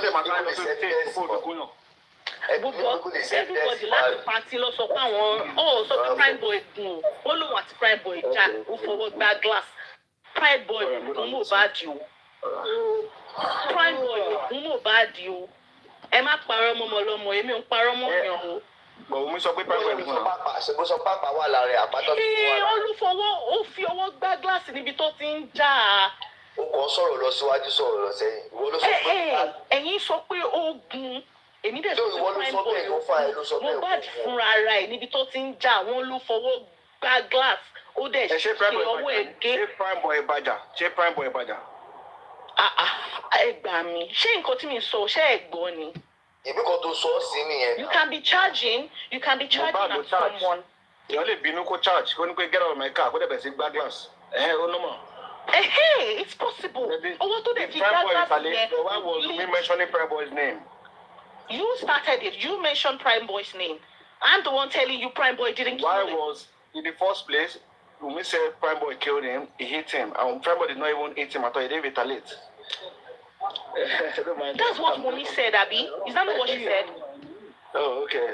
dẹ̀ máa ká lọ sí ṣe fún olùkúnyàn. Everybody láti pàtí lọ sọ pé àwọn sọ pé prime boy gùn ó lóun àti prime boy já ó fọwọ́ gbá glass prime boy gùn Mohbad o prime boy gùn Mohbad o ẹ má parọ́ mọ́ ọmọ lọ́mọ èmi ò ń parọ́ mọ́ yàn o. Bọ̀wọ̀ mi sọ pé prime boy gùn náà. Ṣèbó sọ pápá wà lára ẹ̀ àpátọ́ tó wà. Ó fi ọwọ́ gbá glass níbi tó ti ń já a. Ó kàn sọ̀rọ̀ lọ síwájú sọ̀rọ̀ lọ sẹ́yìn ìwọ ló sọ pé. Ẹ̀yin sọ pé ó gun èmi dẹ̀ sọ pé prime boy Mohbad fúnra ara ẹ̀ níbi tó ti ń jà wọ́n ló fọwọ́ gbá glass ó dẹ̀ ṣe ọwọ́ ẹ̀ gé. ṣé prime boy bàjá. Ẹ gbà mí ṣé nǹkan tí mi sọ ṣé ẹ gbọ́ ni. Ìbí kan tó sọ ọ́ sí nìyẹn. You can be charging at someone. Ìyọ́ lè bínú kó charge kó ní pé get out of my car kó dẹ̀ bẹ̀ sí gbá glass. Ó nọ́mọ̀. It's possible. Owó tó dẹ̀ fi gbá glass yẹn. Why was me mentioning prime boy's name? You started it. You mentioned Prime Boy's name. I'm the one telling you Prime Boy didn't kill him. Why was, in the first place, when we said Prime Boy killed him, he hit him. And Prime Boy did not even hit him at all. He didn't retaliate. That's what Wummi said, Abby. Is that not what she said? Oh, okay.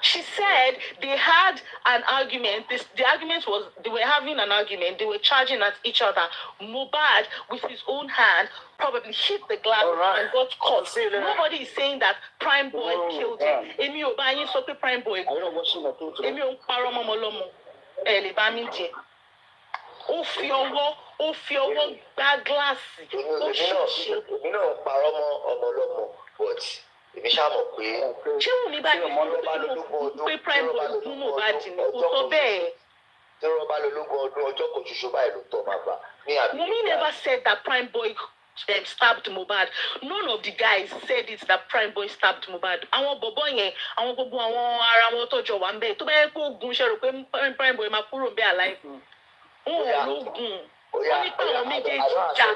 She said they had an argument. The argument was they were having an argument. They were charging at each other. Mohbad, with his own hand, probably hit the glass and got caught. Nobody is saying that Prime Boy killed him. Emi ò bá yín sọ pé Prime Boy. Emi ò parọ́ mọ́ ọmọ lọ́mọ. Ẹ lè bá mi jẹ. Ó fi ọwọ́ gbá gíláàsì. Ó ṣèṣe. Èmi náà parọ́ mọ́ ọmọ lọ́mọ, but èmi ṣáà mọ̀ pé. Ṣé Wùmí bá yín pé Prime Boy fún Mohbad ni kò sọ bẹ́ẹ̀? Tí wọ́n bá lọ lógún ọdún ọjọ́ kan ṣoṣo báyìí ló tọ́ máa gbà. Wùmí never said that Prime Boy stabbed Mohbad. None of the guys said it that Prime Boy stabbed Mohbad. Àwọn bọ̀bọ̀ yẹn, àwọn gbogbo àwọn ara wọn tó jọ wà ń bẹ̀. Tó bá yẹ kó gun ṣe rò pé Prime Boy máa kúrò ń bẹ̀ àláìfún. Wọ́n ò lóògùn. Wọ́n ní pé àwọn méjèèjì jà.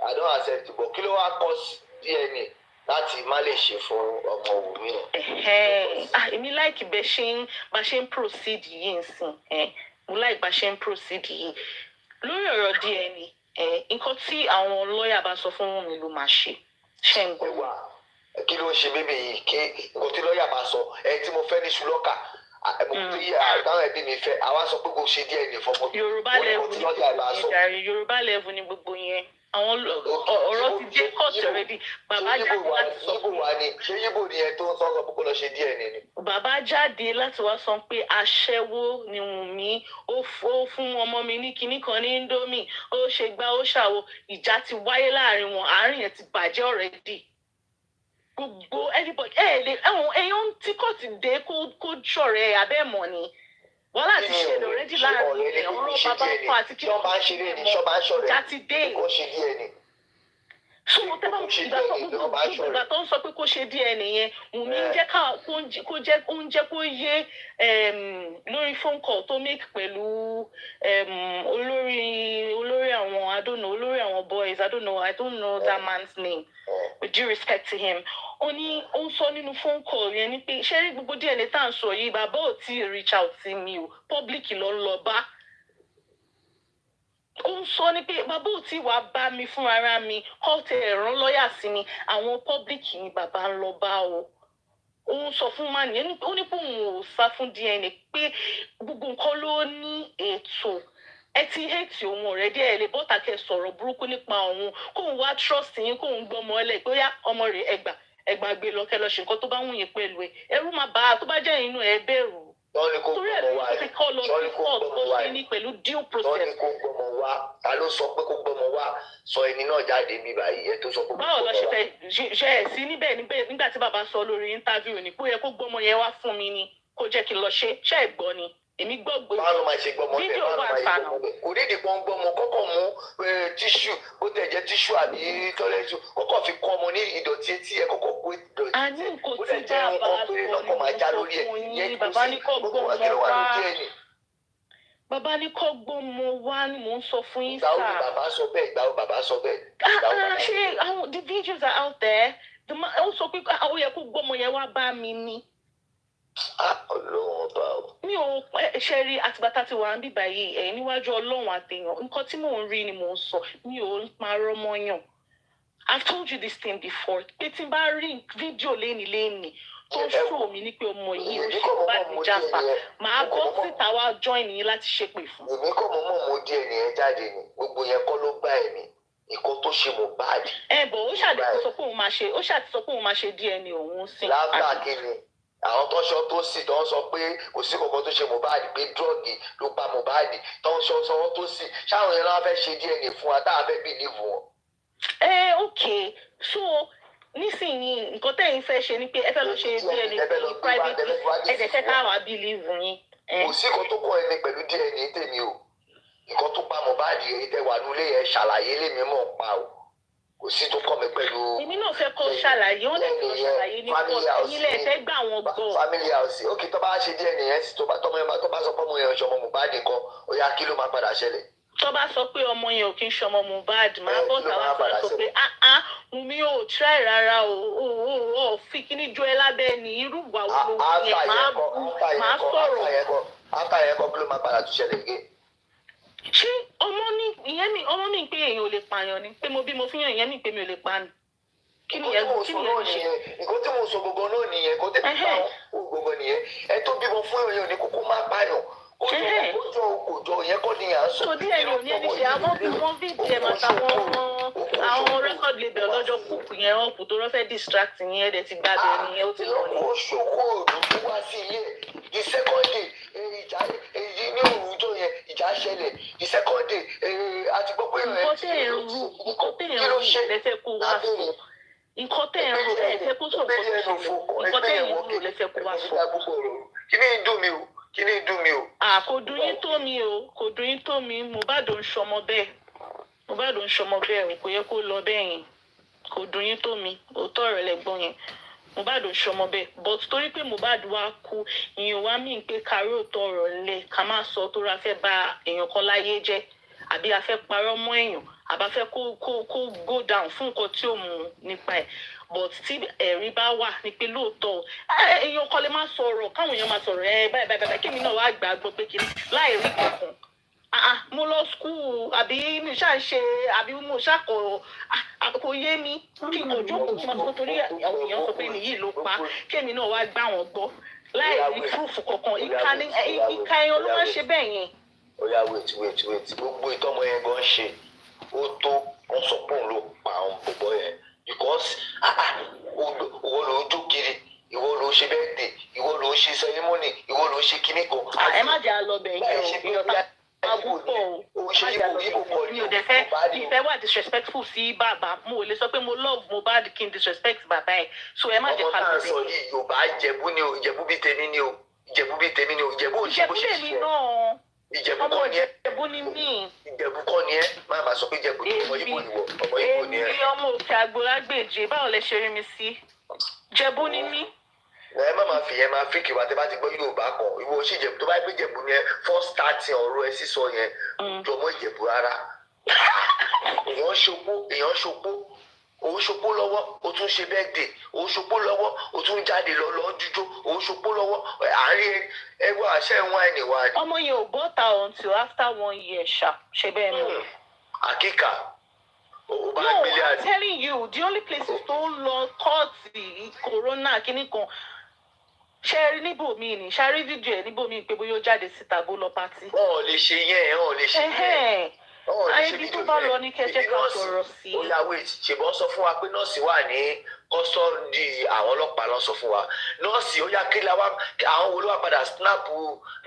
I don't accept it, but kí ló wá cause DNA láti má lè ṣe fún ọmọ Wùmí náà. Èmi like bá ṣe ń proceed yìí nsìn. Mo like bá ṣe ń proceed yìí. Lórí ọ̀rọ̀ DNA. Nǹkan tí àwọn lọ́ọ̀yà bá sọ fún Wùmí ló máa ṣe ń gbọ́. Kí ló ń ṣe bébè yìí kí nǹkan tí lọ́ọ̀yà bá sọ tí mo fẹ́ ní ṣùlọ́kà àtàwọn ẹbí mi fẹ́ àwa sọ pé kò ṣe díẹ̀ ní fọmọ. Yorùbá level ni gbogbo yẹn àwọn ọ̀rọ̀ ti dé court already. Bàbá jáde láti sọ pé ṣé yíbò ni ẹ tó ń sọ pé kó lọ ṣe díẹ̀ ní ni. Bàbá jáde láti wá sọ pé aṣẹ́wó ni Wùmí ó fún ọmọ mi ní kinní kan ní Indomie ó ṣe gbá ó ṣàwo ìjà ti wáyé láàrin wọn àárín yẹn ti bàjẹ́ already. Gbogbo everybody èèyàn tí kóòtù dé kó ṣọ̀rẹ́ abẹ́mọ̀ ni wọ́n láti ṣe lè already láàrin ọ̀rọ̀ bàbá ọkọ àti kí wọ́n ìjà ti dé. So ìgbà tó ń sọ pé kó ṣe díẹ̀ nìyẹn Wùmí ń jẹ́ kó yé lórí phone call tó make pẹ̀lú olórí àwọn I don't know olórí àwọn boys I don't know that man's name with due respect to him. Ó ń sọ nínú phone call yẹn ni pé ṣé rí gbogbo DNA tá à ń sọ yìí bàbá ò tí ì reach out sí mi o public ló ń lọ bá. Ó ń sọ ní pé bàbá ò tí wàá bá mi fún ara mi kọ́ọ̀tẹ̀ ẹ̀rán lọ́ọ̀yà sí mi àwọn public ni bàbá ń lọ bá o. Ó ń sọ fún mani ó ní pé òun ò sá fún DNA pé gbogbo nǹkan ló ní ètò ẹ ti hate òun already ẹ lè bọ́ta kẹ sọ̀rọ̀ burúkú nípa òun kóun wá trust yín kóun gbọ́mọ ẹlẹ́ pé ó yá ọmọ rẹ̀ ẹgbà gbé lọ kẹ lọ ṣe nǹkan tó bá wùn yín pẹ̀lú ẹ ẹrú máa bá a tó bá jẹ́ inú ẹ bẹ̀rù. Torí ẹ̀ ló ti kọ́ lọ sí court tó ṣe ní pẹ̀lú due process. Tọ́ni kó gbọ́mọ wá ta ló sọ pé kó gbọ́mọ wá sọ ẹni náà jáde bí báyìí ẹ tó sọ pé kó gbọ́mọ wá. Báwo lọ ṣe fẹ́ ṣe ẹ̀ sí níbẹ̀ nígbà tí bàbá sọ lórí interview ni pé ó yẹ kó gbọ́mọ yẹn wá fún mi ni kó jẹ́ kí n lọ ṣe ẹ̀ gbọ́ ni èmi gbọ́ gbé fídíò wà sànà. Kò nídìí kan gbọ́mọ kọ́kọ́ mú tíṣù bó tẹ̀ jẹ́ tíṣù àbí tọ́lẹ́tù kọ́kọ́ fi kọ́ ọmọ ní ìdọ̀tí etí ẹ kọ́kọ́ kó ìdọ̀tí àní nǹkan tí bàbá sọ ni mo sọ fún yín bàbá ní kọ́ gbọ́mọ wá bàbá ní kọ́ gbọ́mọ wá ni mò ń sọ fún yín sáà. Ìgbà wo bàbá sọ bẹ́ẹ̀ ìgbà wo bàbá sọ bẹ́ẹ̀. Ṣé àwọn the videos are out there ó sọ pé ó yẹ kó gbọ́mọ yẹn wá bá mi ni. Ọlọ́run ọba o. Mi ò ṣe rí àtìgbàtà tí wàá ń bíbá yìí níwájú Ọlọ́run àtẹ̀yàn nǹkan tí mò ń rí ni mò ń sọ mi ò ń parọ́ mọ́yàn I've told you this thing before. Pé tí n bá rí fídíò léni tó ń ṣò mí ní pé ọmọ yìí ó ṣe bá mi jáfa màá bọ́ síta wá join yín láti ṣépè fún. Èmi kò mọ̀ mo díẹ̀ nìyẹn jáde ni gbogbo yẹn kọ́ ló bá ẹ̀mí nǹkan tó ṣe Mohbad. Bọ̀ ó ṣàdé sọ pé òun máa ṣe DNA òun sí. Láàbà kiri àwọn tó ṣọ tó sì tó ń sọ pé kò sí kankan tó ṣe Mohbad pé dúrọ́ọ̀gì ló pa Mohbad tó ń sọ sọ́wọ́ tó sì ṣáwọn yẹn náà fẹ́ ṣe DNA fún wa táà fẹ́ bìlíìfù wọn. Okay, so nísìnyí nǹkan tẹ́yìn fẹ́ ṣe ni pé ẹ fẹ́ lọ ṣe DNA private ẹ̀jẹ̀ fẹ́ káwá bìlíìfù yín. Kò sí nǹkan tó kọ́ ẹni pẹ̀lú DNA tèmi o nǹkan tó pa Mohbad yẹn tẹ wà nílé yẹn ṣàlàyé lèmi mọ̀ ń pa o kò sí tó kọ́ mi pẹ̀lú. Èmi náà fẹ́ kọ́ ṣàlàyé wọ́n lè fi ṣàlàyé ní kọ́ ilé ẹ̀fẹ́ gbà wọ́n gbọ́. Family house ok tó bá ṣe DNA yẹn tó bá sọ pé ọmọ yẹn ṣọmọ Mohbad nǹkan ó yá kí ló máa padà ṣẹlẹ̀. Tó bá sọ pé ọmọ yẹn ò kí ń ṣọmọ Mohbad máa bọ́ sáwá sọ pé Wummi ò try rárá o fi kíní jó ẹ lábẹ́ ni irú ìwà wo ló yẹn máa sọ̀rọ̀. After yẹn kọ́ kí ló máa padà tún ṣẹlẹ̀ gé. Ṣé ọmọ mi pé èèyàn ò lè pààyàn ni pé mo bí mo fi yàn ìyẹn mi pé mi ò lè pa ni. Kí ni yẹn ṣe? Nǹkan tí mo sọ gbogbo náà nìyẹn kó tẹ̀lé bá wọn gbogbo nìyẹn ẹ tó bímọ fún èèyàn ní kókó má pààyàn kójọ yẹn kọ́ ni à ń sọ. Tòdí ẹni ò ní ẹni ṣe àwọn fídíò ẹ̀ máa àwọn record label lọ́jọ́ kúkú yẹn wọ́n kù tó rọ́ fẹ́ distract yẹn ẹ̀dẹ̀ ti gbàgbé ẹni yẹn ó ti lọ ni. Ó ṣòkò òdùnkún wá sí ilé the second day ìjà ní òwúrọ̀ yẹn ìjà ṣẹlẹ̀ the second day àti gbọ́ pé nǹkan tẹ̀ ń rú lẹ́fẹ̀ẹ́ kó wá sọ nǹkan tẹ̀ ń rú lẹ́fẹ̀ẹ́ kó sọ̀rọ̀ nǹkan tẹ̀ ń rú lẹ́fẹ̀ẹ́ kó wá sọ. Kí ni dùn mí o kí ni dùn mí o. Kò dùn yín tó mi o kò dùn yín tó mi Mohbad ń ṣọmọ bẹ́ẹ̀ Mohbad ń ṣọmọ bẹ́ẹ̀ o kò yẹ kó lọ bẹ́ẹ̀ yẹn kò dùn yín tó mi òótọ́ rẹ̀ lẹ́gbọ́n yẹn Mohbad ń ṣọmọ bẹ́ẹ̀ but torí pé Mohbad wá kú ìyẹn wá mí pé kárí òótọ́ ọ̀rọ̀ lẹ̀ ká má sọ tó ra fẹ́ bà èèyàn kan láyé jẹ́ àbí a fẹ́ parọ́ mọ́ èèyàn àbá fẹ́ kó go down fún nǹkan tí ò mú nípa ẹ̀ but tí ẹ̀rí bá wà ní pé lóòótọ́ èèyàn kan lè má sọ̀rọ̀ káwọn èèyàn má sọ̀rọ̀ báyìí kí mi náà wá gbàgbọ́ pé kí láì rí kankan mo lọ skul àbí mi ṣàṣe àbí mo ṣàkọ kò yé mi kí n kò jókòó kí n máa sọ torí àwọn èèyàn sọ pé nìyí ló pa kémi náà wá gbà wọ́n gbọ́ láì rí fúrúfù kankan ìka ẹyan ló máa ń ṣe bẹ́ẹ̀ yẹn. Ó yá wait gbogbo ìtọ́mọ yẹn gan ṣe ó tó wọ́n sọ pé òun ló pa àwọn bọ̀bọ̀ yẹn because ìwọ ló jó kiri ìwọ ló ṣe birthday ìwọ ló ṣe ceremony ìwọ ló ṣe kíní kan. Ẹ má jẹ́ àlọ́bẹ̀ yẹn o mi ò dẹ̀ fẹ́ ìfẹ́ wà disrespectful sí bàbá mo ò lè sọ pé mo love Mohbad kí n disrespect bàbá ẹ̀ so ẹ má jẹ́ ká lọ bẹ̀. ọmọ náà sọ yìí Yorùbá Ìjẹ̀bú ni o Ìjẹ̀bú bíi tèmi ni o Ìjẹ̀bú bíi tèmi ni o Ìjẹ̀bú ò ṣe bó ṣe ṣe Ìjẹ̀bú kọ́ ni ẹ Ìjẹ̀bú ni mí Ìjẹ̀bú kọ́ ni ẹ máa sọ pé Ìjẹ̀bú ni ọmọ Ìgbò ni wọ ọmọ Ìgbò ni ẹ. èmi ọmọ Òkè Àgbòlágbèje báwo lẹ ṣe rí mi sí Ìjẹ̀bú ni mí. Ẹ má fi yẹn máa fíkì wá tẹ bá ti gbọ́ Yorùbá kan ìwọ ṣì Ìjẹ̀bú tó bá gbé Ìjẹ̀bú ni ẹ first starting ọ̀rọ̀ ẹ sísọ yẹn jọmọ Ìjẹ̀bú rárá èèyàn ṣopó òun ṣopó lọ́wọ́ ó tún ṣe birthday òun ṣopó lọ́wọ́ ó tún jáde lọ jíjó òun ṣopó lọ́wọ́ àárín ẹgbẹ́ àṣẹ ìwọ̀n ẹni wá ni. ọmọ yẹn ò bọ́ta until after 1 year ṣe bẹ́ẹ̀ mọ́. àkíkà No, I'm telling you, the only places tó ń lọ kọ́ọ̀tì corona kìíní kan ṣe rí níbòmí ni ṣe rí fídíò ẹ̀ níbòmí pé bóyá ó jáde síta bó lọ pátì. wọn ò lè ṣe yẹn wọn ò lè ṣe yẹn. ibi tó bá lọ ní kẹjẹ ká sọ̀rọ̀ sí. ó yà wait ṣèbọn sọ fún wa pé nọ́ọ̀sì wà ní kọ́sọ́ọ̀dì àwọn ọlọ́pàá lọ sọ fún wa nọ́ọ̀sì ó yà kí àwọn wo ló wà padà snap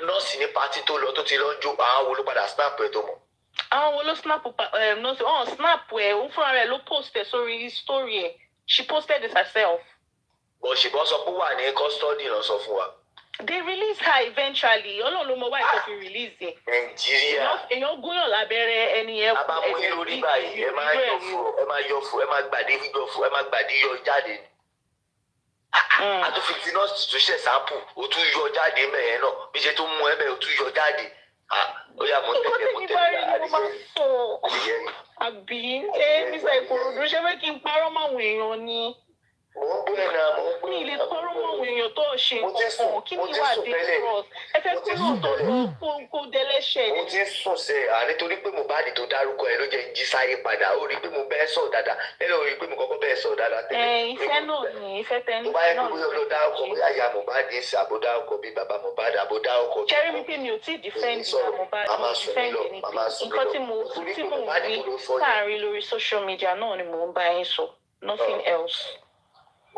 nọ́ọ̀sì ní pátì tó lọ tó ti lọ jó àwọn wo ló padà snap ẹ̀ tó mọ̀. àwọn wo ló snap nọ́ọ̀sì snap ẹ̀ òun fúnra rẹ̀ ló post ẹ̀ sórí story ẹ̀ she posted it herself. bọ̀ ṣèbọn sọ pé wà ní kọ́sọ́ọ̀dì lọ sọ fún wa. They release her eventually. Ọlọ́run ló mọ wáyé tó fi release ẹ̀. Nàìjíríà. Èèyàn gúnyàn lábẹ́rẹ́ ẹni ẹ̀. a máa mú yín lórí báyìí ẹ máa yọ fún ẹ máa gbàdé yọ fún ẹ máa gbàdé yọ jáde. àtúnfi tí nọ́ọ̀sì tún ṣe sáàpù ó tún yọ jáde mẹ́yẹn náà bí ṣe tó mú ẹ bẹ́ẹ̀ ó tún yọ jáde. ó yà mọ́ tẹ̀lé àbí Mr. Ìkòròdú ṣe fẹ́ kí n parọ́ máwọn èèyàn ni. mo ń mi lè kọ́rọ́ mọ́ àwọn èèyàn tó ṣe nǹkan kí ni wà dé cross ẹ fẹ́ kó náà tó lọ kó dẹ́lẹ́ṣẹ̀ mo ti ń sùn sẹ́ nítorí pé Mohbad tó dárúkọ ẹ ló jẹ́ jí sáyé padà ó rí pé mo bẹ́ẹ̀ sọ̀ dáadáa lẹ́yìn ó rí pé mo kọ́kọ́ bẹ́ẹ̀ sọ̀ dáadáa tẹ́lẹ̀. ìfẹ́ náà ni ìfẹ́ tẹ́ni tó bá yẹ kó ló dá ọkọ̀ bóyá ìyá Mohbad ń ṣe àbódá ọkọ̀ bíi bàbá Mohbad àbódá ọkọ̀ bíi. ṣẹ́rí mi pé mi ò tí ì defend ìyá Mohbad mi defend anything nǹkan tí mo rí káàrin lórí social media náà ni mò ń bá yín sọ nothing else.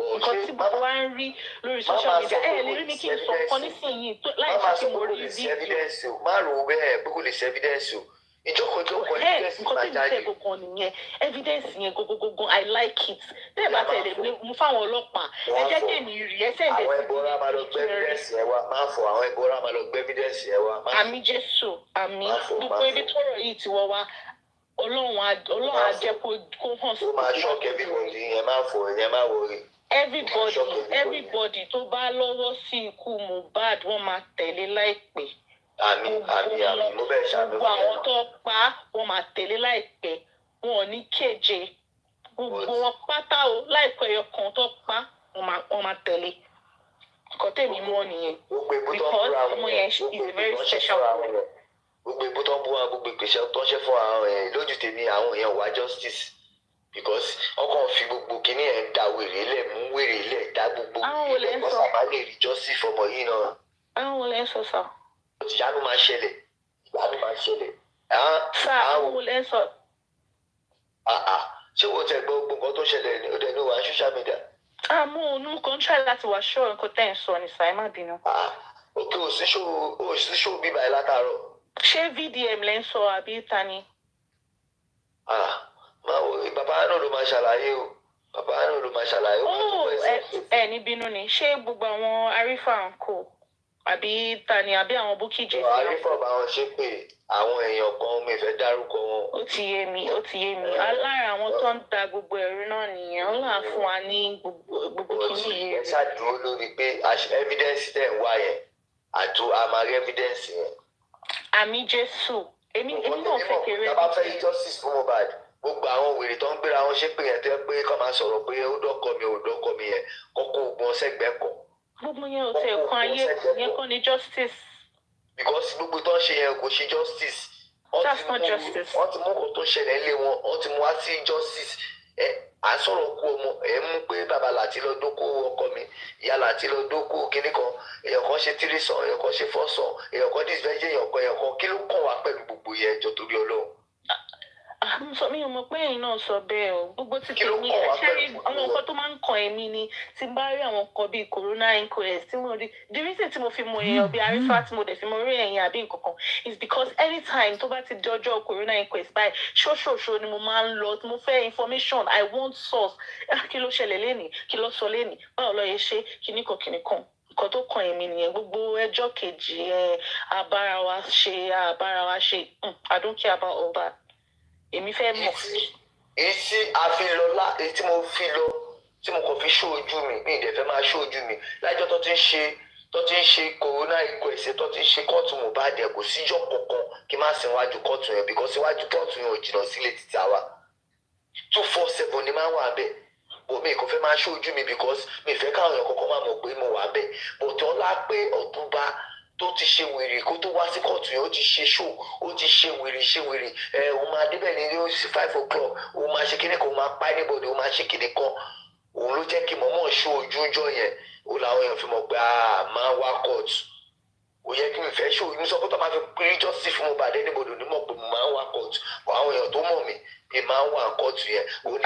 nǹkan tí gbogbo wa ń rí lórí social media lè rí mi kí n sọ nǹkan nísìnyí láì ṣe kí mo rí fídíò. má rò ó bẹ́ẹ̀ pé kò lè ṣe evidence o ìjókòó evidence máa jáde. nǹkan tí mo tẹ̀ gbogbo nìyẹn evidence yẹn gbogbo I like it bẹ́ẹ̀ bá tẹ̀lé mú fáwọn ọlọ́pàá ẹ jẹ́ kí èmi rí ẹ sẹ́ǹdẹ̀ sí àwọn ẹbọra máa lọ gbé evidence yẹn wá máa fọ àwọn ẹbọra máa lọ gbé evidence yẹn wá. àmì Jésù àmì gbogbo ibi tọ́rọ̀ yìí ti wọ́ wá Ọlọ́run á jẹ́ kó hàn sí. ó máa ṣọ́ọ̀kì everybody yẹn máa fọ yẹn máa wọrí. everybody tó bá lọ́wọ́ sí ikú Mohbad wọ́n máa tẹ̀lé láìpẹ́. àmì mo bẹ́ẹ̀ ṣàmì gbogbo àwọn tó pa wọ́n máa tẹ̀lé láìpẹ́ wọn ò ní kéje gbogbo wọn pátá o láìpẹ́ ẹyọkan tó pa wọ́n máa tẹ̀lé nǹkan tèmi mọ̀ nìyẹn because ọmọ yẹn is a very special woman. gbogbo ìbú tó ń bú wọn gbogbo ìpèsè tó ń ṣe fún àwọn èèyàn lójú tèmi àwọn èèyàn wá justice because ọkàn fi gbogbo kínní ẹ̀ ń da wèrè lẹ̀ mú wèrè lẹ̀ dá gbogbo ẹ̀kọ́ sábà lè rí justice fọmọ yìí náà. àwọn olè ń sọ sá. ìyanu máa ṣẹlẹ̀. sá àwọn olè ń sọ. ṣé wo tẹ gbọ́ gbogbo nǹkan tó ṣẹlẹ̀ ní ọdẹ ní wàá social media. àmọ́ òun kan try láti wá ṣọ́ nǹkan tẹ́ ń sọ ní sáà ẹ má bínú. òkè òsíṣò bíbá ẹ látàárọ̀. ṣé VDM lẹ́ ń sọ àbí ta ni. máa wò Papariano ló máa ṣàlàyé o Papariano ló máa ṣàlàyé o. ẹ ní bínú ni ṣé gbogbo àwọn arífà ń kó àbí ta ni àbí àwọn Bukky Jesse. arífà bá wọn ṣe pé àwọn èèyàn kan mi fẹ́ dárúkọ wọn. ó ti yé mi lára àwọn tó ń da gbogbo ẹ̀rú náà nìyẹn ó là fún wa ní gbogbo kìíní yìí. ẹ ṣàdúró lórí pé evidence tẹ̀ ń wá yẹn àmàrí evidence yẹn. àmì Jésù èmi náà fẹ́ kéré. tá a bá fẹ́ justice fún Mohbad gbogbo àwọn wèrè tó ń gbéra wọn ṣépè yẹn tẹ́ pé kọ́ máa sọ̀rọ̀ pé ó dọ́kọ mi yẹn kọ́kọ́ ogun ọ̀sẹ̀gbẹ́ kan. gbogbo yẹn ò tẹ̀ kan ayé yẹn kọ́ ni justice. because gbogbo tó ń ṣe yẹn kò ṣe justice. that's not justice. wọ́n ti mú kó tó ṣẹlẹ̀ lé wọn wọ́n ti mú wá sí justice. à ń sọ̀rọ̀ kú ọmọ mú pé bàbá láti lọ dókó ọkọ mi ìyá láti lọ dókó kinní kan èèyàn kan ṣe 3 sàn èèyàn kan ṣe 4 sàn èèyàn kan disvirgin èèyàn kan kí ló kàn wá pẹ̀lú gbogbo yẹn jọ torí Ọlọ́run. mi ò mọ̀ pé ẹ̀yin náà sọ bẹ́ẹ̀ o gbogbo ti tèmi ṣẹ́rí àwọn nǹkan tó máa ń kàn èmi ni tí n bá rí àwọn nǹkan bíi corona inquest tí mo rí the reason tí mo fi mọ èèyàn bíi arífà tí mo dẹ̀ fi mọ orí ẹ̀yìn àbí nǹkan kan is because anytime tó bá ti di ọjọ́ corona inquest báyìí ṣóṣòṣò ni mo máa ń lọ mo fẹ́ information I want source kí ló ṣẹlẹ̀ lénìí kí ló sọ lénìí báwo ló yẹ ṣe kíní kan nǹkan tó kàn èmi nìyẹn gbogbo ẹjọ́ kejì àbára wa ṣe I don't care about all that. èmi fẹ́ mọ̀. èyí tí a fi lọ èyí tí mo fi lọ tí mo kàn fi ṣó ojú mi ní ìdẹ̀fẹ́ máa ṣó ojú mi lájọ́ tó ti ń ṣe corona inquest tó ti ń ṣe kóòtù Mohbad kò síjọ́ kankan kí n má sin wájú kóòtù yẹn because iwájú kóòtù yẹn ò jìnnà sílé títí àwa 247 ni máa ń wà bẹ́ẹ̀ bò mí kò fẹ́ máa ṣó ojú mi because mi fẹ́ káwọn èèyàn kankan máa mọ̀ pé mo wà bẹ́ẹ̀ bò tí wọ́n lá pé Ọ̀túnba tó ti ṣe wèrè kó tó wá sí kóòtù yẹn ó ti ṣe ṣó ó ti ṣe wèrè òun máa débẹ̀ ní ó sì 5 o'clock òun máa ṣe kíní kan òun máa pa anybody òun máa ṣe kíní kan òun ló jẹ́ kí mọ̀mọ́ ṣó ojú jọ yẹn ó làwọn èèyàn fi mọ̀ pé máa wá kóòtù ó yẹ kí mi fẹ́ ṣó ojú sọ pé tó máa fi pírí justice fún Mohbad anybody onímọ̀ pé mo máa wá kóòtù àwọn èèyàn tó mọ̀ mí mi máa ń wá kóòtù yẹn ó ní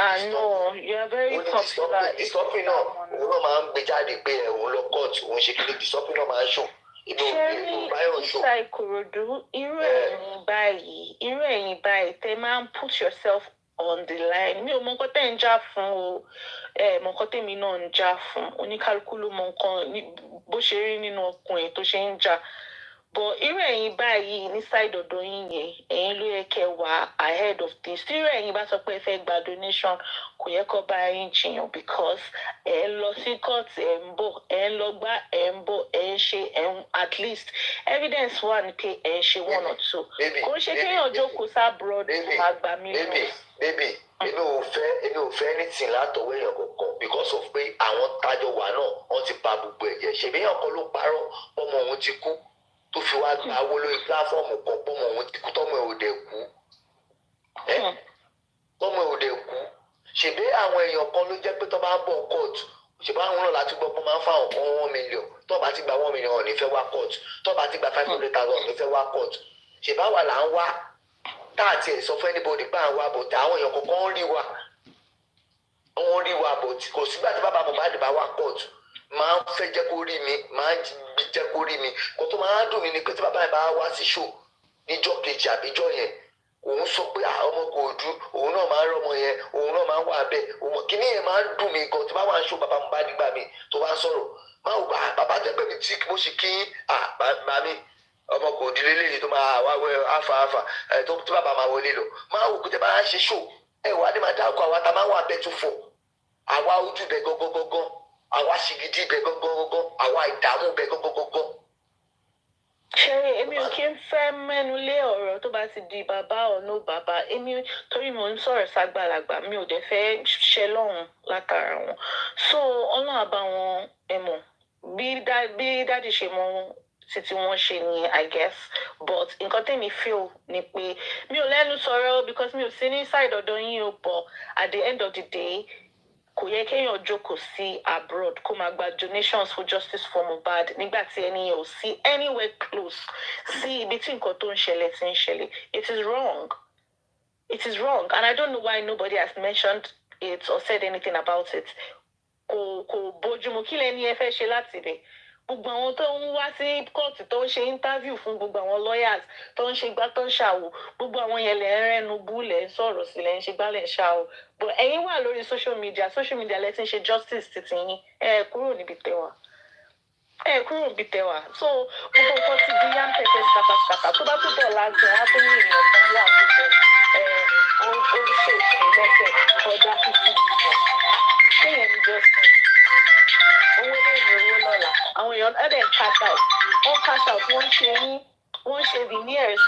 discipline náà òun náà máa ń gbé jáde pé òun lọ kóòtù òun ṣe kíní discipline náà máa ń ṣó ṣẹ́rí ìsà Ìkòròdú irú ẹ̀yin báyìí tẹ́ máa ń put yourself on the line mi ò mọ nǹkan tẹ́ ń jà fún o mọ nǹkan tẹ́mi náà ń jà fún oníkálukú ló mọ nǹkan bó ṣe rí nínú ọkùnrin tó ṣe ń jà but irú ẹ̀yin báyìí ní side ọ̀dọ̀ yín yẹn ẹ̀yin ló yẹ kẹ́ wà ahead of this tí irú ẹ̀yin bá sọ pé ẹ fẹ́ gba donation kò yẹ kó bá yín jiyàn because ẹ ń lọ sí court ẹ ń bọ̀ ẹ ń lọ gbá ẹ ń bọ̀ ẹ ń ṣe at least evidence wà ní pé ẹ ń ṣe 1 or 2 kò ń ṣe kéèyàn jókòó sábúrọ̀d kó máa gbà mí lọ. èmi ò fẹ́ anything látọwọ́ èèyàn kankan because of pé àwọn máa jọ wà náà wọ́n ti ba gbogbo ẹ̀jẹ̀ ṣèbí yàn kan ló parọ́ ọmọ òun ti kú tó fi wá gba owó lórí pílàfọ́ọ̀mù kan pọ́mọ òun ti kú tọ́mọ ẹ̀ ò dẹ̀ kú tọ́mọ ẹ̀ ò dẹ̀ kú ṣèbí àwọn èèyàn kan ló jẹ́ pé tó bá ń bọ̀ kóòtù ṣèbí àwọn náà láti gbọ́ pé máa ń fáwọn kan 1 million tó bá ti gba 1 million ò ní fẹ́ wá kóòtù tó bá ti gba 500,000 ò ní fẹ́ wá kóòtù ṣèbí àwa là ń wá táàtì ẹ̀ sọ fún anybody pé à ń wá bò tí àwọn èèyàn kọ̀ọ̀kan ń rí wa wọ́n rí wa bò tí kò sígbà tí bàbá Mohbad bá wá kóòtù máa ń fẹ́ jẹ́ kó rí mi máa ń jẹ́ kó rí mi kò tó máa ń dùn mí ni pé tí bàbá yẹn bá wá sí show níjọ́ kejì àbíjọ́ yẹn òun sọ pé ọmọ kò dú òun náà máa ń rọmọ yẹn òun náà máa ń wà bẹ́ẹ̀ kíní yẹn máa ń dùn mí gan tí bá wà ń show bàbá Mohbad nígbà mi tó bá ń sọ̀rọ̀ máa wò bàbá tẹ́ pé mi tí mo sì kí bàbá mi ọmọ kò dú lélẹ́yìí tó máa wá àfààfà tó bàbá máa wọlé lọ máa wò pé tẹ́ bá ń ṣe show wà ní máa dáko àwa tá máa wà bẹ́ẹ̀ tó fọ̀ àwa ojú bẹ́ẹ̀ gọ́gọ́gọ́gọ́ àwa ṣìgìdì bẹ́ẹ̀ gọ́gọ́gọ́gọ́ àwa ìdààmú bẹ́ẹ̀ gọ́gọ́gọ́gọ́. ṣeré èmi ò kí ń fẹ́ mẹ́nu lé ọ̀rọ̀ tó bá ti di bàbá ọ̀nà bàbá èmi torí mo ń sọ̀rọ̀ ságbàlagbà mi ò dẹ̀ fẹ́ ṣe lọ́hùn látara wọn so ọlọ́run àbá wọn ẹ̀mọ̀ bí dáàdì ṣe mọ títí wọ́n ṣe ni I guess but nǹkan tẹ́mi feel ni pé mi ò lẹ́nu sọ̀rọ̀ because mi ò sí ní side ọ̀dọ̀ yín o but at the end of the day kò yẹ kéèyàn jókòó sí abroad kó máa gba donations for justice for Mohbad nígbà tí ẹni yẹn ò sí anywhere close sí ibi tí nǹkan tó ń ṣẹlẹ̀ ti ń ṣẹlẹ̀ it is wrong and I don't know why nobody has mentioned it or said anything about it kò bójúmu kí lẹni ẹ fẹ́ ṣe láti bẹ̀ gbogbo àwọn tó ń wá sí kóòtù tó ń ṣe interview fún gbogbo àwọn lawyers tó ń ṣe gbá tó ń ṣàwò gbogbo àwọn yẹn lè ń rẹ́nu bú lẹ̀ ń sọ̀rọ̀ sí lẹ̀ ń ṣe gbá lẹ̀ ń ṣàwò but ẹ̀yin wà lórí social media lẹ ti ń ṣe justice títí yín kúrò níbi tẹ́wà so gbogbo nǹkan ti di yam pẹpẹ ṣàkàṣàkà tó bá túbọ̀ láti wọn á tó ní èèyàn kan wà níbẹ̀ ó ṣèṣe lẹ́sẹ̀ ọjà 50 billion kéèyàn ní justice owó lẹ́yìn owó lọ́la àwọn èèyàn ẹ̀dẹ̀ cash out wọ́n ṣe veneers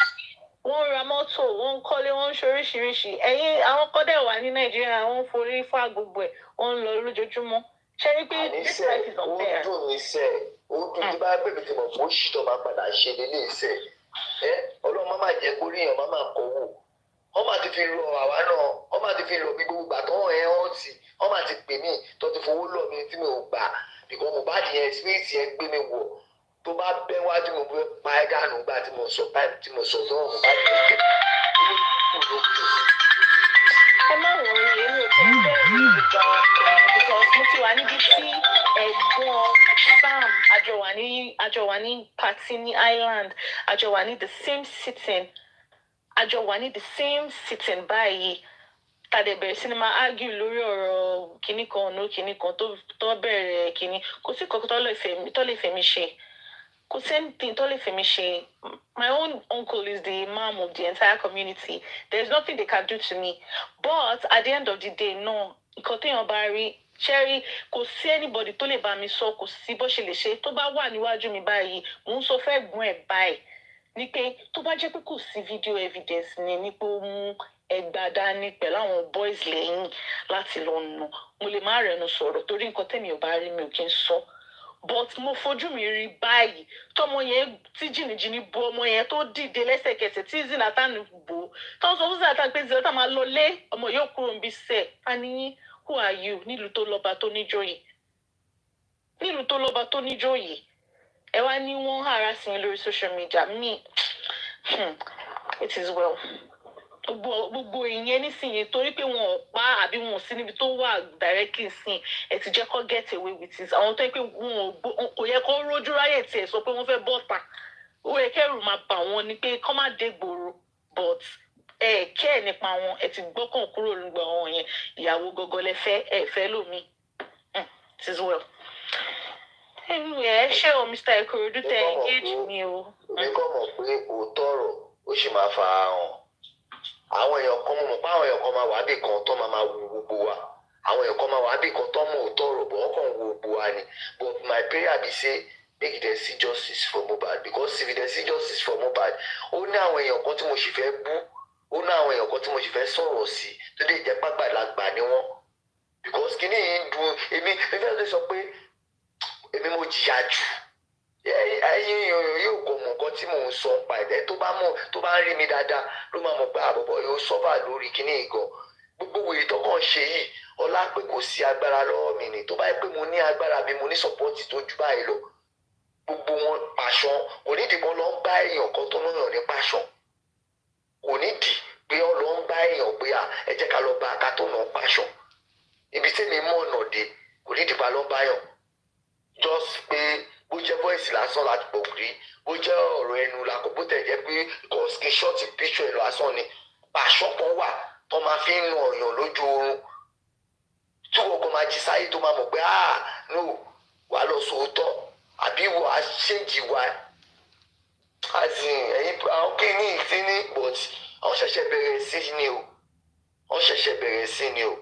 wọ́n ra mọ́tò wọ́n kọ́lé wọ́n ń ṣoríṣiríṣi ẹ̀yin àwọn kọ́dẹ̀ wà ní Nàìjíríà wọ́n forí fà gbogbo ẹ̀ wọ́n ń lọ lójoojúmọ́ ṣe rí pé this life is unfair. ó dùn mí sẹ́ ó dùn tí bá bèbè tí mo fò ṣìtọ́ máa padà ṣe nílé iṣẹ́ ọlọ́run má jẹ́ kó ríyàn má kọ́ wò wọ́n máa ti fi lọ àwa náà wọ́n máa ti fi lọ bí gbogbo gbà tó hàn tì wọ́n máa ti pè mí tó ti fowó lọ mi tí mi ò gbà bìkọ́ Mohbad yẹn spirit yẹn gbé mi wọ̀ tó bá bẹ́ wájú mo bẹ́ pa ẹ́ dànù gbà tí mo sọ sọ́wọ́ Mohbad yẹn jẹ́ ẹ má wọrí èmi ò tẹ́ bẹ́ẹ̀ ní ìgbà because mo ti wà níbi tí ẹ̀gbọ́n Sam àjọ wà ní party ní Island àjọ wà ní the same sitting báyìí tàdé bẹ̀rẹ̀ sinimá argue lórí ọ̀rọ̀ kìnnì kan tó bẹ̀rẹ̀ kìnnì kò sí kankan tó lè fẹ̀mí ṣe kò sí anything tó lè fẹ̀mí ṣe my own uncle is the imam of the entire community there is nothing they can do to me but at the end of the day no nǹkan téèyàn bá rí ṣẹ́rí kò sí anybody tó lè bá mi sọ kò sí bó ṣe lè ṣe tó bá wà níwájú mi báyìí mò ń sọ fẹ́ gbọ́n ẹ̀ báyìí ní pé tó bá jẹ́ pé kò sí video evidence ní pé ó mú ẹgbà dání pẹ̀lú àwọn boys lẹ́yìn láti lọ nù mo lè má rẹnu sọ̀rọ̀ torí nǹkan tẹ̀mí ò bá rí mi ò kí ń sọ but mo fojú mi rí báyìí tọmọ yẹn tí jìnnìjìnnì bo ọmọ yẹn tó dìde lẹ́sẹ̀kẹsẹ̀ tí Zinatan bò tó ń sọ fún Zinatan pé Zinatan máa lọ lé ọmọ yóò kúrò níbi sẹ́ẹ̀ àníyí who are you nílùú tó lọ́ba tó níjòyè ẹ wá ní wọ́n harass mi lórí social media me it is well gbogbo ìyẹn nísìnyí torí pé wọn ò pa àbí wọn ò sí níbi tó wà directly sìn ẹ ti jẹ́ kó get away with it àwọn tó yẹ pé wọn kò yẹ kó rójú ráyè tiẹ̀ sọ pé wọ́n fẹ́ bọ́ta ó yẹ kẹ́rù máa bà wọ́n ni pé kọ́ má dé gbòòrò but kẹ́ ẹ̀ nípa wọn ẹ ti gbọ́kàn kúrò nígbà wọn yẹn ìyàwó gọgọ lẹ fẹ́ lómi it is well. ẹ ṣé o Mr. Ikorodu tẹ engage mi o. èmi kọ́ mọ̀ pé òótọ́ ọ̀rọ̀ ó sì máa fa hàn àwọn èèyàn kan mọ̀ pé àwọn èèyàn kan máa wà bí kan tó máa wo gbogbo wa àwọn èèyàn kan máa wà bí kan tó mọ̀ òótọ́ ọ̀rọ̀ bọ̀ wọ́n kàn wo gbogbo wa ni but my prayer be say make dem see justice for Mohbad because if dem see justice for Mohbad ó ní àwọn èèyàn kan tí mo sì fẹ́ bú ó ní àwọn èèyàn kan tí mo sì fẹ́ sọ̀rọ̀ sí tó lè jẹ́ pàgbàlagbà ni wọ́n because kìíní yìí ń dùn èmi fẹ́ lè sọ pé èmi mo jìyà jù ẹ̀yin yóò kọ mọ nǹkan tí mò ń sọ pa ẹ̀dẹ́ tó bá ń rí mi dáadáa ló máa mọ̀ pé àbọ̀bọ̀ yóò sọ́fà lórí kìíní ìgàn gbogbo wèrè tó kàn ṣe yìí ọlá pé kò sí agbára lọ́wọ́ mi ni tó bá yẹ pé mo ní agbára mi mo ní sọ́pọ́ọ̀tì tó ju báyìí lọ gbogbo wọn pàṣán kò nídìí bọ́ lọ ń bá èèyàn kan tó náà ní pàṣán kò nídìí pé ọ lọ ń bá èèyàn pé ẹ jẹ́ ká lọ bá aká tó náà pàṣán ibi tí mi mọ̀ ọ̀nà dé kò nídìí bá lọ bá yàn just pé bó jẹ́ voice lásán láti pọ̀ rí bó jẹ́ ọ̀rọ̀ ẹnu làkọ̀ bó tẹ̀ jẹ́ pé kọ̀ọ̀sì ṣọ́ọ̀tì picture ẹ̀ lásán ni pàṣán kan wà tó máa fi ń nà ọ̀yàn lójú oorun tí wọ́n kò máa jí sáyé tó máa mọ̀ pé no wàá lọ sòótọ́ àbí wọ́n á ṣèjì wá ẹ̀yin àwọn kìíní ìfíní but àwọn ṣẹ̀ṣẹ̀ bẹ̀rẹ̀ sí ni o wọ́n ṣẹ̀ṣẹ̀ bẹ̀rẹ̀ sí ni o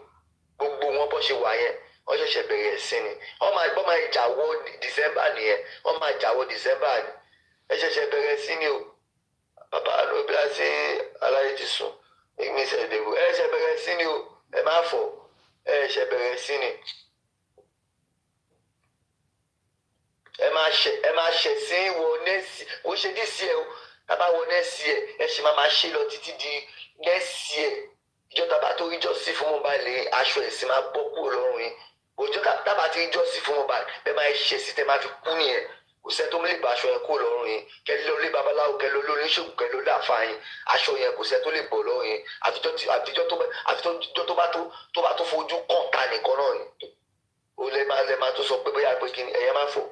gbogbo wọn bó ṣe wà yẹn wọ́n ṣẹ̀ṣẹ̀ bẹ̀rẹ̀ sí ni wọ́n máa jáwọ́ December nìyẹn wọ́n máa jáwọ́ December ni ẹ ṣẹ̀ṣẹ̀ bẹ̀rẹ̀ sí ni o bàbá ló bí a ṣe aláyé ti sùn ìgbésẹ̀ ìdìbò ẹ ṣẹ̀ bẹ̀rẹ̀ sí ni o ẹ má fọ̀ ẹ ṣẹ̀ bẹ̀rẹ̀ sí ni ẹ máa ṣe sí wọ nẹ́ẹ̀sì kò ṣe dí sí ẹ o tábà wọ nẹ́ẹ̀sì ẹ ṣe máa ṣe lọ títí di nẹ́ẹ̀sì ẹ ìjọ tábà tó rí jọ́sí fún Mohbad lè aṣọ ẹ̀sìn máa bọ́ kúrò lọ́rùn yín òjò tábà tí rí jọ́sí fún Mohbad bẹ́ẹ̀ máa ṣe sí tẹ́ máa fi kú nìyẹn kò sẹ́ tó lè bá aṣọ yẹn kúrò lọ́rùn yín kẹ́lẹ́ ló lé babaláwo kẹ́lẹ́ ló lé ṣògùn kẹ́lẹ́ ló lé àfààyàn aṣọ yẹn kò sẹ́ tó lè bọ̀ lọ́rùn yín àtijọ́ tó bá tó fojú kàn ta nìkan náà ni ó lè máa tó sọ pé bóyá pé kí ẹ̀yẹ má fọ̀.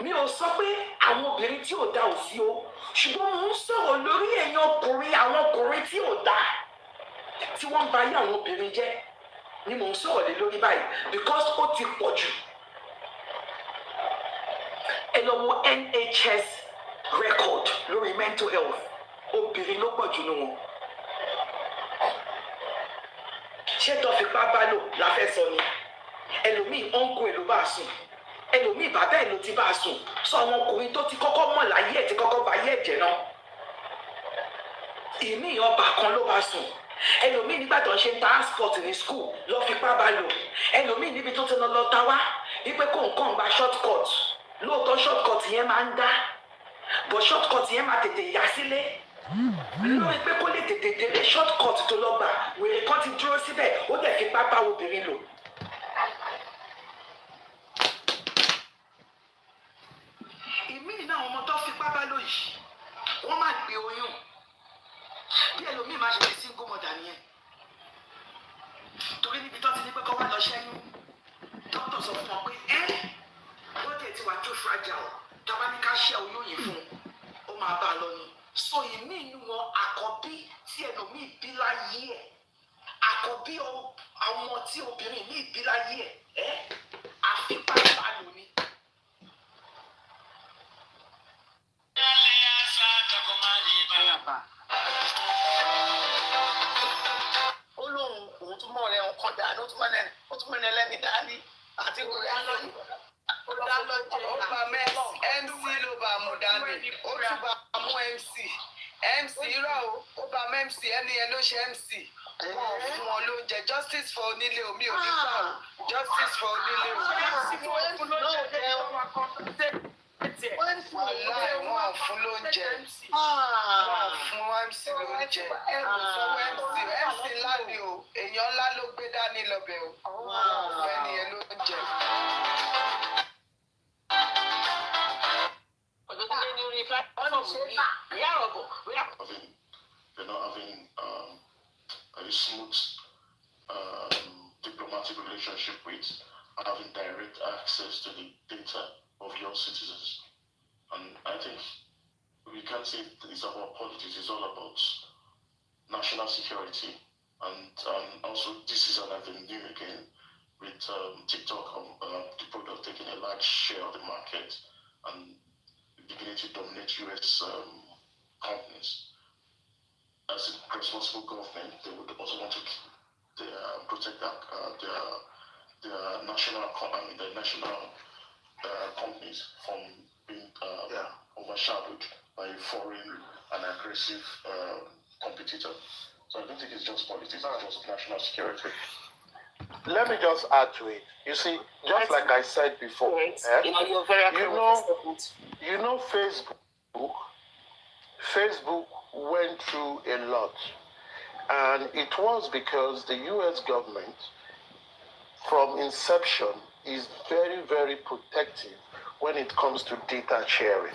mi ò sọ pé àwọn obìnrin tí ò dá ò sí o ṣùgbọ́n mo ń sọ̀rọ̀ lórí ẹ̀yin ọkùnrin àwọn ọkùnrin tí ò dá tí wọ́n ń ba ayé àwọn obìnrin jẹ́ ni mo ń sọ̀rọ̀ lé lórí báyìí because ó ti pọ̀ jù. ẹ lọ wo NHS record lórí mental health obìnrin ló pọ̀ jù nù wọn. ṣé tó fipá bá lò la fẹ́ sọ ni ẹlòmíì ọ̀nkù ẹ̀ ló bá sùn ẹlòmíì bàbá ẹ̀ ló ti bá a sùn sọ àwọn ọkùnrin tó ti kọ́kọ́ mọ̀ láyé ẹ̀ ti kọ́kọ́ bá ayé ẹ̀jẹ̀ náà ìmí ọba kan ló bá sùn ẹlòmíì nígbà tó ń ṣe transport ní school lọ fipá bá lò ẹlòmíì níbi tó ti lọ ta wá wípé kó nǹkan gba short cut lóòótọ́ short cut yẹn máa ń dá but short cut yẹn máa tètè yá sílé lórí pé kó lè tètè délé short cut tó lọ gbà wèrè kan ti dúró síbẹ̀ ó dẹ̀ fipá bá obìnrin lò. ọmọ tó fipá bá lò yìí wọ́n máa gbé oyún bí ẹlòmíì máa ṣe fi single mother nìyẹn torí níbi tó ti ní pé kọ́ wá lọ ṣẹ́yún dókítà sọ fún wọn pé wọ́n tẹ̀ ti wà tó fragile tábà ní ká ṣẹ́ oyún yìí fún ó máa bá a lọ ni so ìmí inú wọn àkọ́bí tí ẹlòmíì bí láyé ẹ̀ àkọ́bí àwọn tí obìnrin míì bí láyé ẹ̀ àfipá bá lò ní. ó lóun òun tún mọ̀ rẹ̀ ọkàn dání ó tún mọ̀ ẹlẹ́ni dání àti orí alọ́yìn ó dá lọ́jọ́ ó bá MC ló bá mú dání ó tún bá mú MC irọ́ ó bá mú MC ẹni yẹn ló ṣe MC wọn fún wọn lóúnjẹ justice for onílé omi ò ní gbà ó justice for onílé omi. Wọ́n fún lóúnjẹ wọ́n fún MC lóúnjẹ MC ńlá ni o èèyàn ńlá ló gbé dání lọ́bẹ̀ o fún ẹnìyẹn lóúnjẹ. They're not having a smooth diplomatic relationship with having direct access to the data of your citizens. And I think we can't say it's about politics, it's all about national security And also, this is an avenue again with TikTok, the product taking a large share of the market and beginning to dominate US companies. As a responsible government, they would also want to protect their national companies from being overshadowed by a foreign and aggressive competitor. So I don't think it's just politics, it's just national security. Let me just add to it. You see, just like I said before, You're very accurate. you know, Facebook went through a lot, and it was because the U.S. government, from inception, is very, very protective when it comes to data sharing,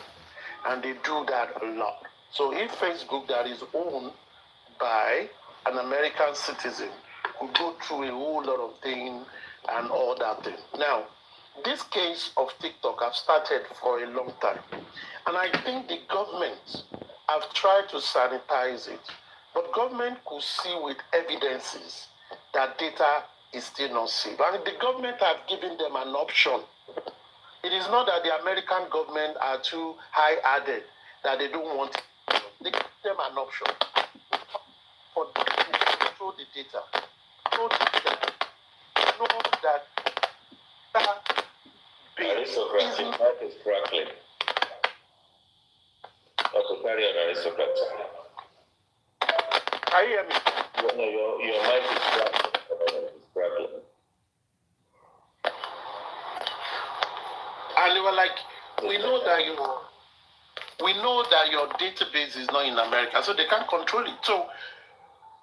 and they do that a lot. So if Facebook, that is owned by an American citizen, could go through a whole lot of things and all that thing. Now, this case of TikTok have started for a long time, and I think the government have tried to sanitize it, but government could see with evidences that data is still not safe, and the government have given them an option. It is not that the American government are too high-handed that they don't want it. They give them an option for them to control the data. Know that Aristocrat, that is crackling. Papariano, aristocrat. Can you hear me? No, your mic is crackling. It's crackling. And they were like, we know that your database is not in America, so they can't control it. So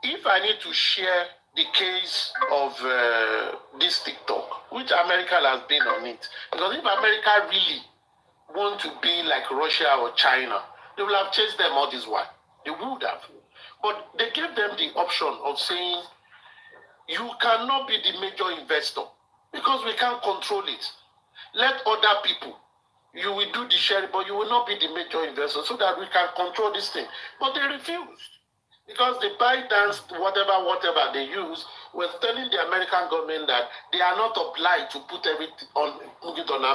if I need to share the case of this TikTok, which America has been on it, because if America really want to be like Russia or China, they will have chased them all this while. They would have. But they gave them the option of saying, you cannot be the major investor because we can't control it. Let other people, you will do the sharing, but you will not be the major investor so that we can control this thing. But they refused. Because the ByteDance, whatever they use, was telling the American government that they are not obliged to put everything on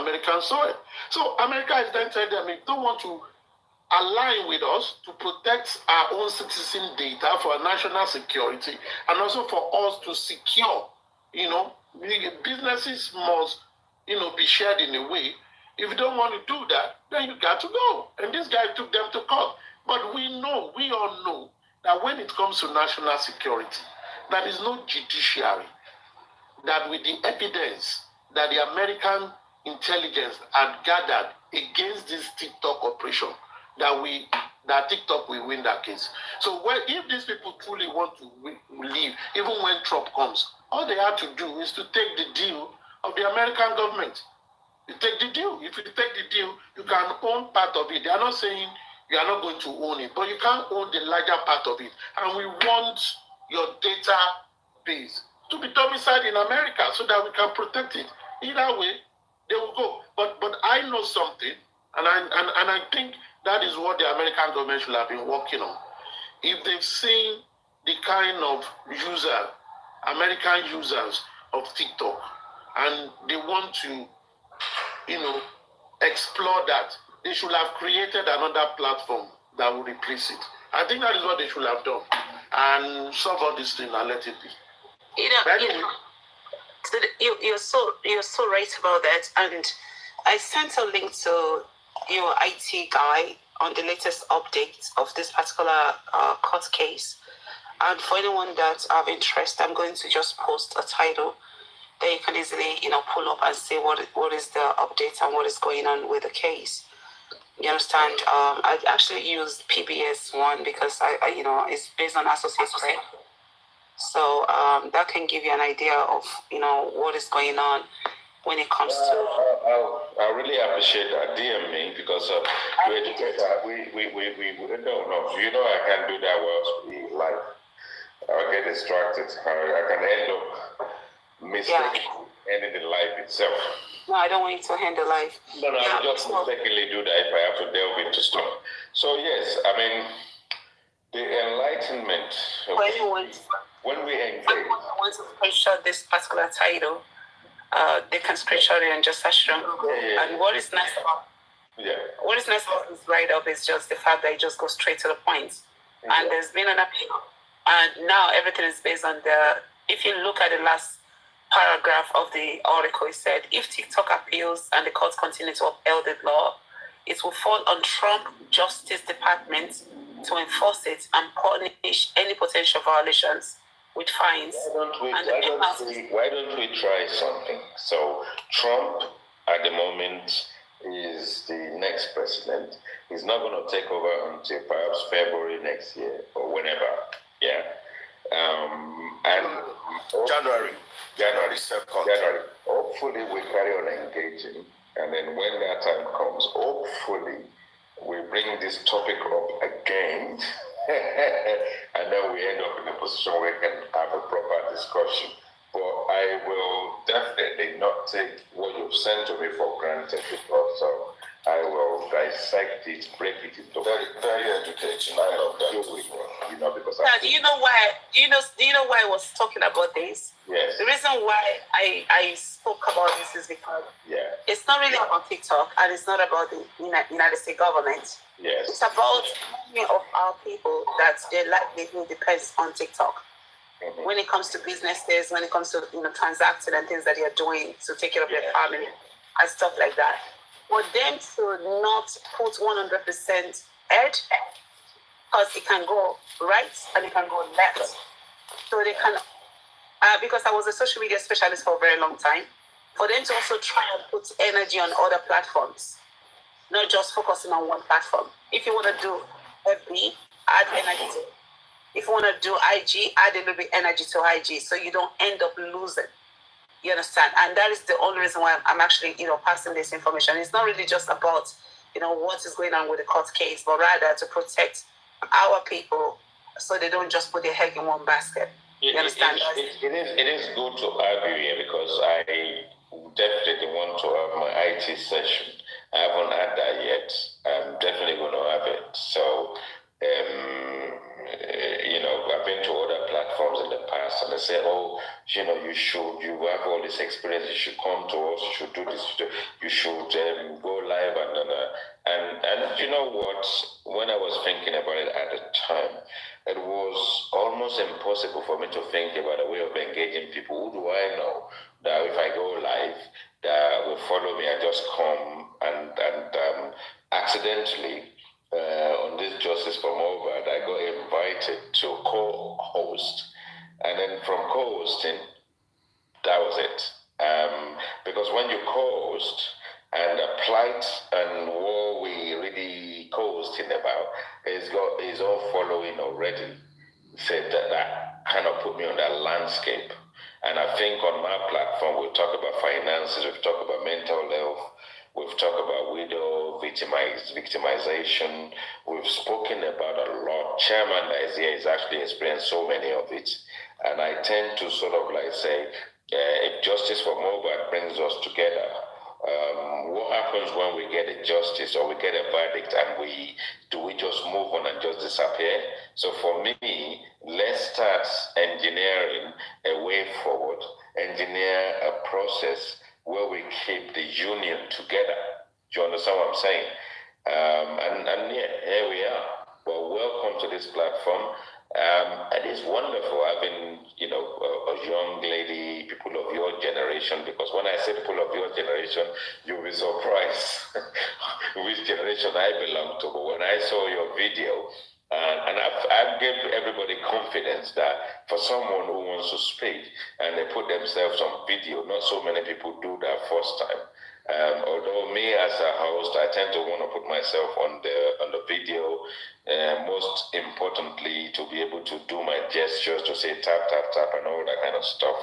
American soil. So America is then telling them, if you don't want to align with us to protect our own citizen data for national security and also for us to secure, businesses must, be shared in a way. If you don't want to do that, then you got to go. And this guy took them to court. But we all know, that when it comes to national security, there is no judiciary that with the evidence that the American intelligence had gathered against this TikTok operation, that TikTok will win that case. So if these people truly want to leave, even when Trump comes, all they have to do is to take the deal of the American government. You take the deal. If you take the deal, you can own part of it. They are not saying you are not going to own it, but you can't own the larger part of it. And we want your database to be domiciled in America so that we can protect it. Either way, they will go. But I know something, and I think that is what the American government should have been working on. If they've seen the kind of American users of TikTok, and they want to, explore that, they should have created another platform that would replace it. I think that is what they should have done. And solve all this thing and let it be. So you're so right about that. And I sent a link to your IT guy on the latest update of this particular court case. And for anyone that have interest, I'm going to just post a title that you can easily, pull up and see what is the update and what is going on with the case. You understand? I actually used PBS one because I it's based on Associates Press. So that can give you an idea of what is going on when it comes to. I really appreciate that. DM me because to educate we no. I can't do that well live. I'll get distracted. I can end up ending the life itself. No, I don't want you to hand the life. No, I'll just mistakenly do that if I have to delve into stuff. So yes, I mean the enlightenment. when we engage. I want to screenshot this particular title. They can screenshot it and just search it on Google. Yeah. And what is nice about this write-up is just the fact that it just goes straight to the point. Yeah. And there's been an appeal. And now everything is based on if you look at the last paragraph of the article, it said, if TikTok appeals and the courts continue to uphold the law, it will fall on Trump Justice Department to enforce it and punish any potential violations with fines. Why don't we try something? So Trump, at the moment, is the next president. He's not going to take over until perhaps February next year or whenever. Yeah. And January 2nd. January. Hopefully we carry on engaging, and then when that time comes, hopefully we bring this topic up again, and then we end up in a position where we can have a proper discussion. But I will definitely not take what you've sent to me for granted, because I will dissect it, break it into very, very educational. I love that. Because do you know why? Do you know why I was talking about this? Yes. The reason why I spoke about this is because it's not really about TikTok, and it's not about the United States government. Yes. It's about many of our people that their livelihood depends on TikTok. Mm-hmm. When it comes to businesses, when it comes to transacting and things that they are doing to take care of their family and stuff like that. For them to not put 100% edge, because it can go right and it can go left. So they can, because I was a social media specialist for a very long time, for them to also try and put energy on other platforms, not just focusing on one platform. If you want to do FB, add energy to it. If you want to do IG, add a little bit energy to IG so you don't end up losing. You understand? And that is the only reason why I'm actually, passing this information. It's not really just about, what is going on with the court case, but rather to protect our people so they don't just put their egg in one basket. You understand? It is good to argue here, because I definitely want to have my IT session. I haven't had that yet. I'm definitely going to have it. So, I've been to other platforms in the past, and they say, you have all this experience, you should come to us, you should do this, you should go live, and you know what, when I was thinking about it at the time, it was almost impossible for me to think about a way of engaging people. Who do I know that if I go live, that will follow me and just come and accidentally, on this Justice for Mohbad, I got invited to co-host, and then from co-hosting, that was it. Because when you co-host, and the plight and what we really co-hosting about is all following already. Said that kind of put me on that landscape. And I think on my platform, we'll talk about finances, we've talked about mental health, we've talked about widow victimization. We've spoken about a lot. Chairman that is here has actually experienced so many of it. And I tend to sort of like say, if Justice for Mohbad brings us together, what happens when we get a justice or we get a verdict and we just move on and just disappear? So for me, let's start engineering a way forward, engineer a process where we keep the union together. Do you understand what I'm saying? And here we are. Well, welcome to this platform. It is wonderful having, a young lady, people of your generation, because when I say people of your generation, you'll be surprised which generation I belong to. But when I saw your video, and I've given everybody confidence that for someone who wants to speak and they put themselves on video, not so many people do that first time. Although me as a host, I tend to want to put myself on the video, most importantly to be able to do my gestures to say tap, tap, tap and all that kind of stuff.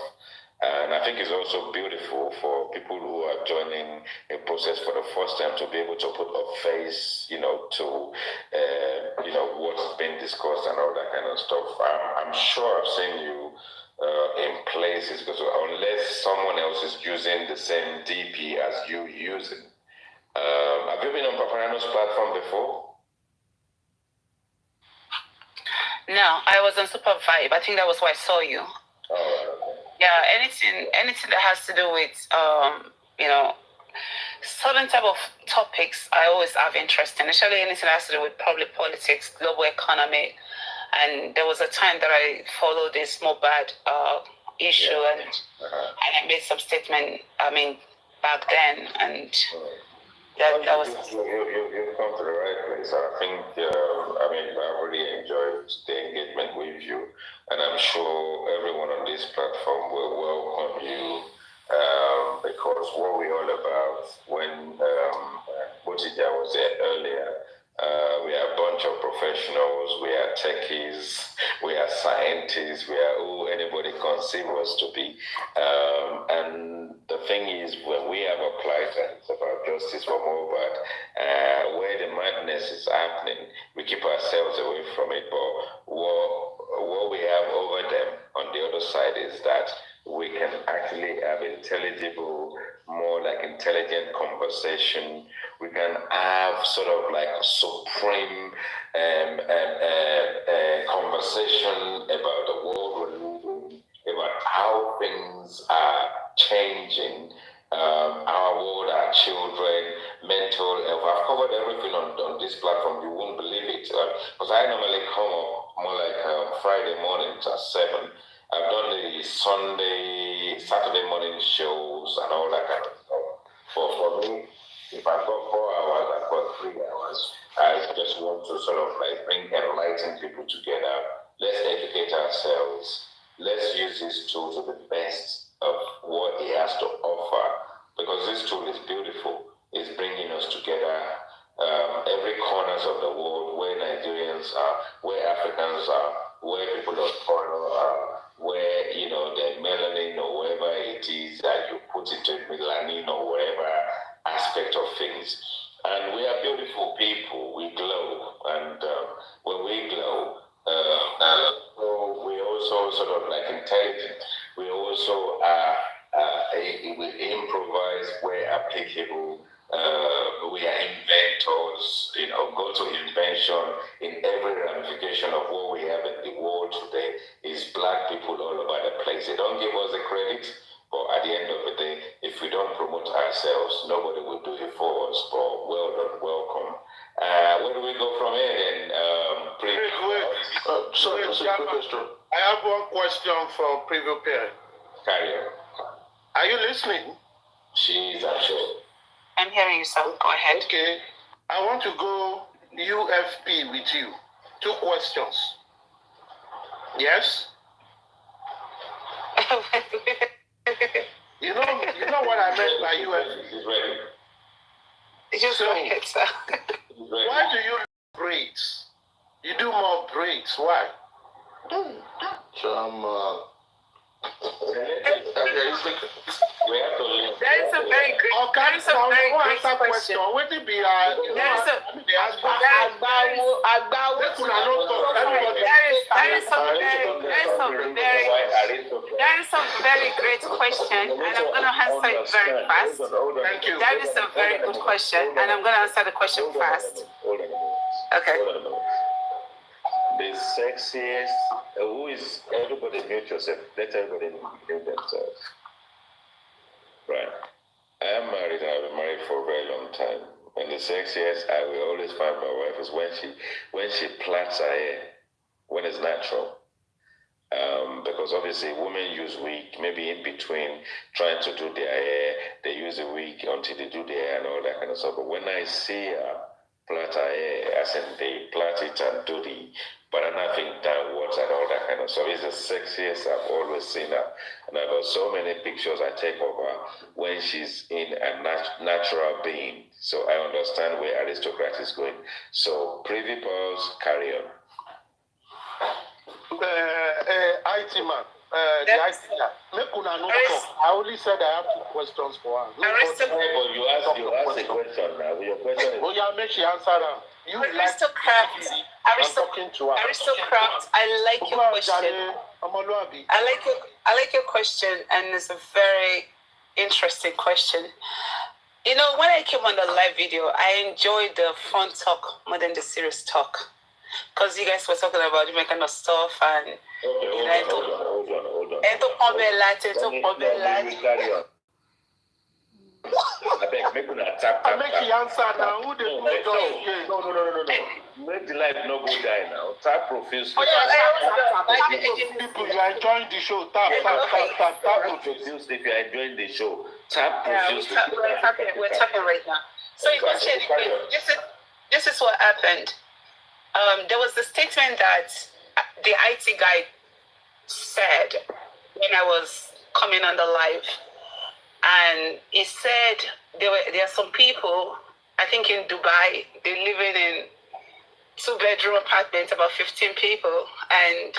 And I think it's also beautiful for people who are joining a process for the first time to be able to put a face, to, what's been discussed and all that kind of stuff. I'm sure I've seen you in places, because unless someone else is using the same DP as you using. Have you been on Papariano's platform before? No, I was on Super Vibe. I think that was why I saw you. Oh, Yeah, anything that has to do with certain type of topics I always have interest in, especially anything that has to do with public politics, global economy. And there was a time that I followed this Mohbad issue, and I made some statement. I mean, back then, and that was. You've come to the right place. I think. I really enjoyed the engagement with you, and I'm sure everyone on this platform will welcome you. Because what we're all about, when Botija was there earlier, we are a bunch of professionals, we are techies, we are scientists, we are who anybody conceive us to be. And the thing is, when we have applied and it's about justice for Mohbad, where the madness is happening, we keep ourselves away from it. But what we have over them on the other side is that we can actually have intelligible, more like intelligent conversation. We can have sort of like a supreme conversation about the world we're living, about how things are changing, our world, our children, mental health. I've covered everything on this platform. You won't believe it. Because I normally come up more like Friday mornings at 7. I've done the Saturday morning shows and all that kind of stuff. But for me, if I've got 4 hours, I've got 3 hours. I just want to sort of like bring enlighten people together. Let's educate ourselves. Let's use this tool to the best of what it has to offer. Because this tool is beautiful. It's bringing us together. Every corners of the world, where Nigerians are, where Africans are, where people of color are, where the melanin or whatever it is that you put into melanin or whatever aspect of things. And we are beautiful people. We glow, and when we glow, we also sort of like intelligent. We also we improvise where applicable. We are inventors, go to invention in every ramification of what we have in the world today is black people all over the place. They don't give us the credit, but at the end of the day, if we don't promote ourselves, nobody will do it for us. But well done, welcome. Where do we go from here then? I have one question for preview parent. Carry on. Are you listening? She's actually. I'm hearing you, sir. Go ahead. Okay. I want to go UFP with you. 2 questions. Yes? You know what I meant by UFP? She's ready. Just go ahead, sir. Why do you braids? You do more braids. Why? So I'm We have to leave. That is a very great question. What did be That is a very great question, and I'm going to answer it very fast. Thank you. That is a very good question, and I'm going to answer the question fast. Okay. The sexiest, who is, everybody mute yourself, let everybody mute themselves. Right. I am married and I've been married for a very long time. And the sexiest I will always find my wife is when she plats her hair, when it's natural. Because obviously women use wig, maybe in between trying to do their hair, they use a wig until they do their hair and all that kind of stuff. But when I see her plait her hair, as in they plait it and do the banana thing downwards and all that kind of stuff, it's the sexiest I've always seen her. And I've got so many pictures I take of her when she's in a natural being. So I understand where aristocrat is going. So privy pause, carry on. IT man. The IT guy. I only said I have 2 questions for her. But you asked a question now. Your question is. Oh, yeah, make she answer that. Aristocrat, I like your question. I like your question, and it's a very interesting question. When I came on the live video, I enjoyed the fun talk more than the serious talk. because you guys were talking about different kind of stuff and Okay, hold on. Carry on. I beg, make una tap. I make the answer now. Who No. Make the life no go die now. Tap profusely. people you are enjoying the show? Tap. Profusely if you are enjoying the show. Tap Yeah, profusely. we're tapping right now. So this is what happened. There was the statement that the IT guy said when I was coming on the live, and he said there are some people, I think in Dubai, they're living in 2-bedroom apartments, about 15 people, and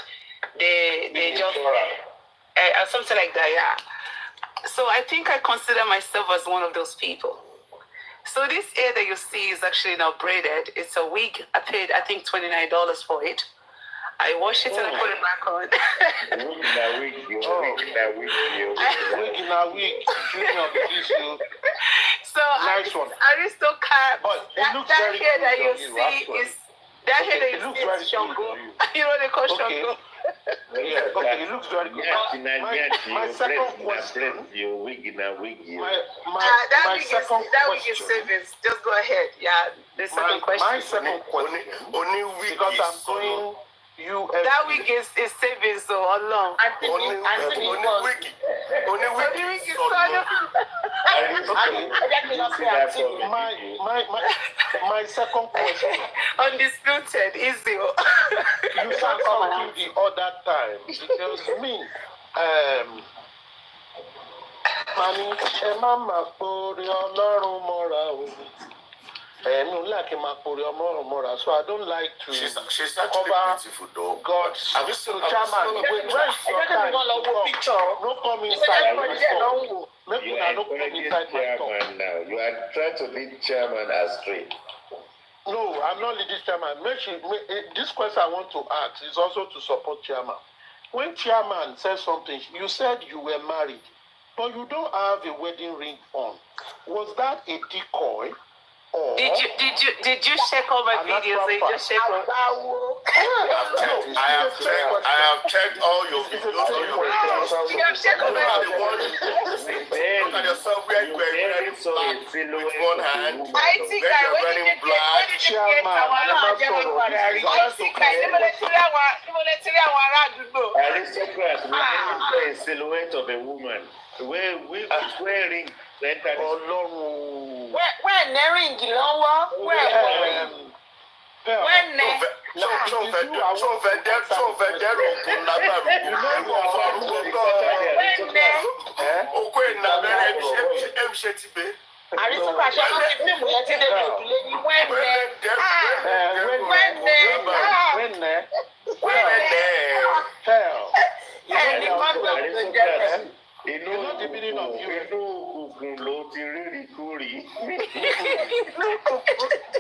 they just something like that, yeah. So I think I consider myself as one of those people. So this hair that you see is actually now braided. It's a wig. I paid, I think, $29 for it. I washed it and I put it back on. Wig in a wig. So Nice one. Aristocrat. But it looks that very hair good that you on you, see actually. is that hair that It you looks see very is good Shango. on you. You know they call Okay. Shango. Okay, it looks very good. My second question. You wig in a wig. My second That wig is question. savings. Just go ahead. Yeah, the second question. My second question. Only week Because I'm is doing you. That wig is savings so along. only week is solo. My second question. Undisputed, easy. You said something the other time because me, Mani, Mama, so I don't like to. She's actually beautiful though. God, Have you seen Chairman, where's your time? No come inside my talk. Make You una are no come encouraging inside my talk. chairman now. You are trying to lead chairman astray. No, I'm not leading chairman. This question I want to ask is also to support chairman. When chairman says something, you said you were married, but you don't have a wedding ring on. Was that a decoy? Or Did you check all my videos? Or you just check all? I have checked all your videos, all your videos. You have checked all my Look at yourself where you were wearing black with one hand. I think I when did you get Aristocrats, we a silhouette of a woman. Wearing when ring lọ́wọ́ when you know the meaning of you.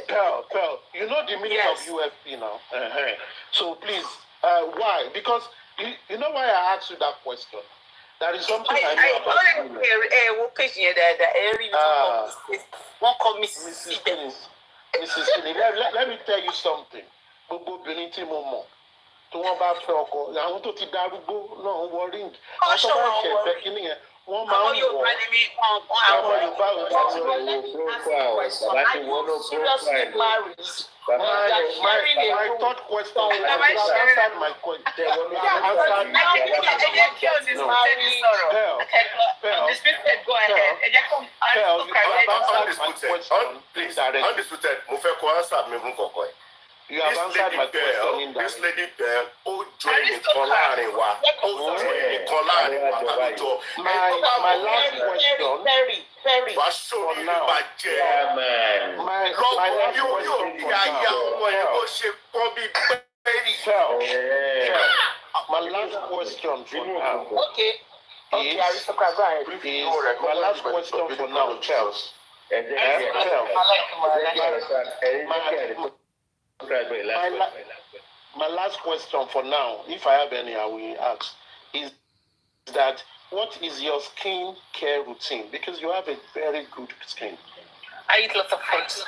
Pearl, you know the meaning of UFP now. So please, why? Because you know why I asked you that question? That is something I know about. Mrs. Kinney, let me tell you something. Gbogbo obìnrin tí mo mọ̀ tí wọ́n bá fẹ́ ọkọ àwọn tó ti darúgbó náà ń wọ ring. Àwọn tó bá ṣe ẹ̀fẹ́ kínní yẹn wọ́n máa ń wọ̀. Àwọn Yorùbá ò ní my third question. You have answered my question. Undisputed. Mo fẹ́ kó answer mi fún kọ̀ọ̀kan ẹ̀. You have answered my question in that. This lady girl, ó jọ ẹnìkan láàrin wa. Ó jọ ẹnìkan láàrin wa. Àwùjọ. My last question. Wàá sórí ìbàjẹ́. Lọ́kọ̀ yóò di ayé ọmọ yẹn bó ṣe pọ́n bí bẹ́ẹ̀rì. My last question for now. Okay, aristocrat, My last question for now, Charles. My last question for now, if I have any, I will ask, is that what is your skin care routine? Because you have a very good skin. I eat lots of fruits.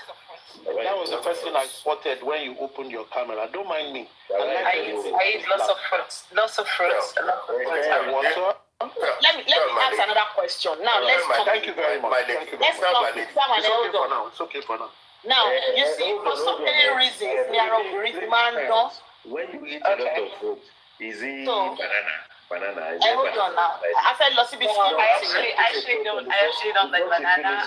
That was the first thing I spotted when you opened your camera. Don't mind me. I eat lots of fruits. Lots of fruits. Water. Let me ask another question. Now let's talk. Thank you very much. Let's talk. It's okay for now. Now you see, for so many reasons, there are man. When you eat a lot of fruit, is it banana? I hold on now. I said lossy biscuit. I actually don't like banana.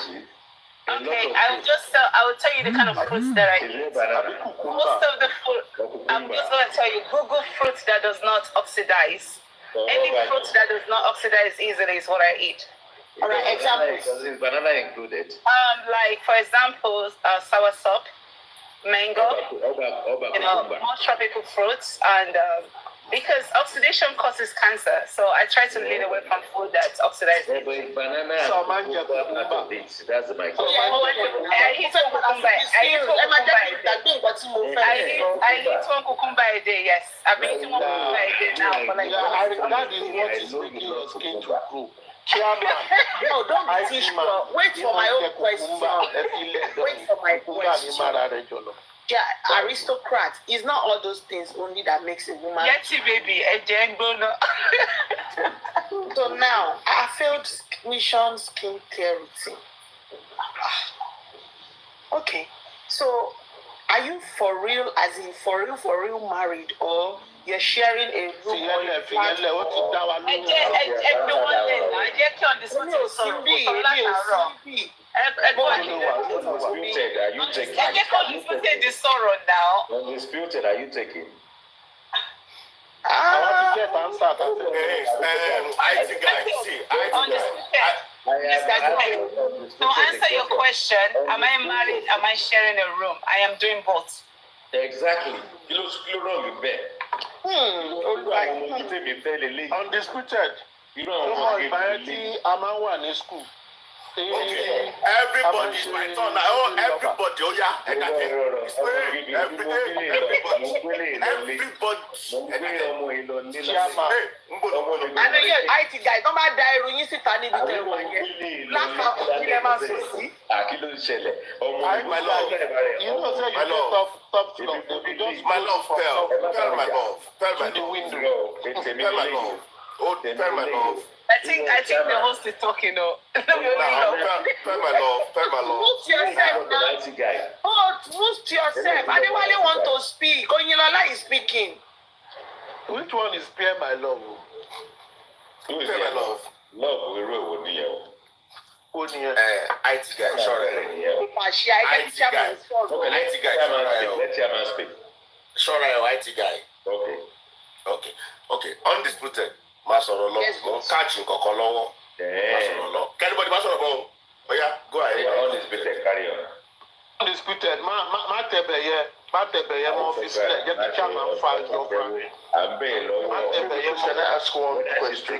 Okay, I will tell you the kind of fruits that I eat. Most of the fruit, I'm just going to tell you, Google fruits that does not oxidize. Any fruit that does not oxidize easily is what I eat. All right, examples. Is banana included? Like for example, soursop, mango, more tropical fruits, and because oxidation causes cancer, so I try to lean away from food that oxidizes. Yeah, but banana. So that's my question. I eat one cucumber. I eat one cucumber a day. Yes, I've been eating one cucumber a day now for like. That is what is making your skin to grow. No, don't be too sure. Wait for my own question. Wait for my question. Yeah, aristocrat. It's not all those things only that makes a woman. Yes, baby. So now, I failed mission skin clarity. Okay. So, are you for real, as in for real married, or you're sharing a room? Undisputed, are you taking? I want to get answer. To answer your question, am I married? Am I sharing a room? I am doing both. Exactly. Undisputed. School. Okay. Everybody, it's my turn now. Everybody, oh yeah, everybody. I know you're IT guy. Don't mind die. You sit and you tell me. Last time, you never see. My love, my love, tell my love, tell my love. Oh, tell my love. I think the host is talking. No, tell my love. Move yourself now. Oh, move yourself. I don't really want to speak. Onyinlola is speaking. Which one is Spare My Love? Who is my love? Love, we roll with you. IT guy, sorry. IT guy. Let Chairman speak. Sorry, IT guy. Okay. Undisputed. Masoro lo. Catching kokolowo. Masoro lo. Can anybody masoro go? Oh yeah, go ahead. Undisputed, carry on. Undisputed. Ma tebeye mo office. Get the chairman file your family. Can I ask one question?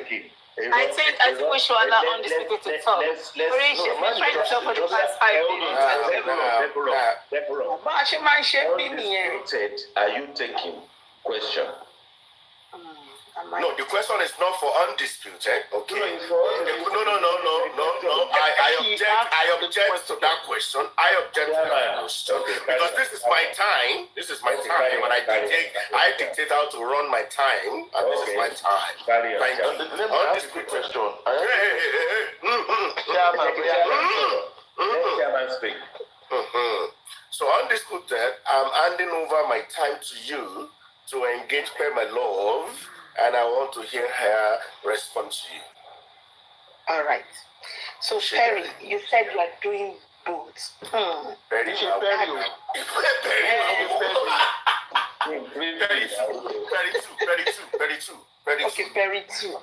I think we should allow Undisputed to talk. She's been trying to talk for the past 5 minutes. Are you taking question? No, the question is not for undisputed. Okay. No. I object to that question. Because this is my time. And I dictate how to run my time. And this is my time. Thank you. Let me ask you a question. So undisputed, I'm handing over my time to you to engage per my love. And I want to hear her respond to you. All right. So, Perry, you said you are doing both. Perry. Okay, Perry too.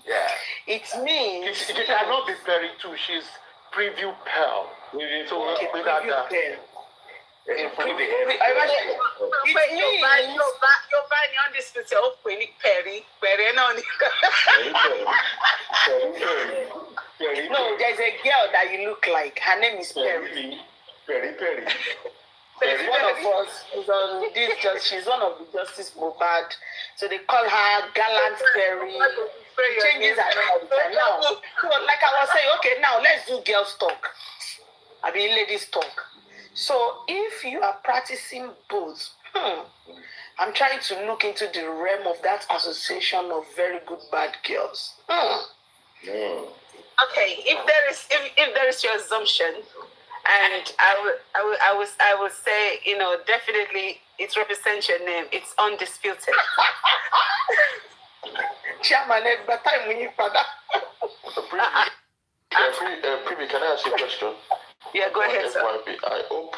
Yeah. It means she cannot be Perry too. She's preview Pearl. Preview Pearl. Perry No, there's a girl that you look like. Her name is Perry. Perry. She's one of us. She's one of the Justice Mohbad. So they call her Gallant Perry. Changes her name all the time. Now, so like I was saying, okay, now let's do girls talk. I mean ladies talk. So if you are practicing both, I'm trying to look into the realm of that association of very good bad girls. Okay, if there is your assumption, and I would say, definitely it represents your name. It's undisputed. Chairman, but time we need for that. Privy, can I ask you a question? Yeah, go ahead, sir. I hope,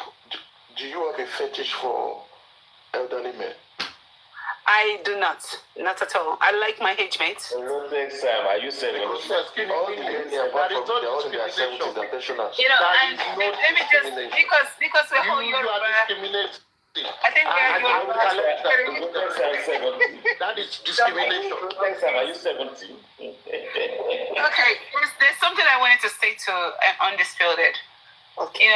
do you have a fetish for elderly men? I do not at all. I like my age mates. Next time, are you saying All the any apart from they're all in their 70s and pensioners. And let me just, because we're whole Yoruba. I think we're Yoruba. That is discrimination. Next time, are you 70? Okay, there's something I wanted to say to Undisputed. Okay.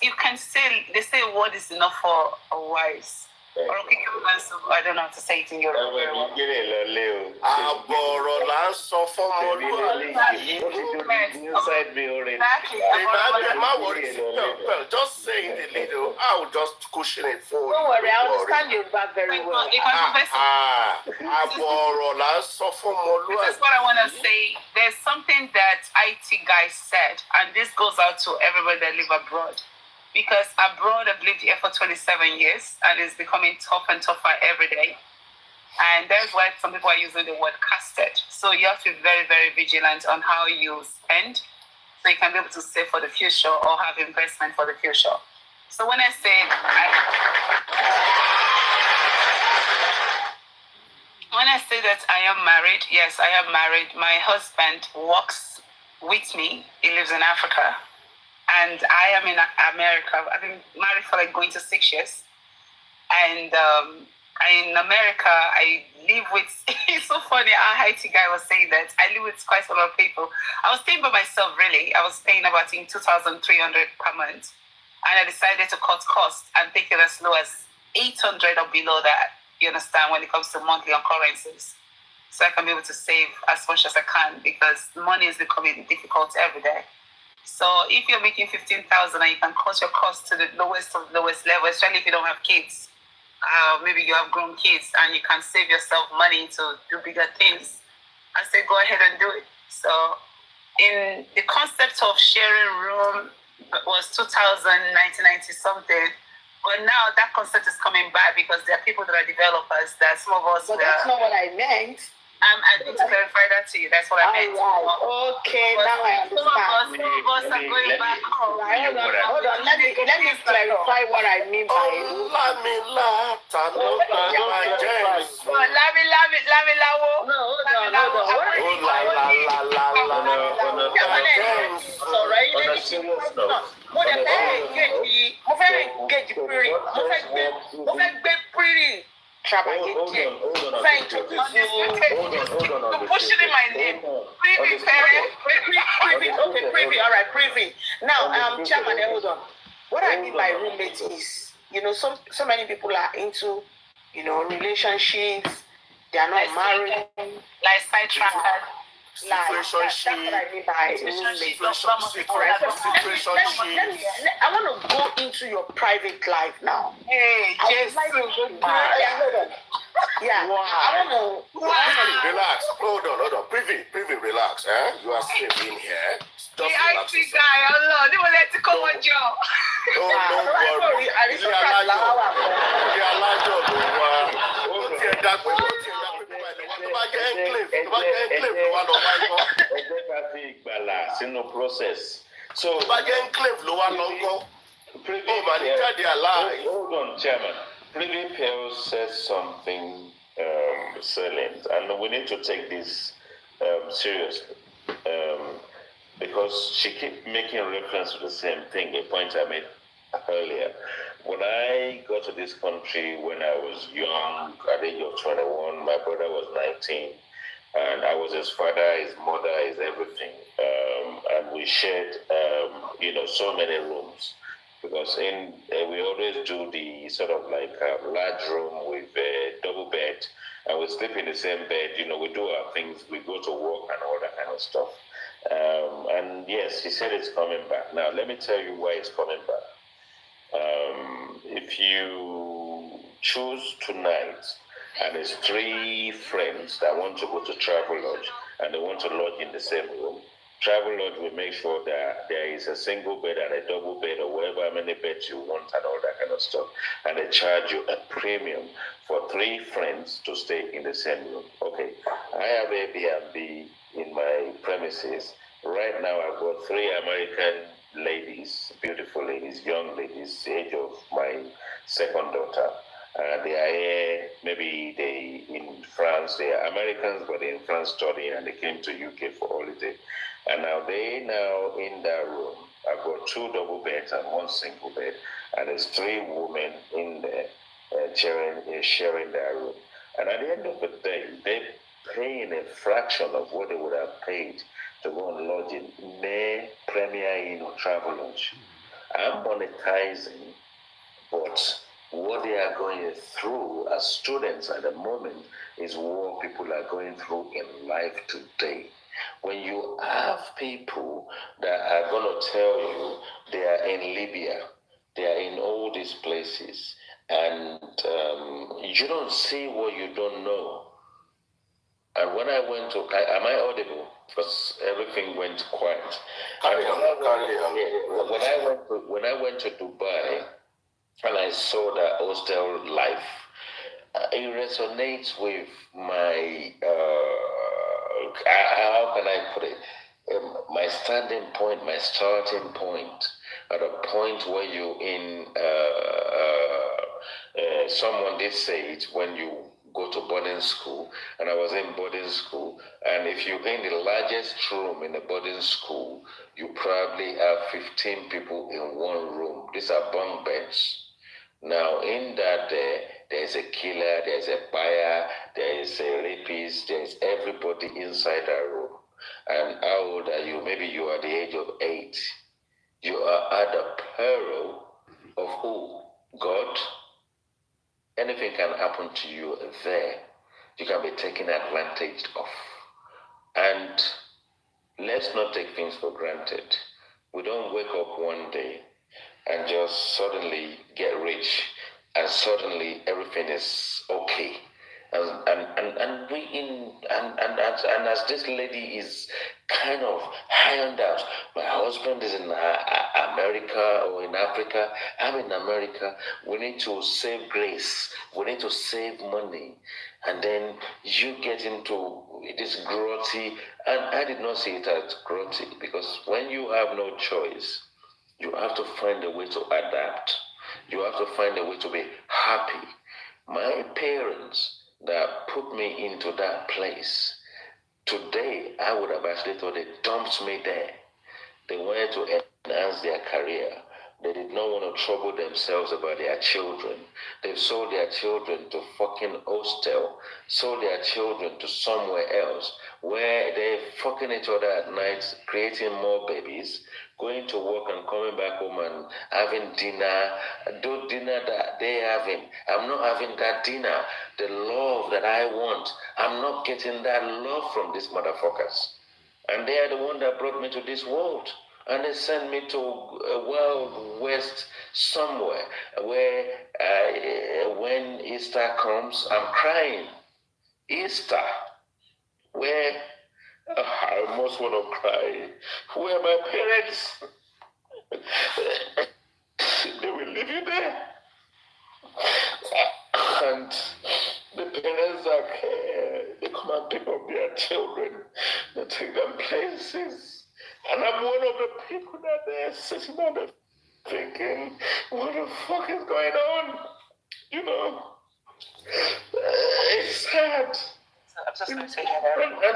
You can say, they say a word is enough for a wise. I don't know how to say it in Yoruba. Just saying the little, I will just cushion it for you. Don't worry, I understand Yoruba very well. This is what I want to say. There's something that IT guy said, and this goes out to everybody that live abroad. Because abroad, I've lived here for 27 years, and it's becoming tough and tougher every day. And that's why some people are using the word casted. So you have to be very, very vigilant on how you spend, so you can be able to save for the future or have investment for the future. So when I say that I am married, yes, I am married. My husband works with me. He lives in Africa. And I am in America. I've been married for going to 6 years. And in America, I live with, it's so funny, our IT guy was saying that I live with quite a lot of people. I was staying by myself, really. I was paying about 2,300 per month. And I decided to cut costs and take it as low as 800 or below that, you understand, when it comes to monthly occurrences. So I can be able to save as much as I can, because money is becoming difficult every day. So if you're making 15,000 and you can cut your costs to the lowest of the lowest level, especially if you don't have kids, maybe you have grown kids and you can save yourself money to do bigger things, I say go ahead and do it. So in the concept of sharing room was 1990 something, but now that concept is coming back because there are people that are developers that some of us. But that's not what I meant. I need to clarify that to you. That's what I meant. Right. Okay, now I understand. Some of us are going back home. Hold on. Let me clarify what I mean by it. No, hold on. Hold on. Pushing in my name. Privy. Okay, all right, Privy. Now, Chairman, hold on. What I mean by roommate is, so many people are into, relationships. They are not married. Like sidetracked. That's what I mean by roommate. I want to go into your private life now. Hey, just yeah. Wow. I want to. Relax. Hold on. Privy, relax. You are safe in here. The IT guy, Allah, they will let you come on job. Don't worry. So, hold on, Chairman. Privy Pale says something salient, and we need to take this seriously, because she keeps making reference to the same thing, a point I made earlier. When I got to this country when I was young, at the age of 21, my brother was 19, and I was his father, his mother, his everything, and we shared, so many rooms. Because we always do the sort of like a large room with a double bed, and we sleep in the same bed. We do our things, we go to work and all that kind of stuff. And yes, he said it's coming back. Now, let me tell you why it's coming back. If you choose tonight, and it's 3 friends that want to go to Travel Lodge, and they want to lodge in the same room, Travel Lodge will make sure that there is a single bed and a double bed or whatever many beds you want and all that kind of stuff. And they charge you a premium for 3 friends to stay in the same room. Okay, I have Airbnb in my premises. Right now I've got 3 American ladies, beautiful ladies, young ladies, the age of my second daughter. They are here, maybe they in France, they are Americans, but they're in France studying, and they came to UK for holiday. And now they in that room. I've got 2 double beds and 1 single bed, and there's 3 women in there sharing that room. And at the end of the day, they're paying a fraction of what they would have paid to go and lodge in their Premier Inn or Travel Lodge. I'm monetizing, but what they are going through as students at the moment is what people are going through in life today. When you have people that are going to tell you they are in Libya, they are in all these places, and you don't see what you don't know. And when I went to, am I audible? Because everything went quiet. When I went to Dubai, and I saw that hostel life, it resonates with my, how can I put it? My standing point, my starting point, at a point where you someone did say it when you go to boarding school, and I was in boarding school, and if you're in the largest room in the boarding school, you probably have 15 people in one room. These are bunk beds. Now, in that, there's a killer, there's a buyer, there's a rapist, there's everybody inside that room. And how old are you? Maybe you are the age of 8. You are at the peril of who? God. Anything can happen to you there. You can be taken advantage of. And let's not take things for granted. We don't wake up one day and just suddenly get rich, and suddenly everything is okay. And as this lady is kind of ironed out, my husband is in America or in Africa, I'm in America, we need to save grace, we need to save money, and then you get into this grotty, and I did not see it as grotty, because when you have no choice, you have to find a way to adapt. You have to find a way to be happy. My parents that put me into that place, today I would have actually thought they dumped me there. They wanted to enhance their career. They did not want to trouble themselves about their children. They've sold their children to fucking hostel, sold their children to somewhere else, where they're fucking each other at night, creating more babies, going to work and coming back home and having dinner, do dinner that they're having. I'm not having that dinner. The love that I want, I'm not getting that love from these motherfuckers. And they are the one that brought me to this world. And they sent me to a Wild West somewhere where when Easter comes, I'm crying. Easter, where I almost want to cry, where my parents, they will leave you there. And the parents that care, they come and pick up their children, they take them places. And I'm one of the people that they're sitting on the thinking, what the fuck is going on? You know, it's sad. And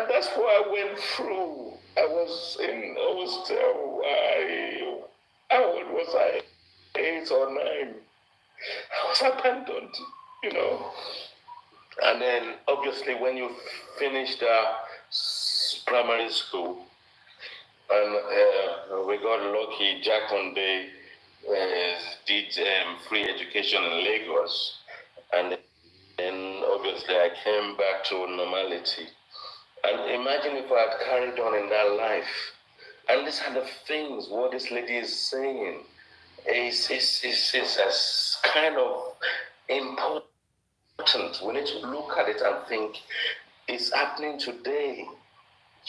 that's what I went through. I was in hostel. How old was I? 8 or 9. I was abandoned, you know. And then obviously when you finish primary school, and we got lucky, Jack Conde did free education in Lagos. And then obviously I came back to normality. And imagine if I had carried on in that life, And these are the things what this lady is saying is as kind of important. We need to look at it and think it's happening today.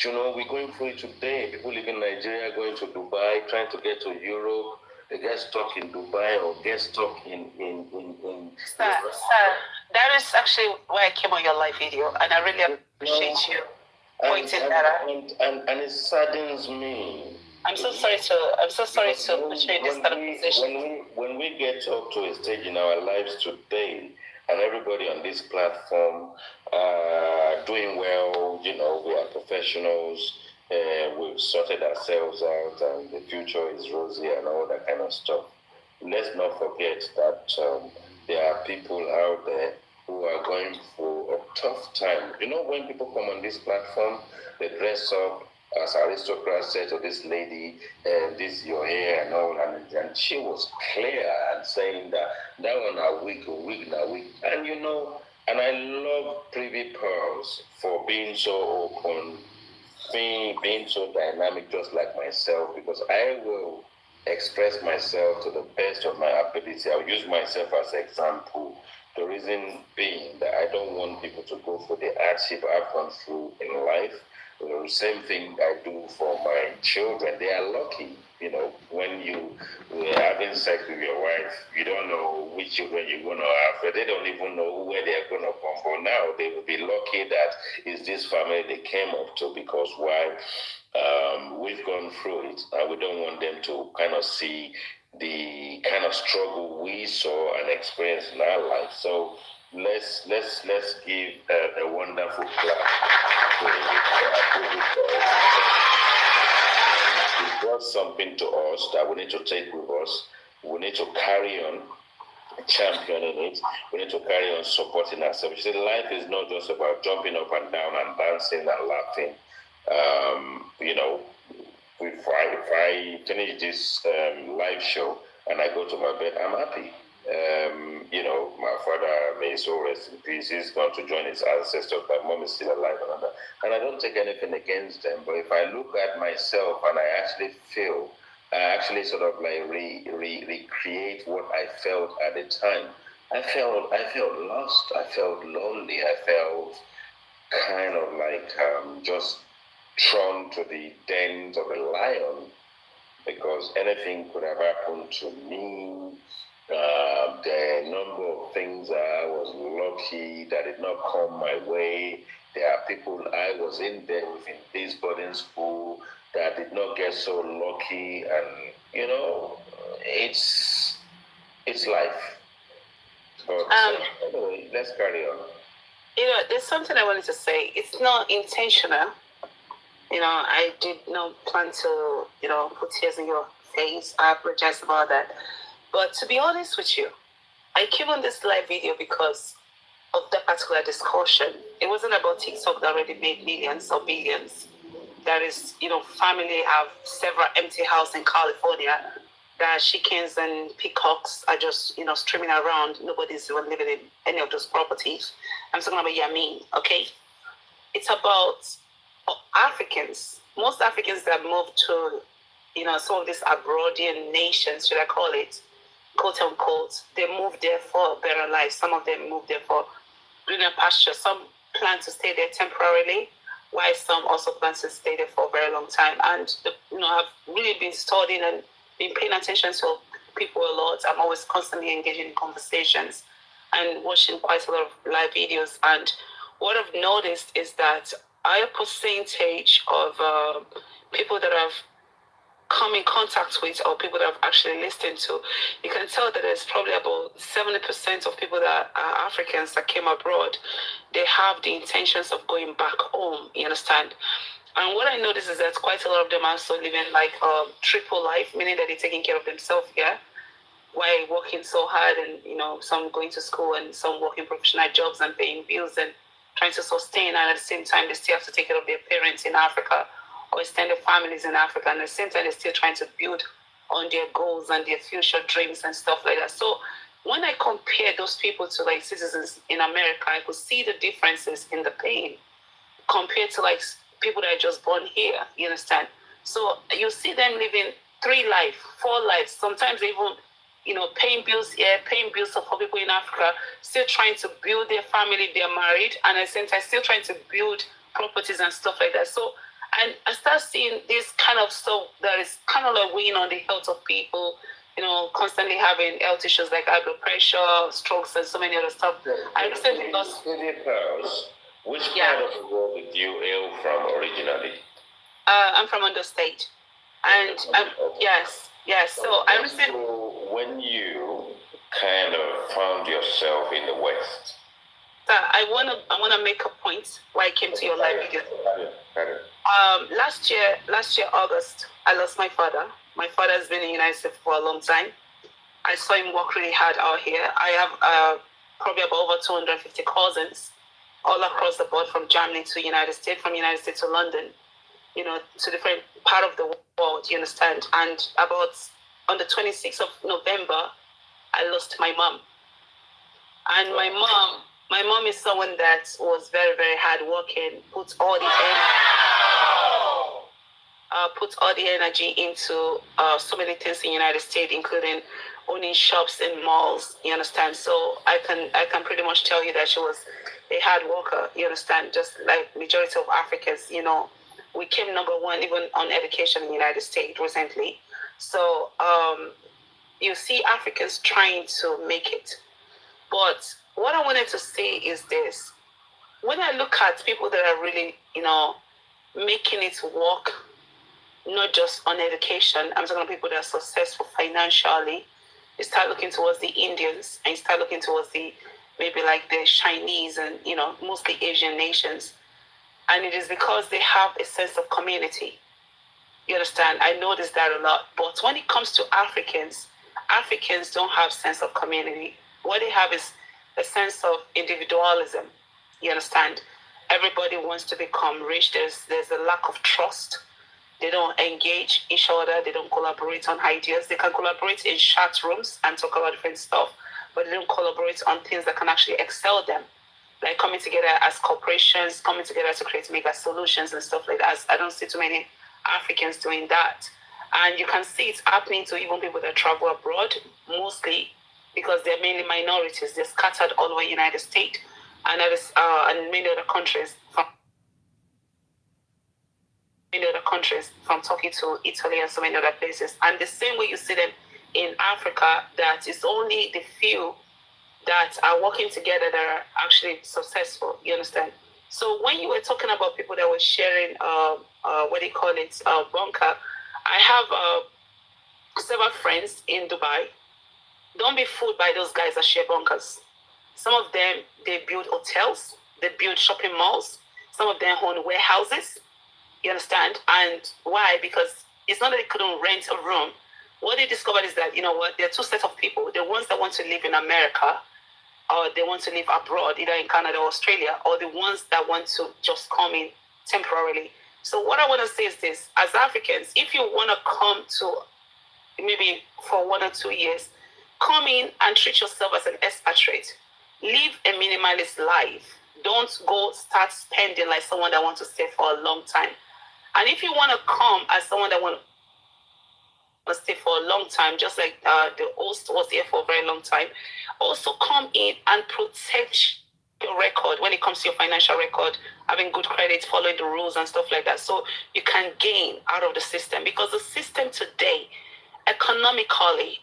You know, we're going through it today. People live in Nigeria, going to Dubai, trying to get to Europe. They get stuck in Dubai or get stuck in Sir, that is actually why I came on your live video, and I really appreciate you pointing that out. And it saddens me. I'm so sorry to put you in this kind of position. When we get up to a stage in our lives today, and everybody on this platform doing well, you know, we are professionals, we've sorted ourselves out, and the future is rosy and all that kind of stuff. Let's not forget that there are people out there who are going through a tough time. You know, when people come on this platform, they dress up, as aristocrats said to this lady, this is your hair and all, and she was clear and saying that one a wig, and you know, and I love Privy Pearls for being so open, being so dynamic, just like myself, because I will express myself to the best of my ability. I'll use myself as an example. The reason being that I don't want people to go through the hardship I've gone through in life. The same thing I do for my children. They are lucky, you know, when we're having sex with your wife, you don't know which children you're going to have, but they don't even know where they're going to come from. Now they will be lucky that it's this family they came up to, because why? We've gone through it, and we don't want them to kind of see the kind of struggle we saw and experienced in our life. So let's give a wonderful clap. It brought something to us that we need to take with us. We need to carry on championing it. We need to carry on supporting ourselves. You see, life is not just about jumping up and down and dancing and laughing. You know, if I finish this live show and I go to my bed, I'm happy. You know, my father, may his soul rest in peace, he's gone to join his ancestors. My mom is still alive and I don't take anything against them. But if I look at myself and I actually feel, I actually sort of like recreate what I felt at the time. I felt lost. I felt lonely. I felt kind of like just thrown to the dens of a lion, because anything could have happened to me. There are a number of things I was lucky that did not come my way. There are people I was in there with in this boarding school that did not get so lucky, and you know, it's life. But anyway, let's carry on. You know, there's something I wanted to say. It's not intentional. You know, I did not plan to, you know, put tears in your face. I apologize about that. But to be honest with you, I came on this live video because of that particular discussion. It wasn't about TikTok that already made millions or billions. That is, you know, family have several empty houses in California. That chickens and peacocks are just, you know, streaming around. Nobody's even living in any of those properties. I'm talking about Yamin, okay? It's about Africans. Most Africans that move to, you know, some of these abroadian nations, should I call it, quote unquote, they move there for a better life. Some of them move there for greener pasture. Some plan to stay there temporarily, while some also plan to stay there for a very long time. And, you know, I've really been studying and been paying attention to people a lot. I'm always constantly engaging in conversations and watching quite a lot of live videos. And what I've noticed is that a higher percentage of people that have come in contact with, or people that I've actually listened to, you can tell that there's probably about 70% of people that are Africans that came abroad. They have the intentions of going back home, you understand? And what I noticed is that quite a lot of them are also living like a triple life, meaning that they're taking care of themselves here, while working so hard, and, you know, some going to school and some working professional jobs and paying bills and trying to sustain, and at the same time they still have to take care of their parents in Africa or extended families in Africa, and at the same time they're still trying to build on their goals and their future dreams and stuff like that. So when I compare those people to like citizens in America, I could see the differences in the pain compared to like people that are just born here, you understand? So you see them living 3 lives, 4 lives, sometimes even, paying bills here, paying bills for people in Africa, still trying to build their family, they're married, and at the same time still trying to build properties and stuff like that. So I start seeing this kind of stuff that is kind of like weighing on the health of people, constantly having health issues like high blood pressure, strokes, and so many other stuff. I recently lost. Which part of the world did you hail from originally? I'm from understate, and yes. So I recently. When you kind of found yourself in the West. I wanna make a point why I came to your live video. Last year August, I lost my father. My father has been in the United States for a long time. I saw him work really hard out here. I have probably about over 250 cousins all across the board, from Germany to United States, from United States to London, to different part of the world, you understand? And about on the 26th of November, I lost my mom. And my mom is someone that was very, very hardworking, put all the energy into so many things in the United States, including owning shops and malls, you understand? So I can pretty much tell you that she was a hard worker, you understand? Just like majority of Africans, we came number 1 even on education in the United States recently. So you see Africans trying to make it. But what I wanted to say is this. When I look at people that are really, making it work, not just on education, I'm talking about people that are successful financially, you start looking towards the Indians, and you start looking towards maybe like the Chinese and, mostly Asian nations. And it is because they have a sense of community. You understand? I noticed that a lot. But when it comes to Africans don't have sense of community. What they have is a sense of individualism. You understand? Everybody wants to become rich. There's a lack of trust. They don't engage each other. They don't collaborate on ideas. They can collaborate in chat rooms and talk about different stuff, but they don't collaborate on things that can actually excel them, like coming together as corporations, coming together to create mega solutions and stuff like that. I don't see too many Africans doing that. And you can see it's happening to even people that travel abroad, mostly because they're mainly minorities. They're scattered all over the United States and many other countries, from Turkey to Italy and so many other places. And the same way you see them in Africa, that it's only the few that are working together that are actually successful. You understand? So when you were talking about people that were sharing, bunker, I have several friends in Dubai. Don't be fooled by those guys that share bunkers. Some of them, they build hotels, they build shopping malls. Some of them own warehouses. You understand? And why? Because it's not that they couldn't rent a room. What they discovered is that, there are 2 sets of people. The ones that want to live in America, or they want to live abroad, either in Canada or Australia, or the ones that want to just come in temporarily. So what I want to say is this. As Africans, if you want to come to maybe for 1 or 2 years, come in and treat yourself as an expatriate. Live a minimalist life. Don't go start spending like someone that wants to stay for a long time. And if you want to come as someone that wants to stay for a long time, just like the host was here for a very long time, also come in and protect your record when it comes to your financial record, having good credit, following the rules and stuff like that, so you can gain out of the system. Because the system today, economically,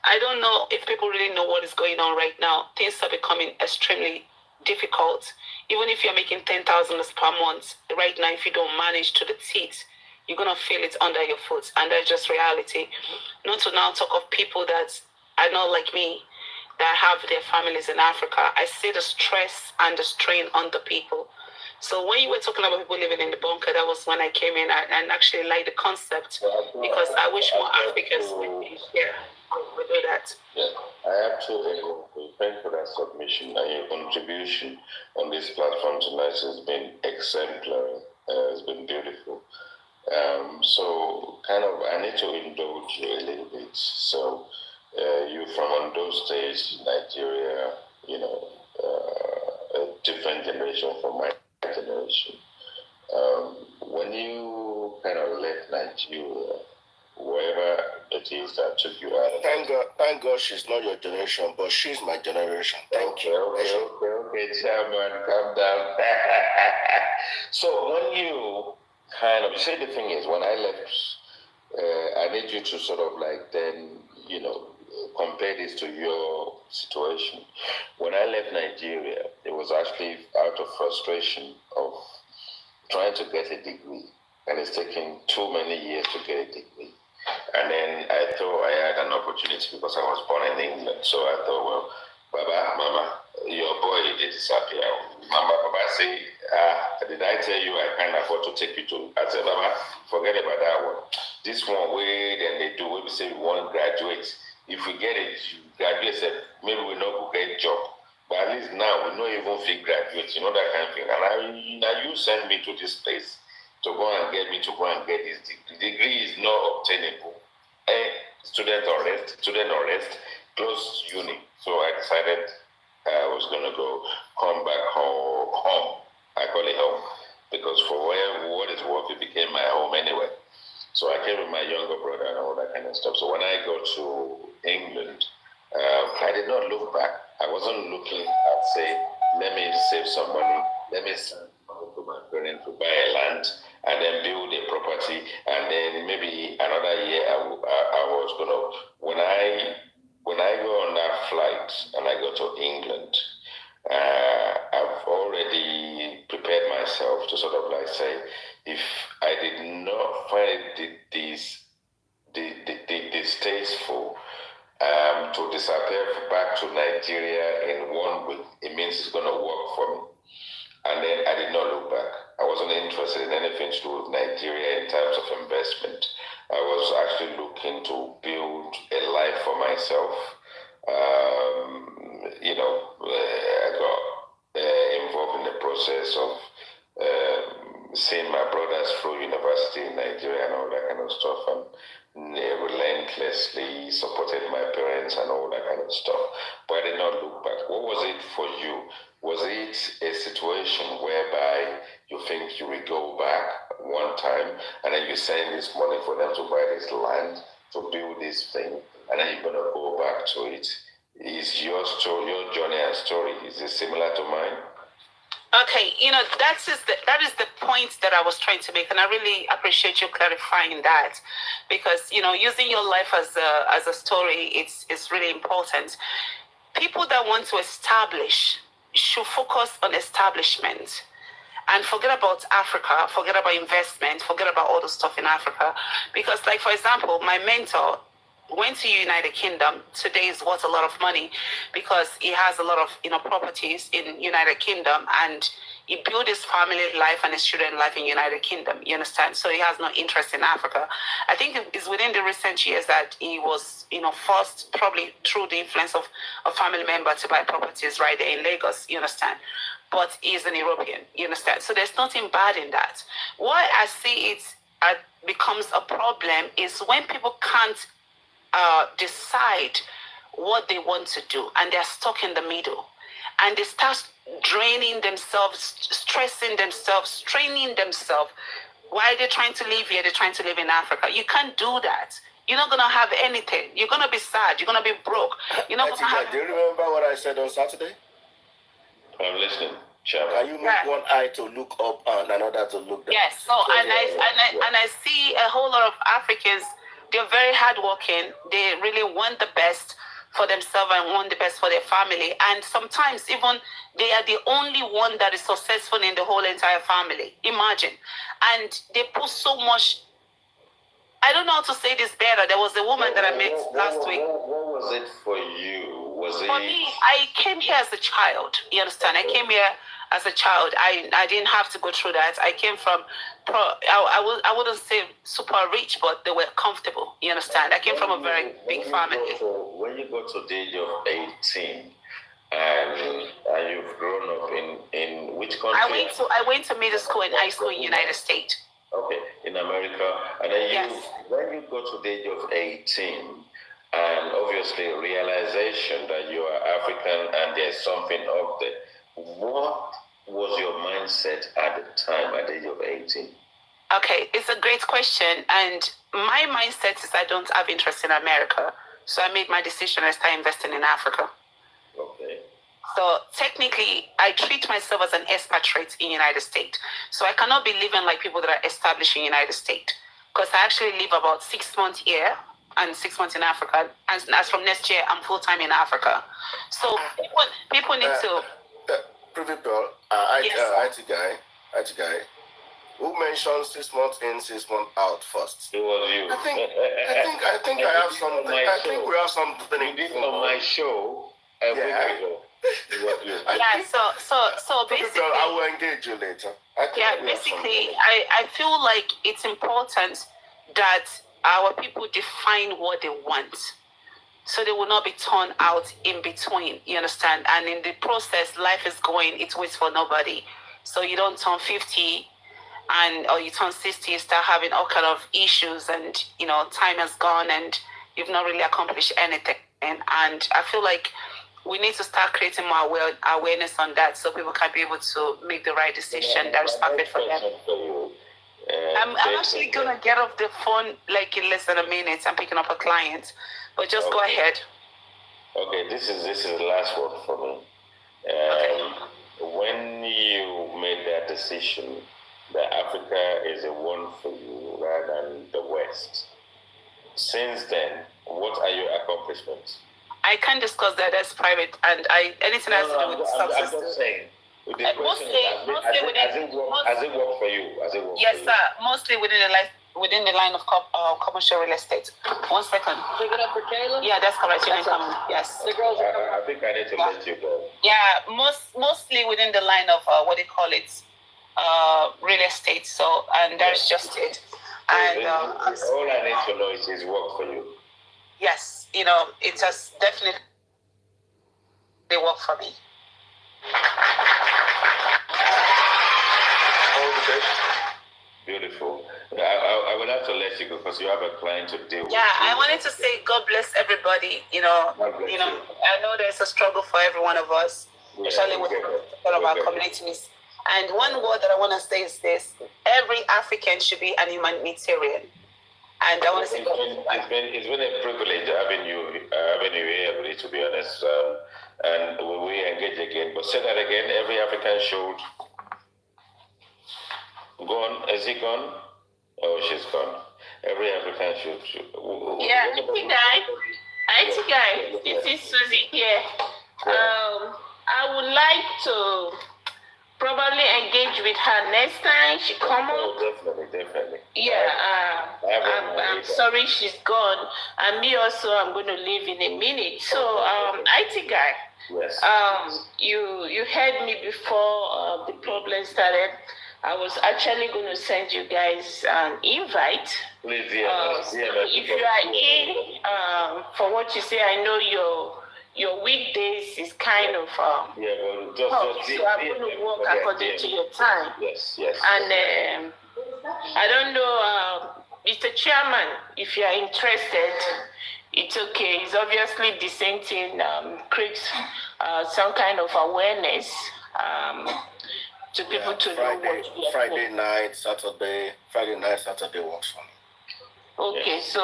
I don't know if people really know what is going on right now. Things are becoming extremely difficult. Even if you're making $10,000 per month, right now, if you don't manage to the teeth, you're going to feel it under your foot. And that's just reality. Not to now talk of people that are not like me, that have their families in Africa. I see the stress and the strain on the people. So when you were talking about people living in the bunker, that was when I came in and actually liked the concept, because I wish more Africans would be here. We do that. Yeah, I have to thank for that submission, and your contribution on this platform tonight has been exemplary. It's been beautiful. So kind of, I need to indulge you a little bit. So you from Ondo State, Nigeria, a different generation from my generation. When you kind of left Nigeria, wherever it is that took you out of Thank God she's not your generation, but she's my generation. Thank you. Okay, Chairman, calm down. So when you kind of, say the thing is, when I left, I need you to sort of like then, compare this to your situation. When I left Nigeria, it was actually out of frustration of trying to get a degree, and it's taking too many years to get a degree. And then I thought I had an opportunity because I was born in England. So I thought, well, Baba, Mama, your boy did disappear. Mama, Baba say, did I tell you I can't afford to take you to? I said, Baba, forget about that one. This one way, then they do, we say we want graduates. If we get it, graduate, maybe we not go get a job. But at least now we don't even feel graduates, that kind of thing. And now you send me to this place to go and get me to go and get this degree. The degree is not obtainable. Student arrest, close uni. So I decided I was going to come back home. I call it home because for what is work, it became my home anyway. So I came with my younger brother and all that kind of stuff. So when I go to England, I did not look back. I wasn't looking at say, let me save some money, let me send money to my parents to buy a land and then build a property, and then maybe another year I was gonna, when I go on that flight and I go to England, I've already prepared myself to sort of like say, if I did not find this distasteful to disappear back to Nigeria in 1 week, it means it's going to work for me. And then I did not look back. I wasn't interested in anything to do with Nigeria in terms of investment. I was actually looking to build a life for myself. I got involved in the process of seeing my brothers through university in Nigeria and all that kind of stuff, and relentlessly supported my parents and all that kind of stuff. But I did not look back. What was it for you? Was it a situation whereby you think you will go back one time and then you send this money for them to buy this land, to build this thing, and then you're going to go back to it? Is your story, your journey and story, is it similar to mine? Okay, that is the point that I was trying to make, and I really appreciate you clarifying that, because using your life as a story, it's really important. People that want to establish should focus on establishment and forget about Africa, forget about investment, forget about all the stuff in Africa, because, like, for example, my mentor went to United Kingdom. Today is worth a lot of money because he has a lot of properties in United Kingdom, and he built his family life and his children life in United Kingdom. You understand? So he has no interest in Africa. I think it's within the recent years that he was forced, probably through the influence of a family member, to buy properties right there in Lagos. You understand? But he's an European. You understand? So there's nothing bad in that. Why I see it becomes a problem is when people can't decide what they want to do, and they're stuck in the middle, and they start draining themselves, stressing themselves, straining themselves. Why are they trying to live here? They're trying to live in Africa. You can't do that. You're not going to have anything. You're going to be sad. You're going to be broke. You're not going to have... Do you remember what I said on Saturday? I'm listening. Sure. Can you make one eye to look up and another to look down? Yes. So, and I see a whole lot of Africans. They're very hardworking. They really want the best for themselves and want the best for their family. And sometimes even they are the only one that is successful in the whole entire family. Imagine. And they put so much... I don't know how to say this better. There was a woman that I met last week. What was it for you? For me, I came here as a child. You understand? I came here as a child. I didn't have to go through that. I came from... I wouldn't say super rich, but they were comfortable. You understand? I came from a very big family. When you go to the age of 18, and you've grown up in which country? I went to middle school and high school in United States. Okay, in America. And then yes. When you go to the age of 18, and obviously realization that you are African and there's something up there, what was your mindset at the time, at the age of 18? Okay, it's a great question. And my mindset is I don't have interest in America. So I made my decision I start investing in Africa. Okay. So technically, I treat myself as an expatriate in United States. So I cannot be living like people that are established in United States. Because I actually live about 6 months here and 6 months in Africa. And as from next year, I'm full-time in Africa. So people need to... Privy Pearl, IT guy, who mentioned 6 months in, 6 months out first? It was you. I think I have something. I think we have something. You did on my show a week ago. It was you. So basically, I will engage you later. Basically, I feel like it's important that our people define what they want, so they will not be torn out in between. You understand? And in the process, life is going; it waits for nobody. So you don't turn 50, or you turn 60, you start having all kind of issues, and time has gone, and you've not really accomplished anything. And I feel like we need to start creating more awareness on that, so people can be able to make the right decision that is perfect for them. I'm actually gonna get off the phone like in less than a minute. I'm picking up a client, but just go ahead. Okay, this is the last word for me. When you made that decision that Africa is a one for you rather than the West, since then, what are your accomplishments? I can't discuss that. That's private, and anything has to do with success. I'm just saying. Mostly has it worked for you? Yes, sir. Mostly within the line of commercial real estate. 1 second. Pick it up for Kayla? Yeah, that's correct. Yes. The girls are coming. I think I need to let you go. Yeah, mostly within the line of what they call it, real estate. So, and that's just it. And all I need to know is it's work for you. Yes, it has definitely worked for me. Beautiful. I will have to let you go because you have a client to deal with. Yeah, I wanted to say God bless everybody. I know there's a struggle for every one of us, especially with all of our communities. And one word that I want to say is this: every African should be an humanitarian. And I want to say it's been a privilege having you here, to be honest. And we engage again. But say that again, every African should gone. Is he gone? Oh, she's gone. Every African should. Yeah, IT guy. This is Susie here. I would like to probably engage with her next time she come up. Definitely. Yeah, I'm sorry she's gone. And me also, I'm going to leave in a minute. So, IT guy. Yes. You heard me before the problem started. I was actually going to send you guys an invite. Please, if you are in, for what you say, I know your weekdays is kind of so I'm going to work according to your time. Yes. And I don't know, Mr. Chairman, if you are interested, it's okay. It's obviously the same thing creates some kind of awareness to people to know what Friday night, Saturday works for me. Okay, yes. So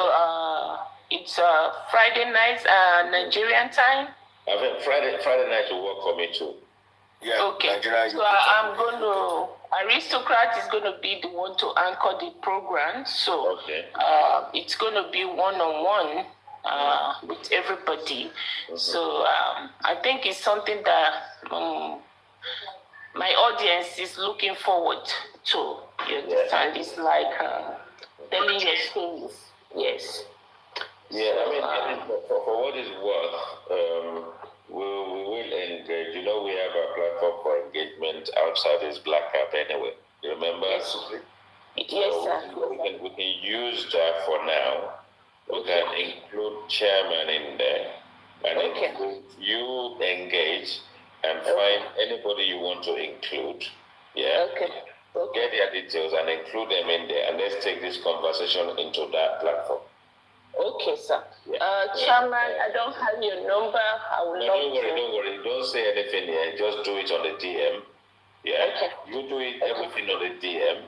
it's Friday night Nigerian time. I think Friday night will work for me too. Yeah. Okay. Nigeria, so I'm going to Aristocrat is going to be the one to anchor the program. So it's going to be one-on-one with everybody. Mm-hmm. So I think it's something that my audience is looking forward to. You understand? It's like telling your stories. Yes. Yeah, I mean, for what it's worth, we will engage. We have a platform for engagement outside this Black Cap anyway. You remember? Yes, sir. We can use that for now. We can include chairman in there and include you engage and find anybody you want to include. Yeah. Okay. Get their details and include them in there, and let's take this conversation into that platform. Okay, sir. Chairman, I don't have your number. I will don't worry. Don't say anything here. Just do it on the DM. Yeah. Okay. You do it everything on the DM.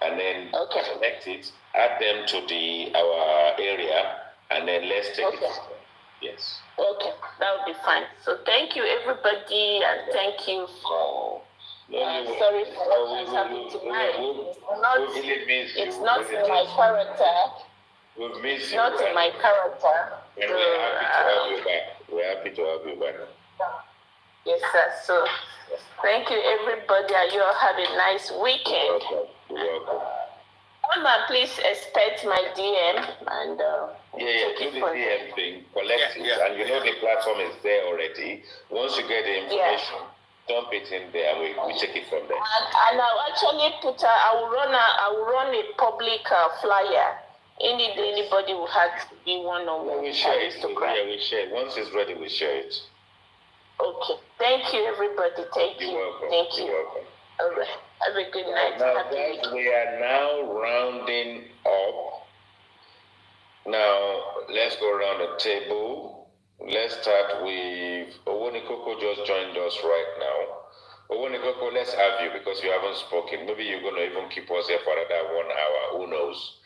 and then select it, add them to our area, and then let's take it. Yes. Okay, that would be fine. So thank you, everybody, and thank you for. Sorry for what has happened tonight. It's not in my character. We've missed you. Not in my character. And we're happy to have you back. We're happy to have you back. Yes, sir. So thank you, everybody, and you all have a nice weekend. You're welcome. Mama, please expect my DM and do the DM thing, collect it, and you know the platform is there already. Once you get the information, dump it in there, and we take it from there. And I'll actually I will run a public flyer. Anybody who had to be one-on-one. We share it. We share it. Once it's ready, we share it. Okay. Thank you, everybody. Thank you. You're welcome. Thank you. You're welcome. All right. Have a good night. Now, guys, we are now rounding up. Now, let's go around the table. Let's start with Owonikoko just joined us right now. Owonikoko, let's have you because you haven't spoken. Maybe you're going to even keep us here for another 1 hour. Who knows?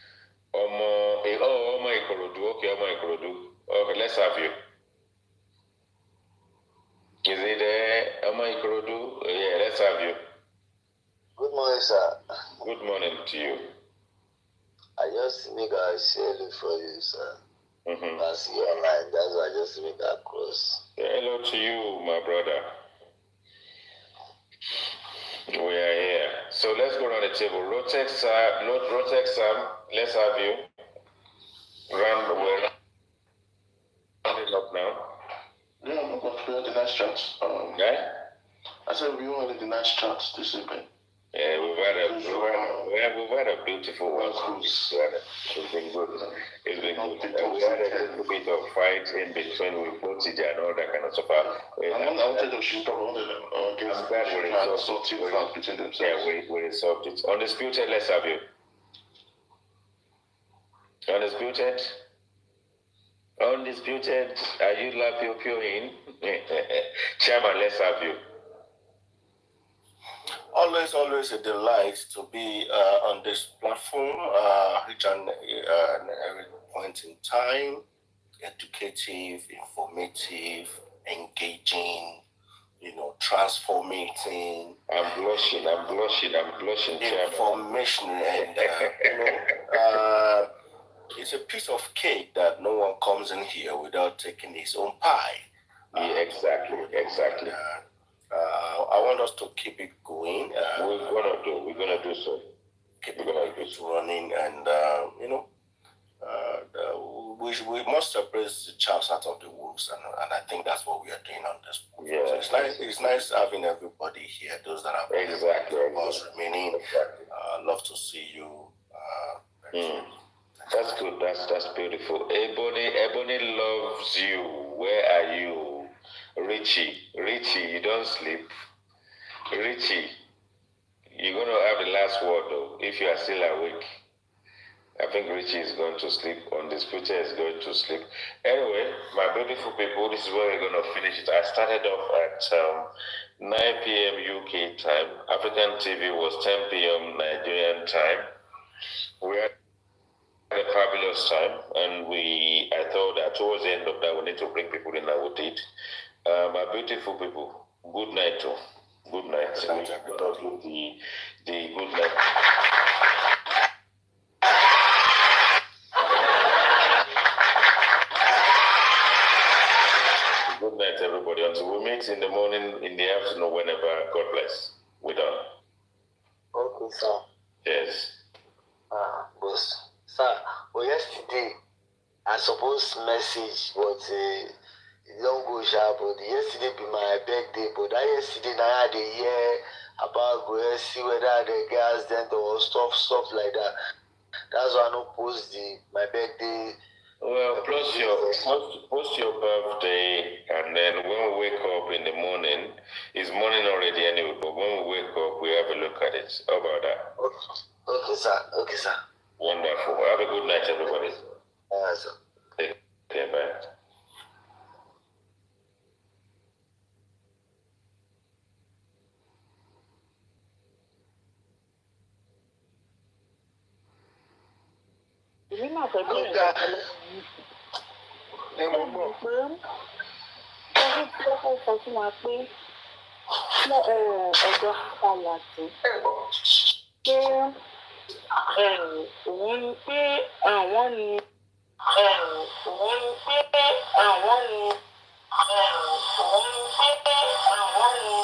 Omo Ikorodu. Okay, Omo Ikorodu. Okay, let's have you. Is it there? Omo Ikorodu? Yeah, let's have you. Good morning, sir. Good morning to you. I just make a share for you, sir. I see you online. That's why I just make a cross. Hello to you, my brother. We are here. So let's go around the table. Rotex Sam, let's have you. We're rounding up now. Yeah, I'm going to the nice chats. I said we all in the nice chats this evening. Yeah, we've had a beautiful one. It's been good. It's been good. We had a little bit of fight in between with Potija and all that kind of stuff. I wanted to shoot up all of them. I'm glad we resolved it. Yeah, we resolved it. Undisputed, let's have you. Undisputed? Undisputed, are you Lapio in? Chairman, let's have you. Always a delight to be on this platform, each and every point in time, educative, informative, engaging, transformating. I'm blushing, information, and it's a piece of cake that no one comes in here without taking his own pie. Yeah, exactly. I want us to keep it going. We're gonna do so. Keep it running, and we must separate the chaps out of the wolves, and I think that's what we are doing on this. Yeah, so it's nice having everybody here. Those that are us remaining. Love to see you. That's good. That's beautiful. Ebony loves you. Where are you? Richie, you don't sleep. Richie, you're going to have the last word though, if you are still awake. I think Richie is going to sleep. Undisputed is going to sleep. Anyway, my beautiful people, this is where we're going to finish it. I started off at 9 p.m. UK time. African TV was 10 p.m. Nigerian time. We had a fabulous time, and I thought that towards the end of that, we need to bring people in that we did. My beautiful people, good night too. Good night. The good night. Good night, everybody. Until we meet in the morning, in the afternoon, whenever. God bless. We're done. Okay, sir. Yes. Boss. Sir, yesterday, I suppose message, but it don't go sharp. But yesterday be my birthday, but that yesterday I had a year about go see whether the girls then or stuff like that. That's why I don't post my birthday. Well, post your birthday, and then when we wake up in the morning, it's morning already anyway, but when we wake up, we have a look at it. How about that? Okay, sir. Wonderful. Have a good night, everybody. Sir. Take care, bye. èmi máa fẹ́ bí Ọ̀gá ẹ mọ̀ mọ̀. pé ọdún tí ó fẹ́ sọ fún wa pé ẹ̀jọ̀ padà sí pé òun ni pé àwọn ni òun ni pé àwọn ni òun ni pé àwọn ni.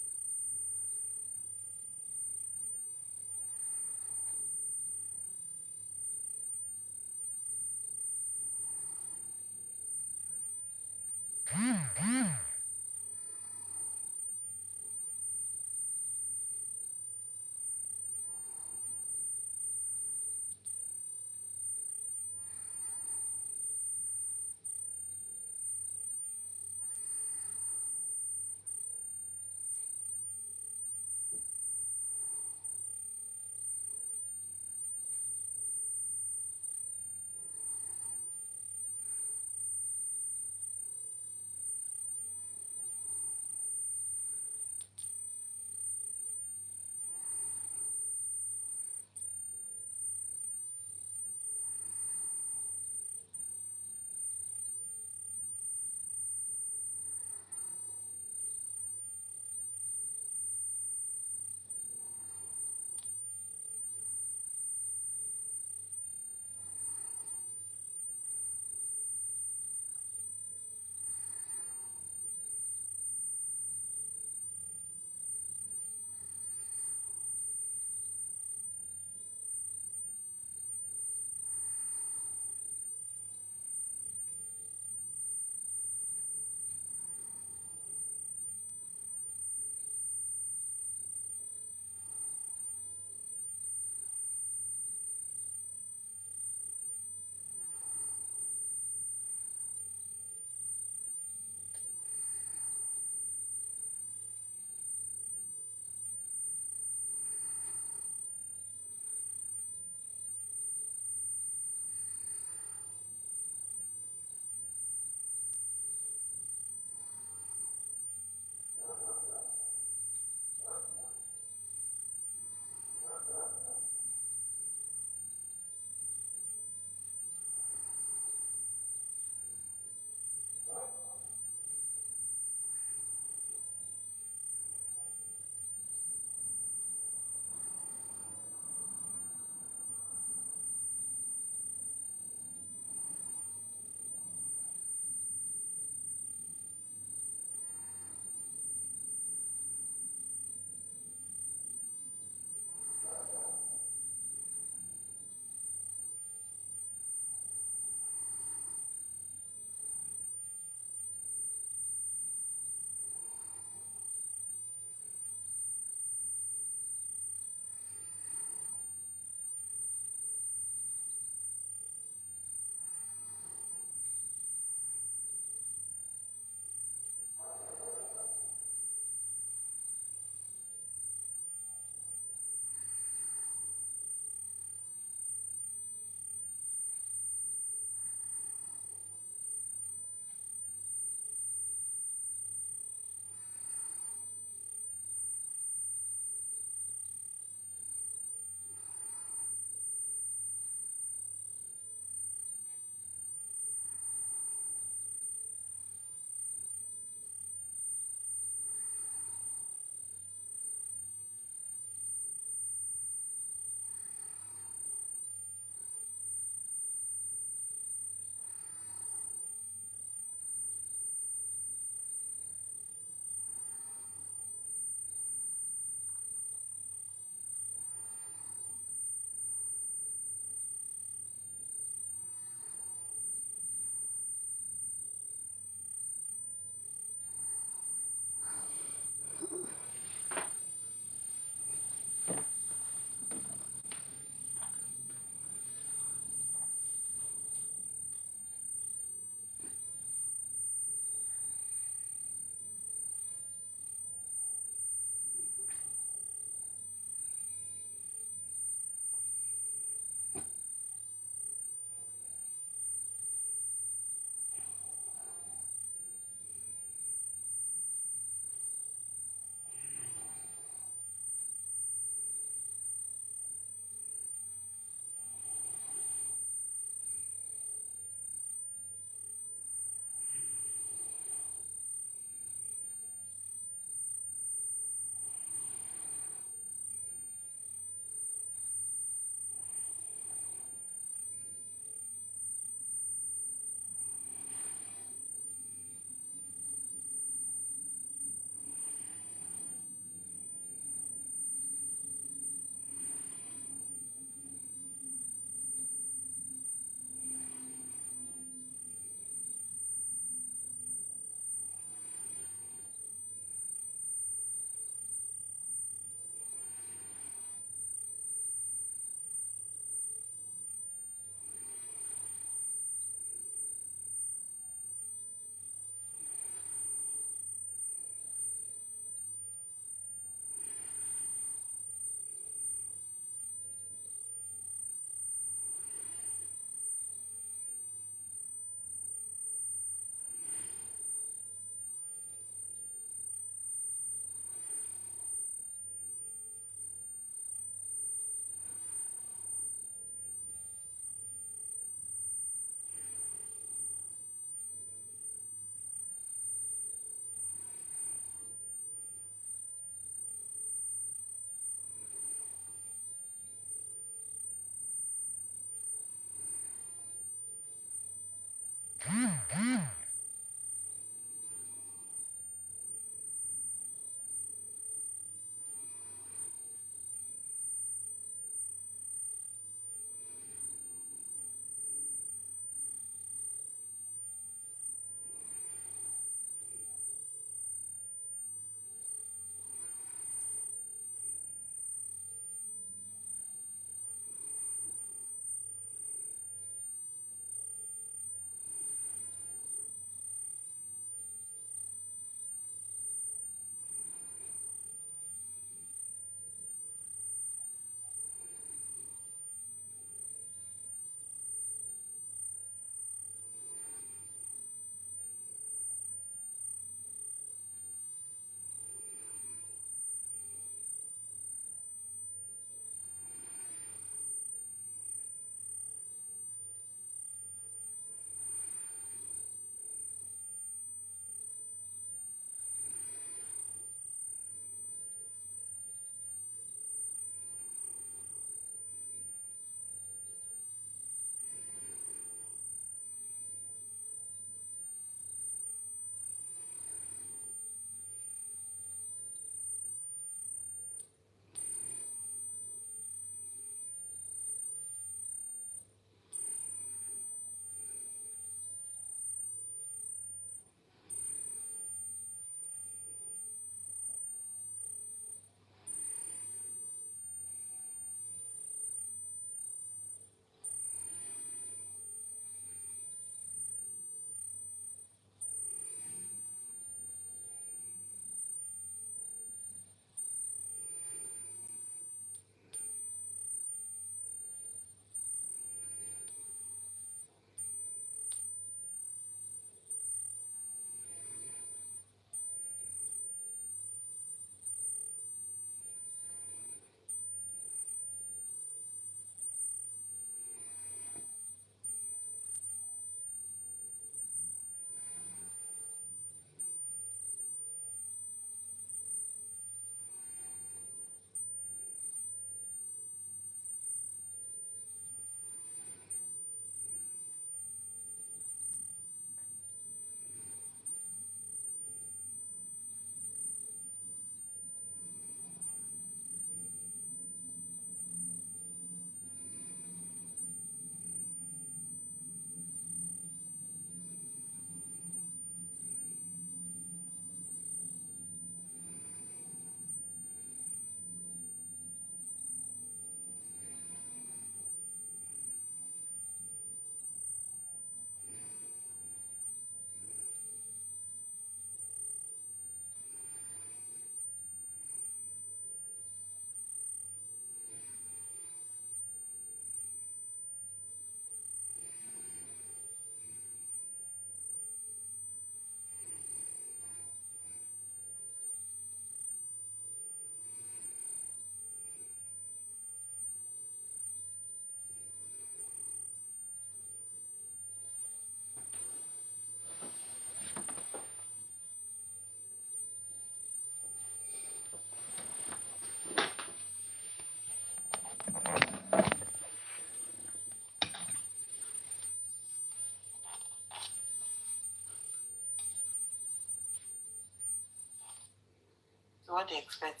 what they expect.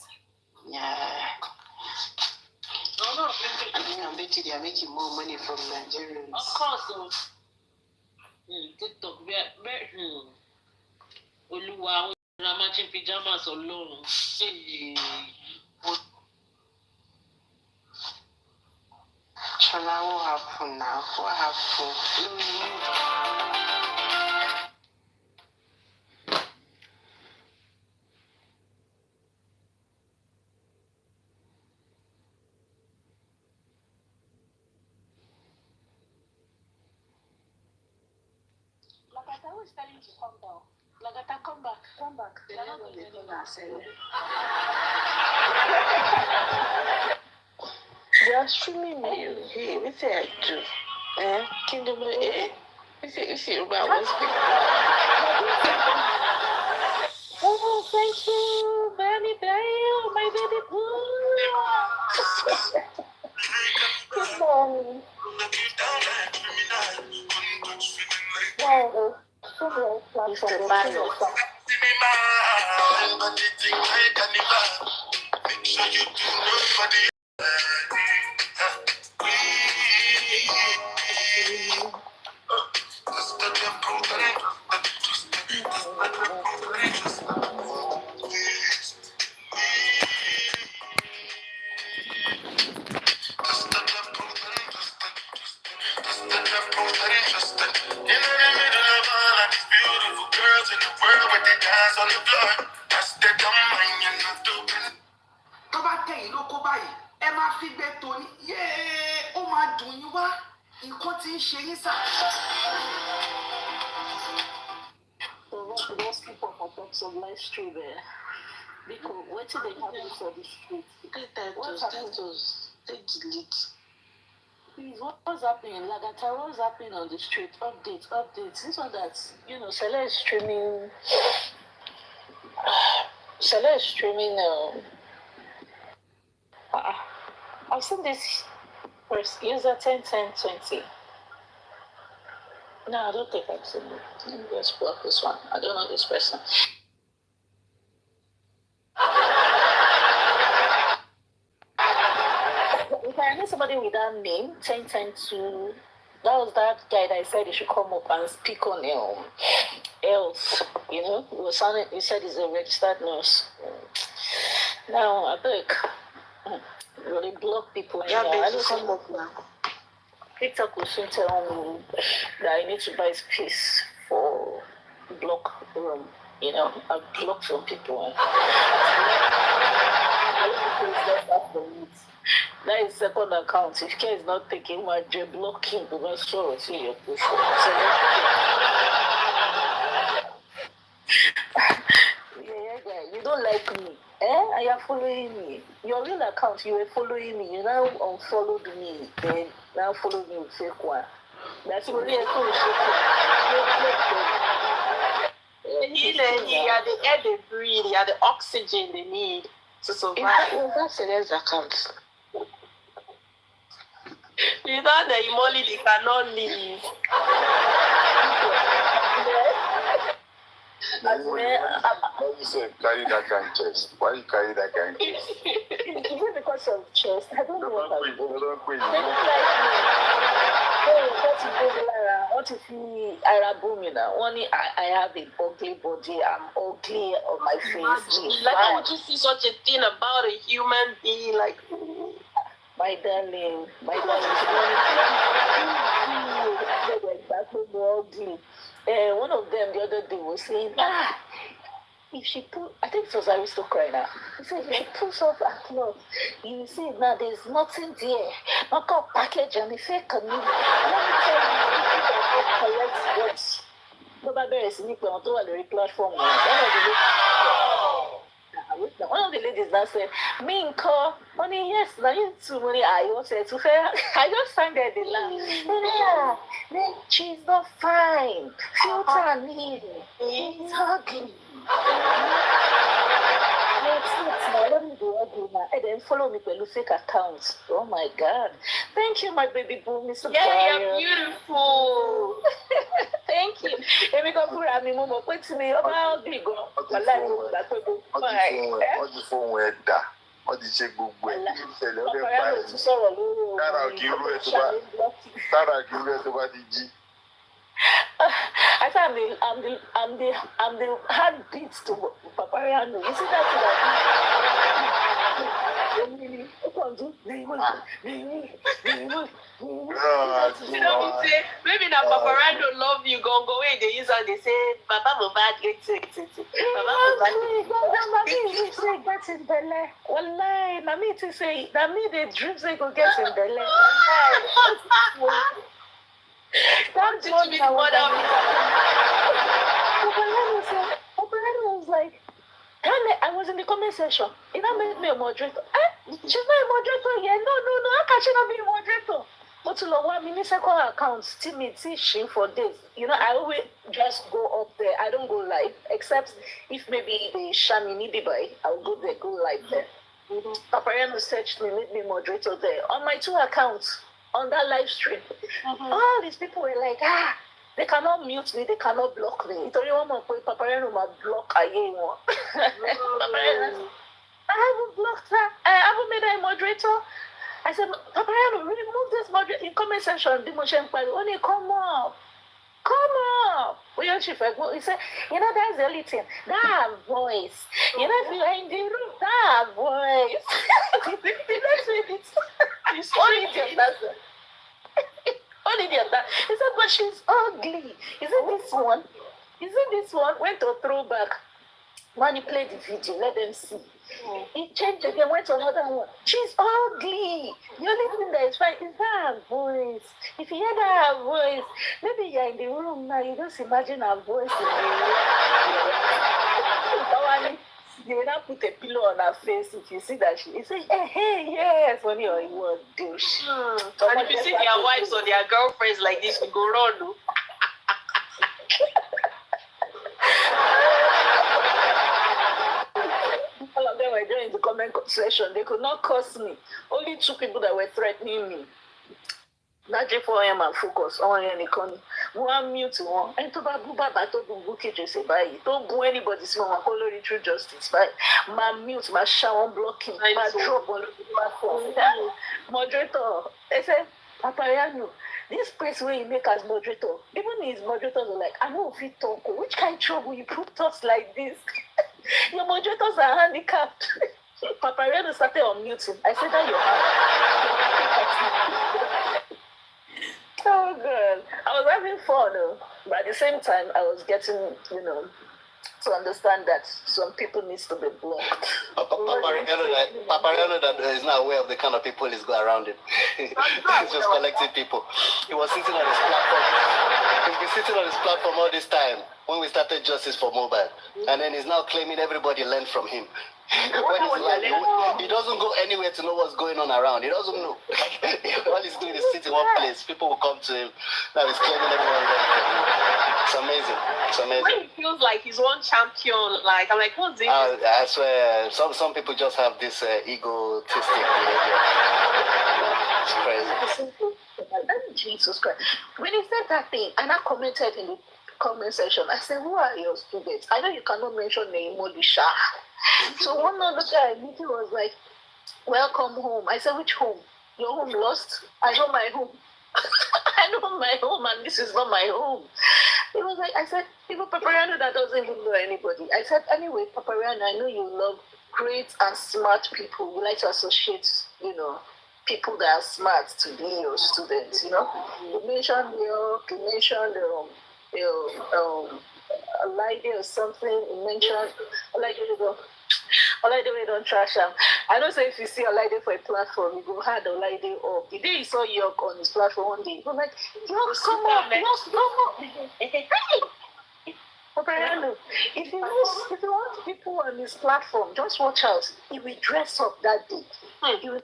Yeah. No, I think I'm betting they are making more money from Nigerians. Of course, so. TikTok, Oluwa, I'm matching pajamas alone. Shola, what happened now? What happened? Lagata, who is telling you to come down? Lagata, come back. They are not going to They are streaming me. Hey, what say I do? Kingdom, You see, about what's oh, thank you, baby, my baby boo. Good morning. Wow, so Mr. Barrett. tó bá tẹ̀yìn ló kó báyìí ẹ máa fi gbé tóní ó máa dùn yín wá nǹkan tí ń ṣe yín sà. those people for talks of live stream because what did they have for the street? What happened? They delete. Please, what's happening? Lagata, what's happening on the street? Updates. This one that's, Sele is streaming. I've seen this first user 101020. No, I don't think I've seen it. Let me just block this one. I don't know this person. If I knew somebody with that name, 1010 that was that guy that I said he should come up and speak on else. He said he's a registered nurse. Now, I beg. Really block people. Yeah, I don't come up now. TikTok will soon tell me that I need to buy space for block room. I blocked some people. That is second account. If care is not taking my job, block him because sorrow to your push. You don't like me. Are you following me? Your real account, you were following me. You now unfollowed me. Then now follow me with fake one. That's really a cool shit. He had the air they breathe, he had the oxygen they need to survive. That's Sele's account. Without the Imole, they cannot live. Why you say carry that kind of chest? Why you carry that kind of chest? Is it because of chest? I don't know what I'm doing. Don't quit. They don't like me. What if you are booming now? Only I have a ugly body. I'm ugly on my face. Like, how would you see such a thing about a human being? Like, my darling. One of them the other day was saying, if she put, I think it was Aristocrat now. He said, if she pulls off her clothes, you see now there's nothing there. Not got package and the fake can Let me tell you, correct words. Nobody is in the platform. One of the ladies that said, Minko, only yes, now you too many I said to fair. I just find that they laugh. Then she's not fine. Filter need. It's ugly. And then follow me with fake accounts. Oh my God. Thank you, my baby boo, Mr. Yeah, you're beautiful. Thank you. Èmi kan fúnra mi mo mọ̀ pé tí mi ọba ọ̀gbìn gan wàhálà ni mo gbà pé mo fún ẹ. Wọ́n ti fóun ẹ̀ dà. Wọ́n ti ṣe gbogbo ẹ̀. Ìṣẹ̀lẹ̀ ọdẹ pa Papariano tún sọ̀rọ̀ lórí Tára kì í rú ẹ̀ tó bá ti jí. I said I'm the heartbeat to Papariano. You see that? You know me say maybe na Papariano love you go wey dey use am dey say Baba Mohbad Baba Mohbad. Get in belle. Wallahi, na me to say, na me the dream say go get in belle. That's what I was like, I was in the comment section. It not made me a moderator. She's not a moderator yet. No. How can she not be a moderator? But to know what second account, still me teaching for this. You know, I always just go up there. I don't go live, except if maybe the Shamini Bibai, I'll go there, go live there. Papariano searched me, made me moderator there on my 2 accounts on that live stream. All these people were like, they cannot mute me, they cannot block me. Papariano might block Papariano, I haven't blocked her. I haven't made her a moderator. I said, Papariano, remove this moderator in comment section. Only come up. He said, you know, that's the only thing. That voice. You know, if you are in the room, that voice. It's only idiot, that's it. Only idiot, that. He said, but she's ugly. Is it this one? Went to throwback. When he played the video, let them see. He changed again, went to another one. She's ugly. The only thing that is fine is her voice. If you hear that voice, maybe you're in the room now, you just imagine her voice in the room. They will not put a pillow on her face if you see that she say, hey, yes, funny or you want douche. And if you see their wives or their girlfriends like this, you go run, no? All of them were there in the comment section. They could not curse me. Only 2 people that were threatening me. That J4M and Focus. One mute one. And to Baba to do Buki say bye. Don't do anybody see one call true justice. Bye. My mute, my shower blocking, my drop on my phone. Moderator. They said, Papariano, this place where you make us moderator, even his moderators are like, I know if you talk, which kind of trouble you put us like this? Your moderators are handicapped. Papariano started unmuting. I said that you're oh god. I was having fun, but at the same time I was getting, to understand that some people needs to be blocked. Papariano that is not aware of the kind of people he's got around him. He's just collecting people. He was sitting on his platform. He's been sitting on his platform all this time when we started Justice for Mohbad. And then he's now claiming everybody learned from him. He doesn't go anywhere to know what's going on around. He doesn't know. All he's doing is sitting in one place. People will come to him. Now he's claiming everyone learned from him. It's amazing. It's amazing. When he feels like he's one champion, like I'm like, what's this? I swear, some people just have this egotistic behavior. It's crazy. Jesus Christ. When he said that thing, and I commented in the comment section, I said, who are your students? I know you cannot mention the Imole. So one other guy meeting was like, welcome home. I said, which home? Your home lost? I know my home. I know my home, and this is not my home. It was like, I said, even Papariano that doesn't even know anybody. I said, anyway, Papariano, I know you love great and smart people. You like to associate, people that are smart to be your students, You mentioned a lady or something, you mentioned Olaide don't trash him. I don't say if you see Olaide for a platform, you go hard Olaide up. The day you saw York on his platform one day, you go like, York, come up. Hey! Papariano, if you want people on his platform, just watch out. He will dress up that day. He will...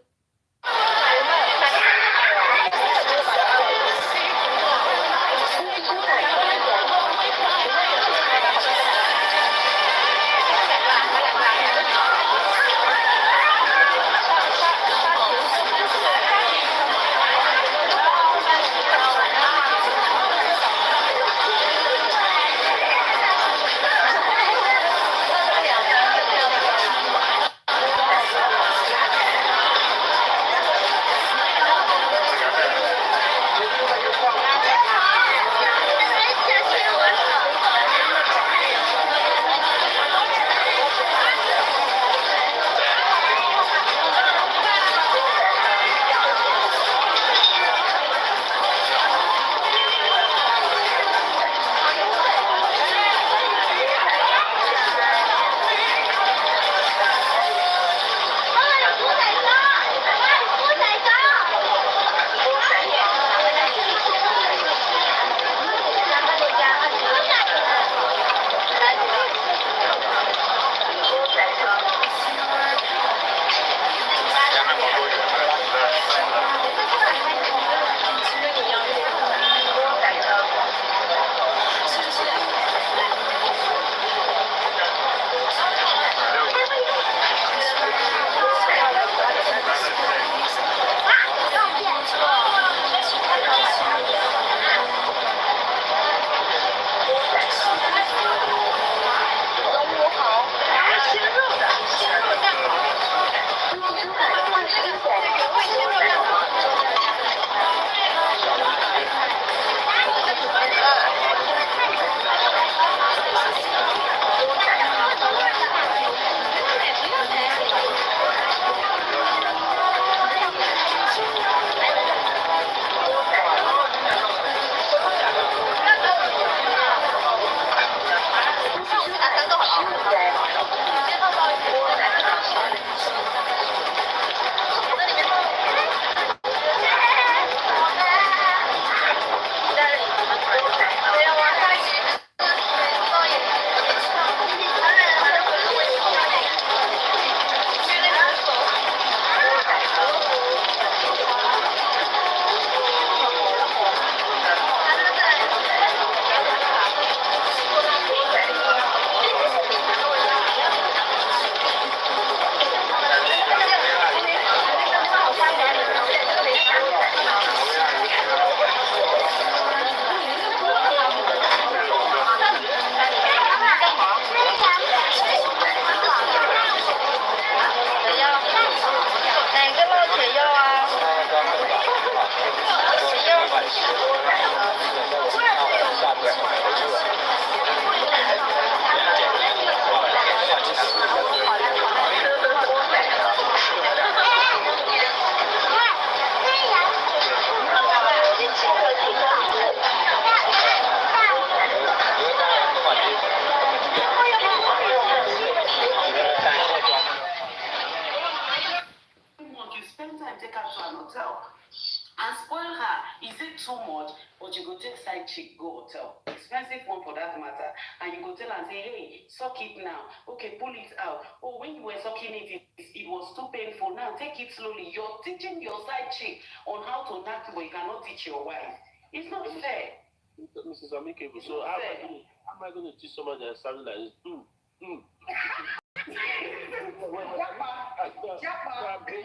it too much? But you go take side chick, go hotel. Expensive one for that matter. And you go tell and say, hey, suck it now. Okay, pull it out. Oh, when you were sucking it, it was too painful. Now take it slowly. You're teaching your side chick on how to knack, but you cannot teach your wife. It's not fair. Mrs. Amikable, so how am I going to teach someone that sounds like this?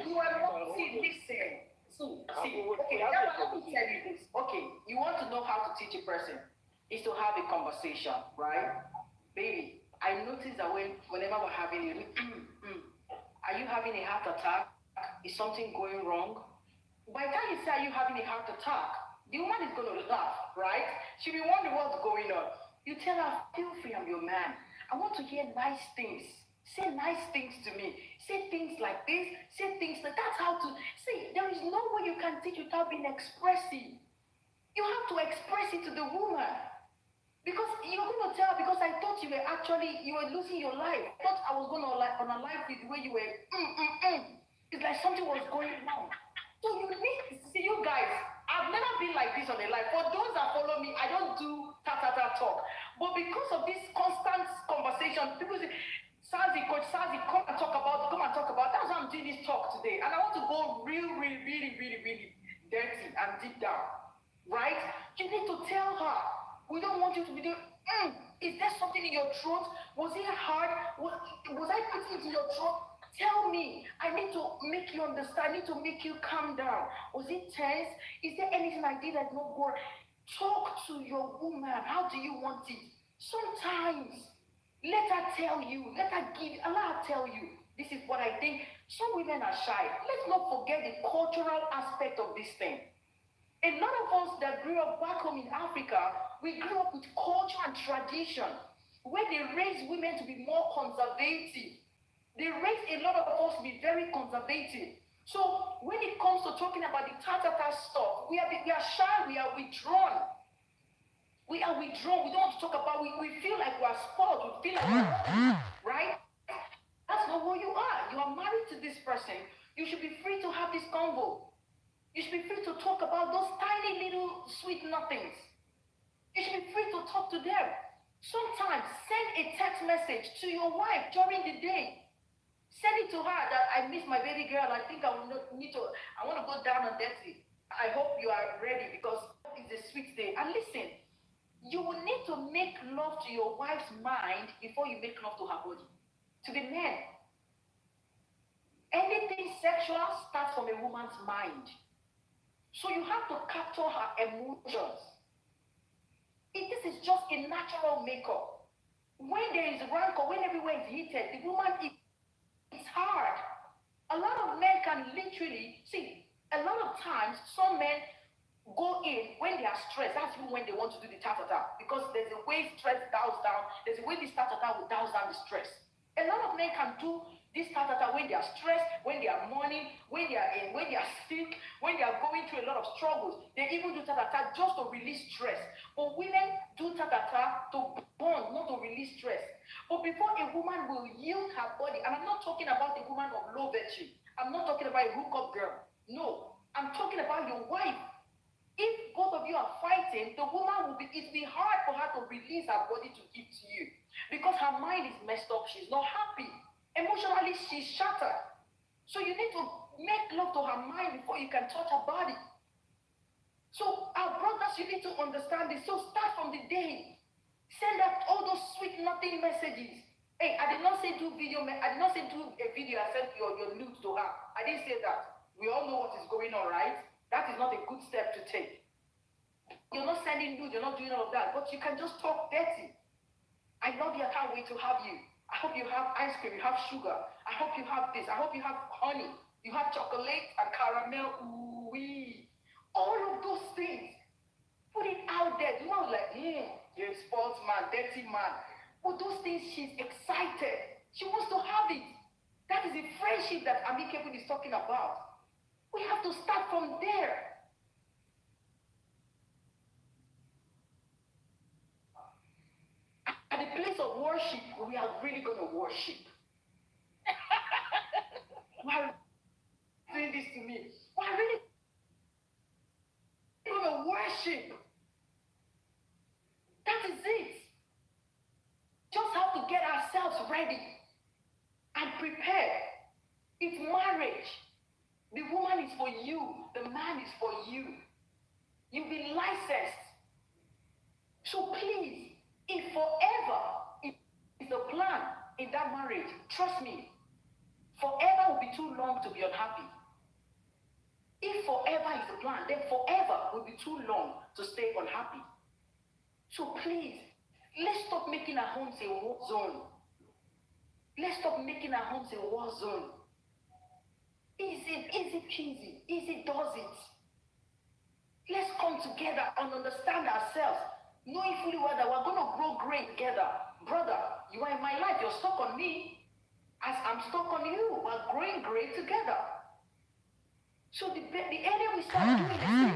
You are not listen. So, see, okay, let me tell you this. Okay, you want to know how to teach a person is to have a conversation, right? Baby, I noticed that whenever we're having it, are you having a heart attack? Is something going wrong? By the time you say, are you having a heart attack? The woman is going to laugh, right? She'll be wondering what's going on. You tell her, feel free, I'm your man. I want to hear nice things. Say nice things to me. Say things like this. Say things like that's how to see. There is no way you can teach without being expressive. You have to express it to the woman. Because you're going to tell her, because I thought you were losing your life. I thought I was going to unalive you the way you were. It's like something was going wrong. So you need to see, you guys, I've never been like this on a life. For those that follow me, I don't do ta-ta-ta talk. But because of this constant conversation, people say, Sazi, Coach Sazi, come and talk about. That's why I'm doing this talk today. And I want to go really dirty and deep down. Right? You need to tell her. We don't want you to be doing, is there something in your throat? Was it hard? Was I putting it in your throat? Tell me. I need to make you understand. I need to make you calm down. Was it tense? Is there anything I did that's not good? Talk to your woman. How do you want it? Sometimes, let her tell you. Allow her tell you. This is what I think. Some women are shy. Let's not forget the cultural aspect of this thing. A lot of us that grew up back home in Africa, we grew up with culture and tradition, where they raise women to be more conservative. They raise a lot of us to be very conservative. So when it comes to talking about the ta-ta-ta stuff, we are shy, we are withdrawn. We don't want to talk about, we feel like we're spoiled, we feel like we're right? That's not who you are. You are married to this person. You should be free to have this convo. You should be free to talk about those tiny little sweet nothings. You should be free to talk to them. Sometimes send a text message to your wife during the day. Send it to her that I miss my baby girl. I think I want to go down on dirty. I hope you are ready because it's a sweet day. And listen, you will need to make love to your wife's mind before you make love to her body. To the men. Anything sexual starts from a woman's mind. So you have to capture her emotions. This is just a natural makeup. When there is rancor, when everywhere is heated, the woman, it's hard. A lot of men can literally, see, a lot of times, some men go in when they are stressed. That's even when they want to do the ta-ta-ta. Because there's a way stress dials down. There's a way this ta-ta-ta will dial down the stress. A lot of men can do this ta-ta-ta when they are stressed, when they are mourning, when they are sick, when they are going through a lot of struggles. They even do ta-ta-ta just to release stress. But women do ta-ta-ta to bond, not to release stress. But before a woman will yield her body, and I'm not talking about a woman of low virtue. I'm not talking about a hookup girl. No, I'm talking about your wife. If both of you are fighting, the woman will it'll be hard for her to release her body to give to you. Because her mind is messed up. She's not happy. Emotionally, she's shattered. So you need to make love to her mind before you can touch her body. So our brothers, you need to understand this. So start from the day. Send out all those sweet nothing messages. Hey, I did not say do video. I did not say do a video and send your nudes to her. I didn't say that. We all know what is going on, right? That is not a good step to take. You're not sending nudes. You're not doing all of that. But you can just talk dirty. I love you. I can't wait to have you. I hope you have ice cream, you have sugar. I hope you have this. I hope you have honey. You have chocolate and caramel. Ooh-wee. All of those things. Put it out there. You know, like, you're a sports man, dirty man. But those things, she's excited. She wants to have it. That is the friendship that Amikebun is talking about. We have to start from there. At the place of worship, we are really going to worship. Why are you doing this to me? We are really going to worship. That is it. Just have to get ourselves ready and prepared. It's marriage. The woman is for you. The man is for you. You've been licensed. So please, if forever is the plan in that marriage, trust me, forever will be too long to be unhappy. If forever is the plan, then forever will be too long to stay unhappy. So please, let's stop making our homes a war zone. Let's stop making our homes a war zone. Easy peasy, easy does it. Let's come together and understand ourselves, knowing fully well that we're going to grow great together. Brother, you are in my life, you're stuck on me, as I'm stuck on you. We're growing great together. So the earlier we start doing this thing,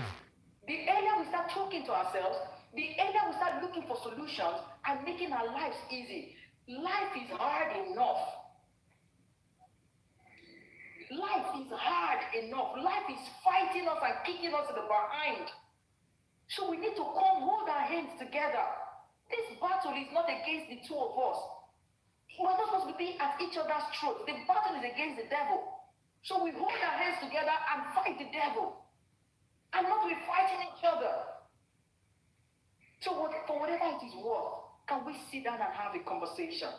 the earlier we start talking to ourselves, the earlier we start looking for solutions and making our lives easy. Life is hard enough. Life is hard enough. Life is fighting us and kicking us in the behind. So we need to come hold our hands together. This battle is not against the two of us. We're not supposed to be at each other's throats. The battle is against the devil. So we hold our hands together and fight the devil. And not be fighting each other. So for whatever it is worth, can we sit down and have a conversation?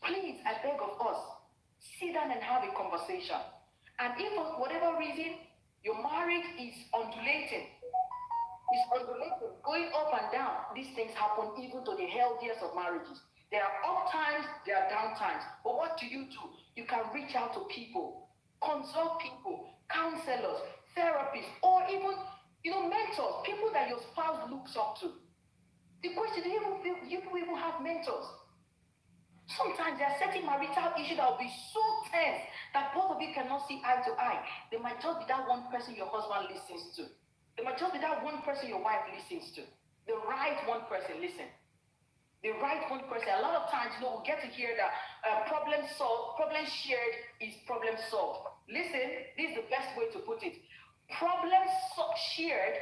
Please, I beg of us, sit down and have a conversation. And if for whatever reason your marriage is undulating, going up and down, these things happen even to the healthiest of marriages. There are up times, there are down times. But what do? You can reach out to people, consult people, counselors, therapists, or even mentors, people that your spouse looks up to. The question is, you even have mentors. Sometimes there are certain marital issues that will be so tense that both of you cannot see eye to eye. There might just be that one person your husband listens to. There might just be that one person your wife listens to. The right one person, listen. The right one person. A lot of times, we get to hear that problem shared is problem solved. Listen, this is the best way to put it. Problem shared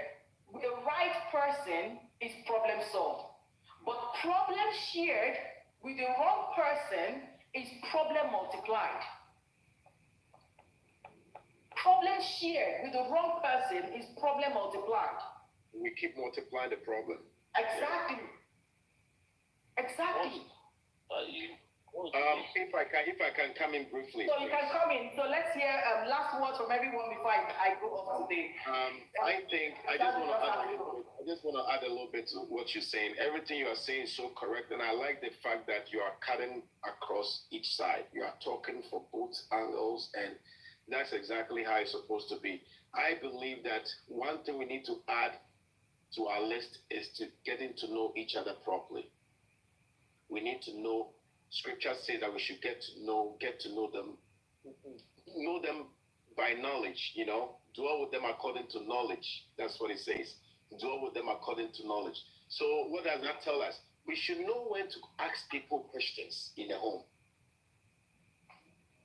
with the right person is problem solved. But problem shared with the wrong person is problem multiplied. Problem shared with the wrong person is problem multiplied. We keep multiplying the problem. Exactly. Exactly. If I can come in briefly. So you can come in. So let's hear last words from everyone before I go off today. I just want to add a little bit to what you're saying. Everything you are saying is so correct, and I like the fact that you are cutting across each side. You are talking for both angles, and that's exactly how it's supposed to be. I believe that one thing we need to add to our list is to getting to know each other properly. We need to know. Scripture says that we should get to know them by knowledge, dwell with them according to knowledge. That's what it says. Dwell with them according to knowledge. So what does that tell us? We should know when to ask people questions in the home.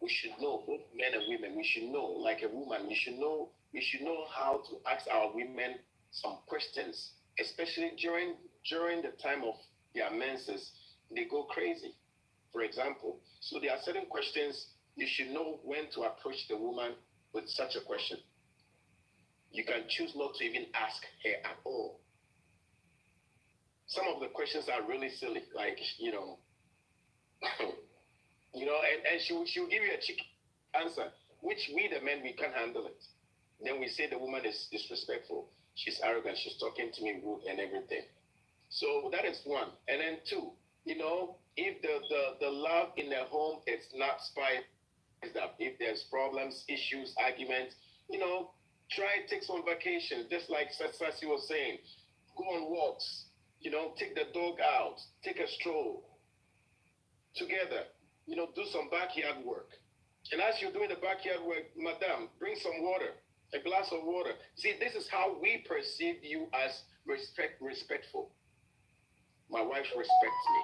We should know, both men and women, we should know, like a woman, we should know how to ask our women some questions, especially during the time of their menses. They go crazy, for example. So there are certain questions you should know when to approach the woman with such a question. You can choose not to even ask her at all. Some of the questions are really silly, like, and she'll give you a cheeky answer, which we, the men, we can't handle it. Then we say the woman is disrespectful. She's arrogant. She's talking to me rude and everything. So that is one. And then two, if the love in the home is not spiced up, if there's problems, issues, arguments, try take some vacations, just like Sassy was saying. Go on walks, take the dog out, take a stroll together, do some backyard work. And as you're doing the backyard work, madam, bring some water, a glass of water. See, this is how we perceive you as respectful. My wife respects me.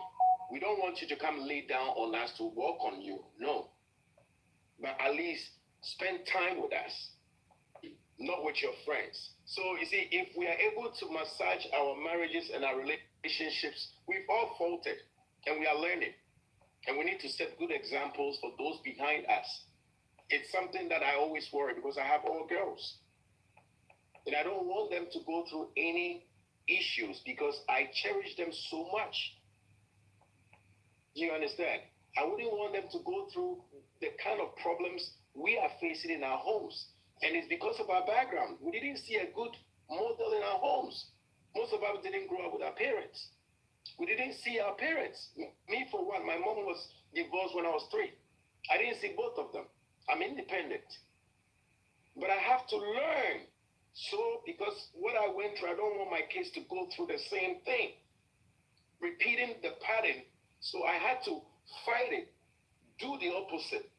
We don't want you to come lay down on us to walk on you. No. But at least spend time with us. not with your friends. So you see, if we are able to massage our marriages and our relationships, we've all faltered and we are learning. And we need to set good examples for those behind us. It's something that I always worry because I have all girls. And I don't want them to go through any issues because I cherish them so much. Do you understand? I wouldn't want them to go through the kind of problems we are facing in our homes. And it's because of our background. We didn't see a good model in our homes. Most of us didn't grow up with our parents. We didn't see our parents. Me, for one, my mom was divorced when I was 3. I didn't see both of them. I'm independent. But I have to learn. So, because what I went through, I don't want my kids to go through the same thing. Repeating the pattern. So I had to fight it. Do the opposite.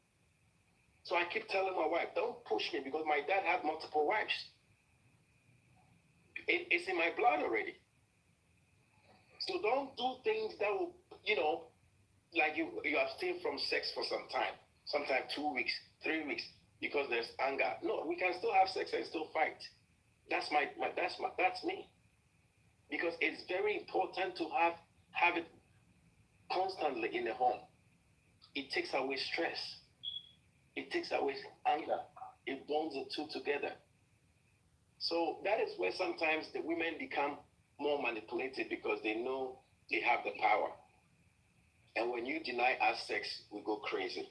So I keep telling my wife, don't push me because my dad had multiple wives. It's in my blood already. So don't do things that will, like you abstain from sex for some time. Sometimes 2 weeks, 3 weeks, because there's anger. No, we can still have sex and still fight. That's me. Because it's very important to have it constantly in the home. It takes away stress. It takes away anger. It bonds the two together. So that is where sometimes the women become more manipulated because they know they have the power. And when you deny us sex, we go crazy.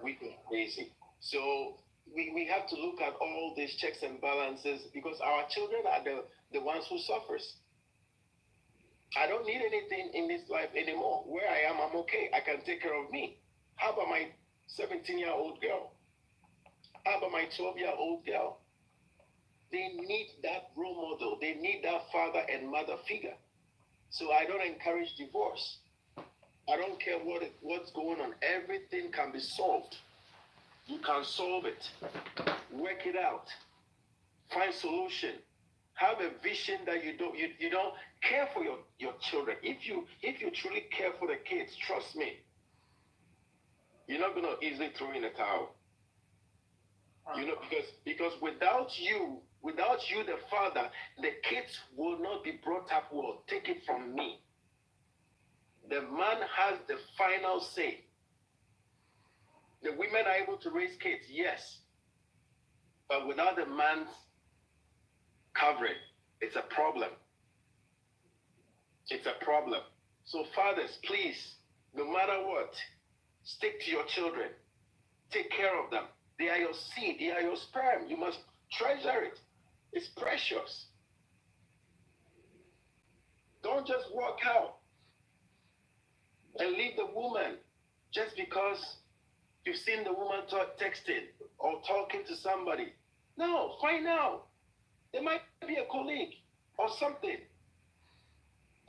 We go crazy. So we have to look at all these checks and balances because our children are the ones who suffers. I don't need anything in this life anymore. Where I am, I'm okay. I can take care of me. How about my 17-year-old girl? How about my 12-year-old girl? They need that role model. They need that father and mother figure. So I don't encourage divorce. I don't care what's going on. Everything can be solved. You can solve it. Work it out. Find solution. Have a vision that you don't care for your children. If you truly care for the kids, trust me, you're not gonna easily throw in a towel. Because without you, the father, the kids will not be brought up well. Take it from me. The man has the final say. The women are able to raise kids, yes. But without the man's covering, it's a problem. It's a problem. So fathers, please, no matter what, stick to your children. Take care of them. They are your seed. They are your sperm. You must treasure it. It's precious. Don't just walk out and leave the woman just because you've seen the woman texting or talking to somebody. No, find out. There might be a colleague or something.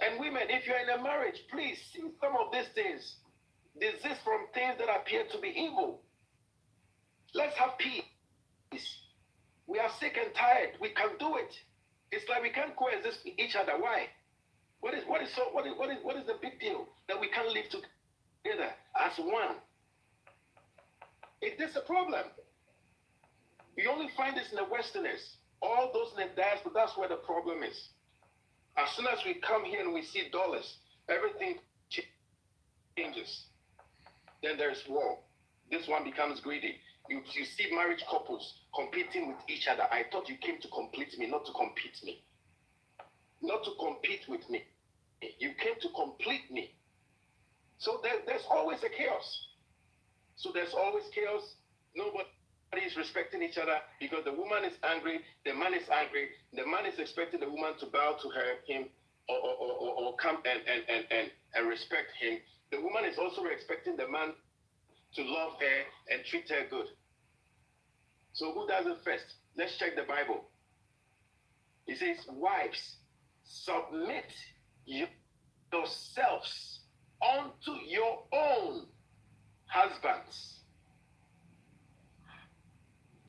And women, if you're in a marriage, please see some of these things. Desist from things that appear to be evil. Let's have peace. We are sick and tired. We can do it. It's like we can't coexist with each other. Why? What is the big deal that we can't live together as one? Is this a problem? You only find this in the Westerners. All those in the diaspora, that's where the problem is. As soon as we come here and we see dollars, everything changes. Then there's war. This one becomes greedy. You see marriage couples competing with each other. I thought you came to complete me, not to compete me. Not to compete with me. You came to complete me. So there's always a chaos. So there's always chaos. Nobody is respecting each other because the woman is angry, the man is angry, the man is expecting the woman to bow to him or come and respect him. The woman is also expecting the man to love her and treat her good. So who does it first? Let's check the Bible. It says, wives, submit yourselves unto your own husbands.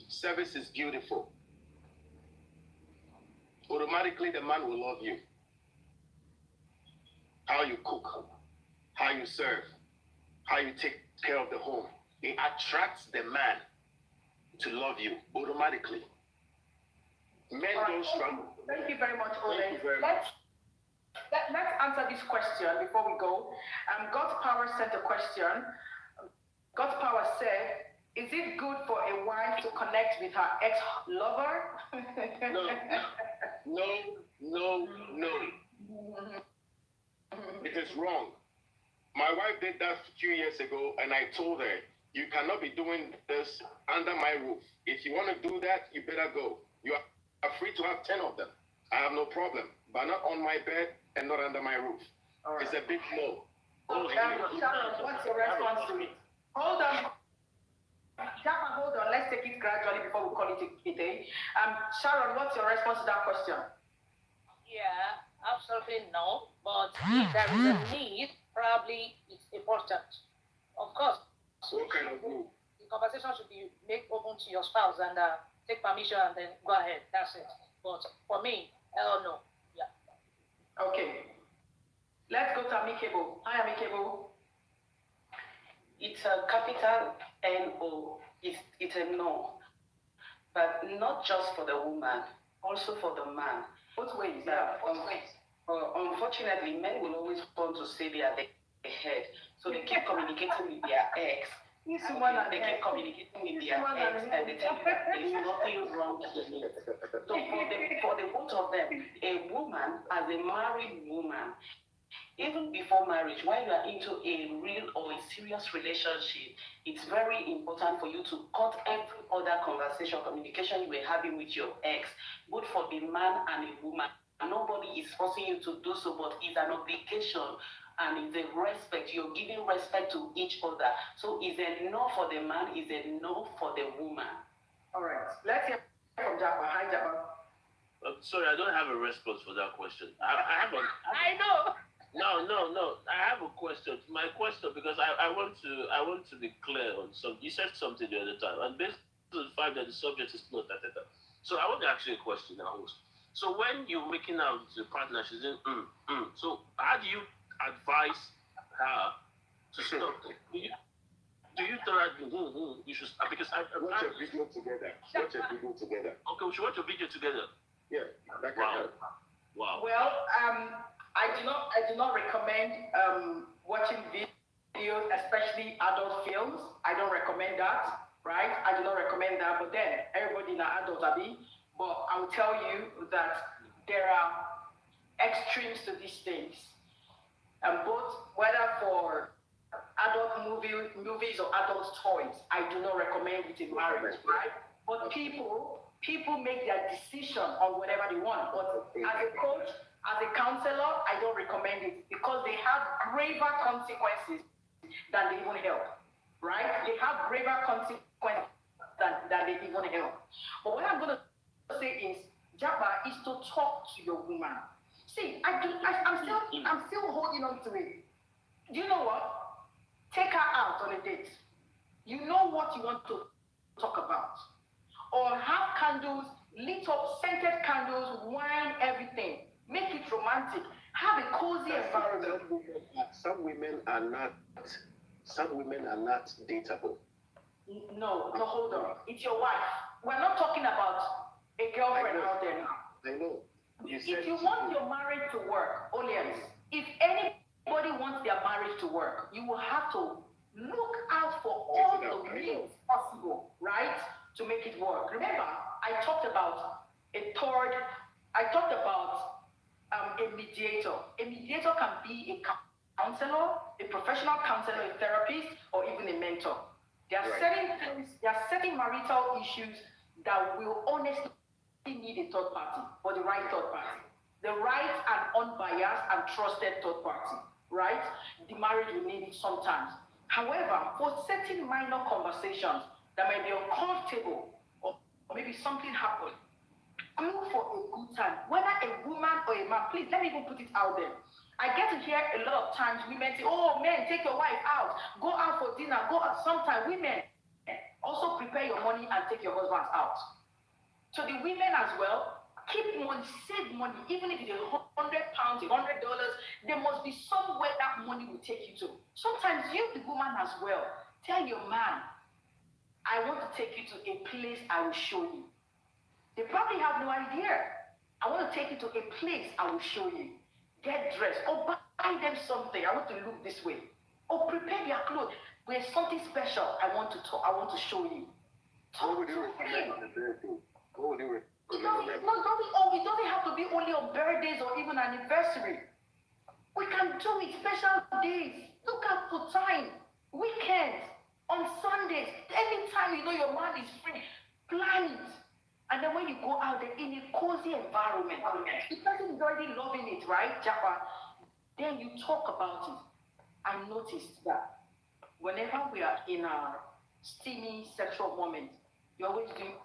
Service is beautiful. Automatically the man will love you. How you cook, how you serve, how you take care of the home. It attracts the man to love you automatically. Men All don't struggle. Thank you very much, Ole. Thank you very much. Let's answer this question before we go. God's Power sent a question. God's Power said, is it good for a wife to connect with her ex-lover? No. It is wrong. My wife did that a few years ago, and I told her, you cannot be doing this under my roof. If you want to do that, you better go. You are free to have 10 of them. I have no problem, but not on my bed and not under my roof. Right. It's a big no. Sharon, what's your response to it? Hold on. Jama, hold on. Let's take it gradually before we call it a day. Sharon, what's your response to that question? Yeah, absolutely no. But if there is a need, probably it's important. Of course. What kind of need? The conversation should be made open to your spouse and take permission and then go ahead. That's it. But for me, hell no. Yeah. Okay. Let's go to Amikebo. Hi, Amikebo. It's a capital N-O. It's a no. But not just for the woman, also for the man. Both ways, both ways. Unfortunately, men will always want to say they are the head. So they keep communicating with their ex. They keep communicating with their ex and they tell you that there is nothing wrong with me. So for the both of them, a woman, as a married woman, even before marriage, while you are into a real or a serious relationship, it's very important for you to cut every other conversation, communication you were having with your ex, both for the man and a woman. Nobody is forcing you to do so, but it's an obligation and it's a respect. You're giving respect to each other. So it's a no for the man, it's a no for the woman. All right. Let's hear from Jabba. Hi, Jabba. Sorry, I don't have a response for that question. I know. No. I have a question. My question, because I want to be clear on something. You said something the other time, and based on the fact that the subject is not that. So I want to ask you a question now, host. So when you're making out the partner, she's in, so how do you advise her to stop? Do you tell her, you should stop? Because watch a video together. Okay, we should watch a video together. Yeah, that can help. Wow. Well, I do not recommend watching videos, especially adult films. I don't recommend that, right? I do not recommend that. But then everybody in an adult, but I will tell you that there are extremes to these things, and both whether for adult movies or adult toys, I do not recommend it in marriage, right? But people make their decision on whatever they want. But as a coach, as a counselor, I don't recommend it because they have graver consequences than they even help, right? They have graver consequences than they even help. But what I'm going to say is, Jabba, is to talk to your woman. See, I'm still holding on to it. Do you know what? Take her out on a date. You know what you want to talk about. Or have candles, lit up, scented candles, wine, everything. Make it romantic. Have a cozy environment. Some women are not dateable. No, hold on. It's your wife. We're not talking about a girlfriend out there now. I know. If you want your marriage to work, Olians, if anybody wants their marriage to work, you will have to look out for all the means possible, right, to make it work. Remember, I talked about a mediator. A mediator can be a counselor, a professional counselor, a therapist, or even a mentor. There are certain marital issues that will honestly need a third party, or the right third party. The right and unbiased and trusted third party, right? The marriage will need it sometimes. However, for certain minor conversations that might be uncomfortable, or maybe something happened, go for a good time. Whether a woman or a man, please let me even put it out there. I get to hear a lot of times women say, oh, men, take your wife out. Go out for dinner. Go out. Sometimes women also prepare your money and take your husbands out. So the women as well, keep money, save money. Even if it's £100, $100, there must be somewhere that money will take you to. Sometimes you, the woman as well, tell your man, I want to take you to a place I will show you. They probably have no idea. I want to take you to a place I will show you. Get dressed or buy them something. I want to look this way. Or prepare their clothes. There's something special I want to talk. I want to show you. Talk to him. It doesn't have to be only on birthdays or even anniversary. We can do it special days. Look out for time. Weekends, on Sundays, anytime you know your man is free, plan it. And then when you go out there in a cozy environment, the person is already loving it, right, Japa? Then you talk about it. I noticed that whenever we are in our steamy sexual moment, you're always doing.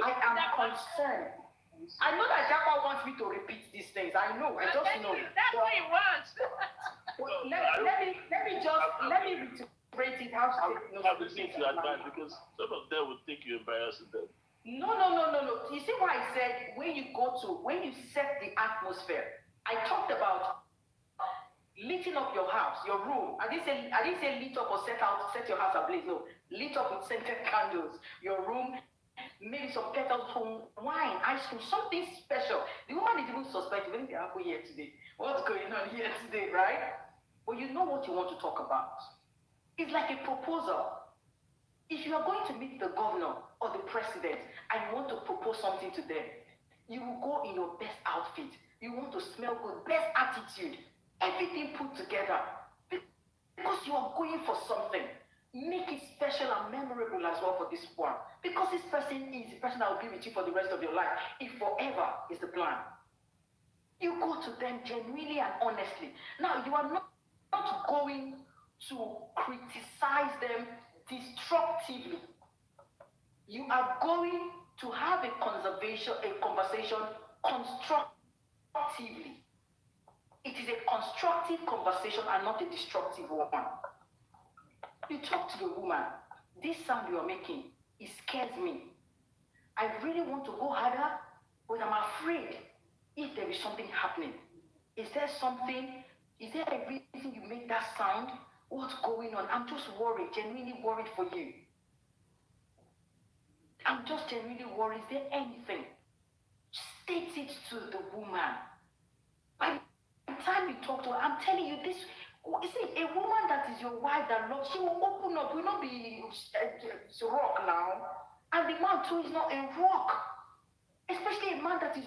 I am concerned. I know that Japa wants me to repeat these things. I know. I just know. That's what he wants. Let me reiterate it. How to take to advance because some of them would think you embarrassing them. No. You see why I said when you set the atmosphere. I talked about lighting up your house, your room. I didn't say lit up or set your house ablaze. No, lit up with scented candles. Your room, maybe some petals from wine, ice cream, something special. The woman is even suspecting when they happen here today. What's going on here today, right? Well, you know what you want to talk about. It's like a proposal. If you are going to meet the governor or the president and you want to propose something to them, you will go in your best outfit. You want to smell good, best attitude, everything put together. Because you are going for something. Make it special and memorable as well for this one. Because this person is the person that will be with you for the rest of your life. If forever is the plan. You go to them genuinely and honestly. Now, you are not going to criticize them destructively. You are going to have a conversation constructively. It is a constructive conversation and not a destructive one. You talk to the woman. This sound you are making, it scares me. I really want to go harder, but I'm afraid if there is something happening. Is there a reason you make that sound? What's going on? I'm just worried, genuinely worried for you. I'm just genuinely worried. Is there anything? State it to the woman. By the time you talk to her, I'm telling you this. You see, a woman that is your wife that loves, she will open up. Will not be a rock now. And the man too is not a rock. Especially a man that is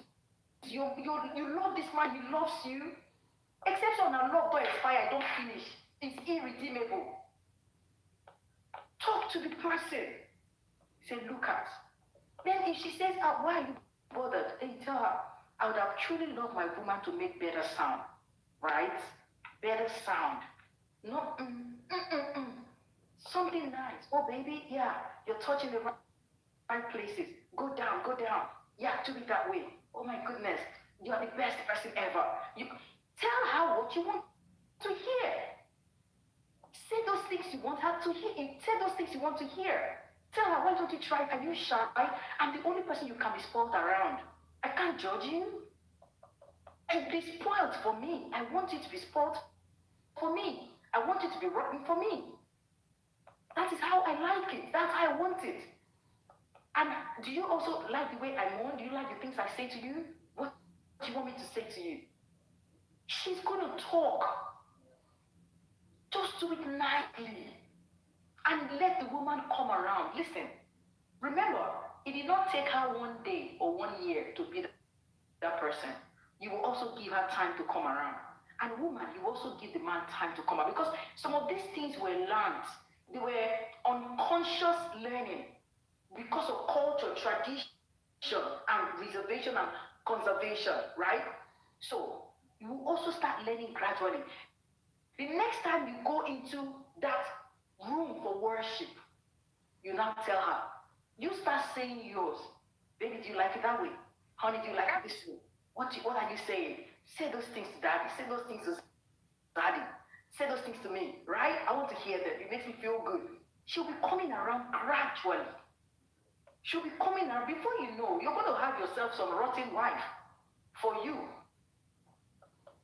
you love this man, he loves you. Exception and love don't expire, don't finish. It's irredeemable. Talk to the person. Say, look at. Then if she says, why are you bothered? Then you tell her, I would have truly loved my woman to make better sound. Right? Better sound. Not something nice. Oh baby, yeah, you're touching the right places. Go down. Yeah, do it that way. Oh my goodness, you are the best person ever. You tell her what you want to hear. Say those things you want her to hear. Say those things you want to hear. Tell her, why don't you try? Are you shy? I'm the only person you can be spoiled around. I can't judge you. And be spoiled for me. I want you to be spoiled for me. I want you to be rotten for me. That is how I like it. That's how I want it. And do you also like the way I mourn? Do you like the things I say to you? What do you want me to say to you? She's going to talk. Just do it nicely. And let the woman come around. Listen, remember, it did not take her 1 day or 1 year to be that person. You will also give her time to come around. And woman, you also give the man time to come around. Because some of these things were learned. They were unconscious learning. Because of culture, tradition, and reservation and conservation, right? So, you will also start learning gradually. The next time you go into that room for worship, you now tell her, you start saying yours. Baby, do you like it that way? Honey, do you like it this way? What are you saying? Say those things to daddy. Say those things to daddy. Say those things to me, right? I want to hear them. It makes me feel good. She'll be coming around gradually. She'll be coming around. Before you know, you're going to have yourself some rotten wife for you.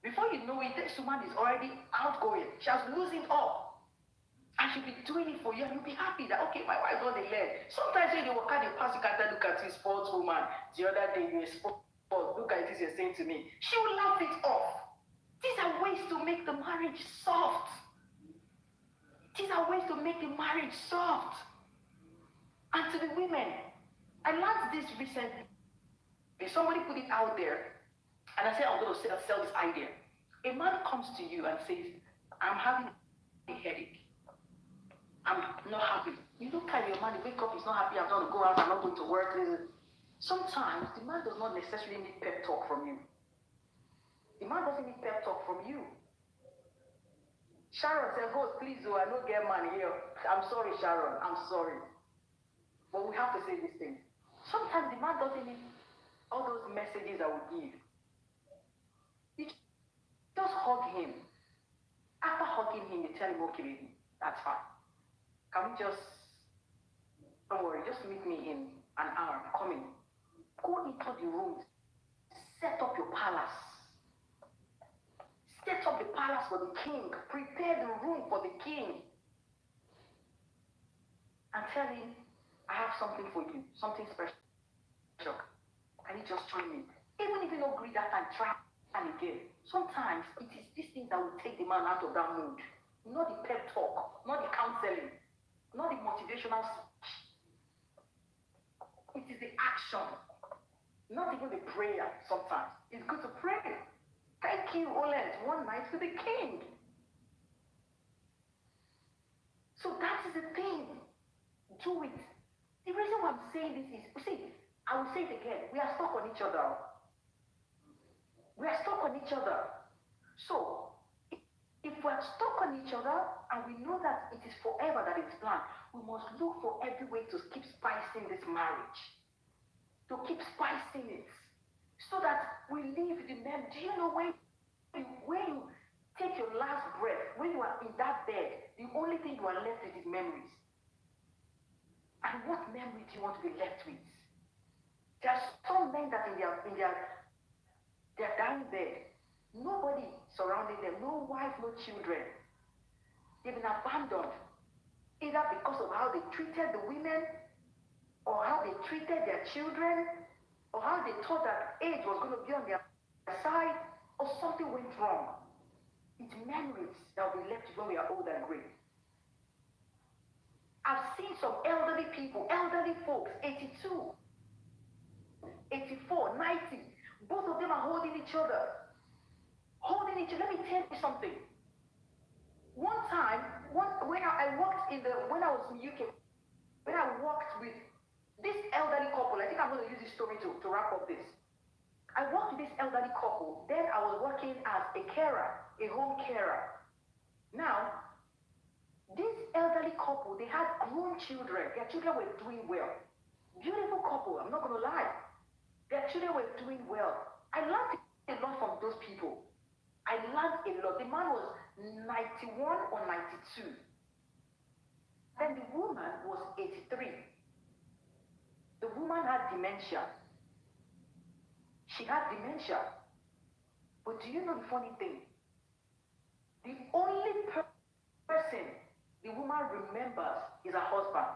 Before you know it, this woman is already outgoing. She has losing up. And she'll be doing it for you, and you'll be happy that, okay, my wife got the leg. Sometimes when you walk out, you pass, you can't look at this sportswoman. The other day, you were sports, look at this, you're saying to me. She will laugh it off. These are ways to make the marriage soft. These are ways to make the marriage soft. And to the women, I learned this recently. Somebody put it out there, and I said, I'm going to sell this idea. A man comes to you and says, I'm having a headache. I'm not happy. You look at your man, you wake up, he's not happy, I'm going to go out, I'm not going to work. Sometimes the man does not necessarily need pep talk from you. The man doesn't need pep talk from you. Sharon said, God, please, I don't get man here. I'm sorry, Sharon, I'm sorry. But we have to say these things. Sometimes the man doesn't need all those messages I will give. You just hug him. After hugging him, you tell him, okay, baby, that's fine. Can we just, don't worry, just meet me in an hour, I'm coming. Go into the room, set up your palace. Set up the palace for the king. Prepare the room for the king. And tell him, I have something for you, something special. Can you just join me? Even if you don't agree that and try and again. Sometimes it is these things that will take the man out of that mood. Not the pep talk, not the counseling, not the motivational speech. It is the action, not even the prayer sometimes. It's good to pray. Thank you, Olent, one night with the king. So that is the thing. Do it. The reason why I'm saying this is, see, I will say it again. We are stuck on each other. We are stuck on each other. So, if we are stuck on each other and we know that it is forever that it's planned, we must look for every way to keep spicing this marriage. To keep spicing it. So that we leave the men. Do you know when you take your last breath, when you are in that bed, the only thing you are left with is memories. And what memory do you want to be left with? There are some men that in their dying bed, nobody surrounding them, no wife, no children. They've been abandoned, either because of how they treated the women, or how they treated their children, or how they thought that age was going to be on their side, or something went wrong. It's memories that will be left when we are old and gray. I've seen some elderly people, elderly folks, 82, 84, 90. Both of them are holding each other. Holding each other. Let me tell you something. One time, when I worked when I was in UK, when I worked with this elderly couple, I think I'm going to use this story to wrap up this. I worked with this elderly couple. Then I was working as a carer, a home carer. Now, this elderly couple, they had grown children. Their children were doing well. Beautiful couple, I'm not going to lie. Their children were doing well. I learned a lot from those people. I learned a lot. The man was 91 or 92. Then the woman was 83. The woman had dementia. She had dementia. But do you know the funny thing? The only person the woman remembers is her husband.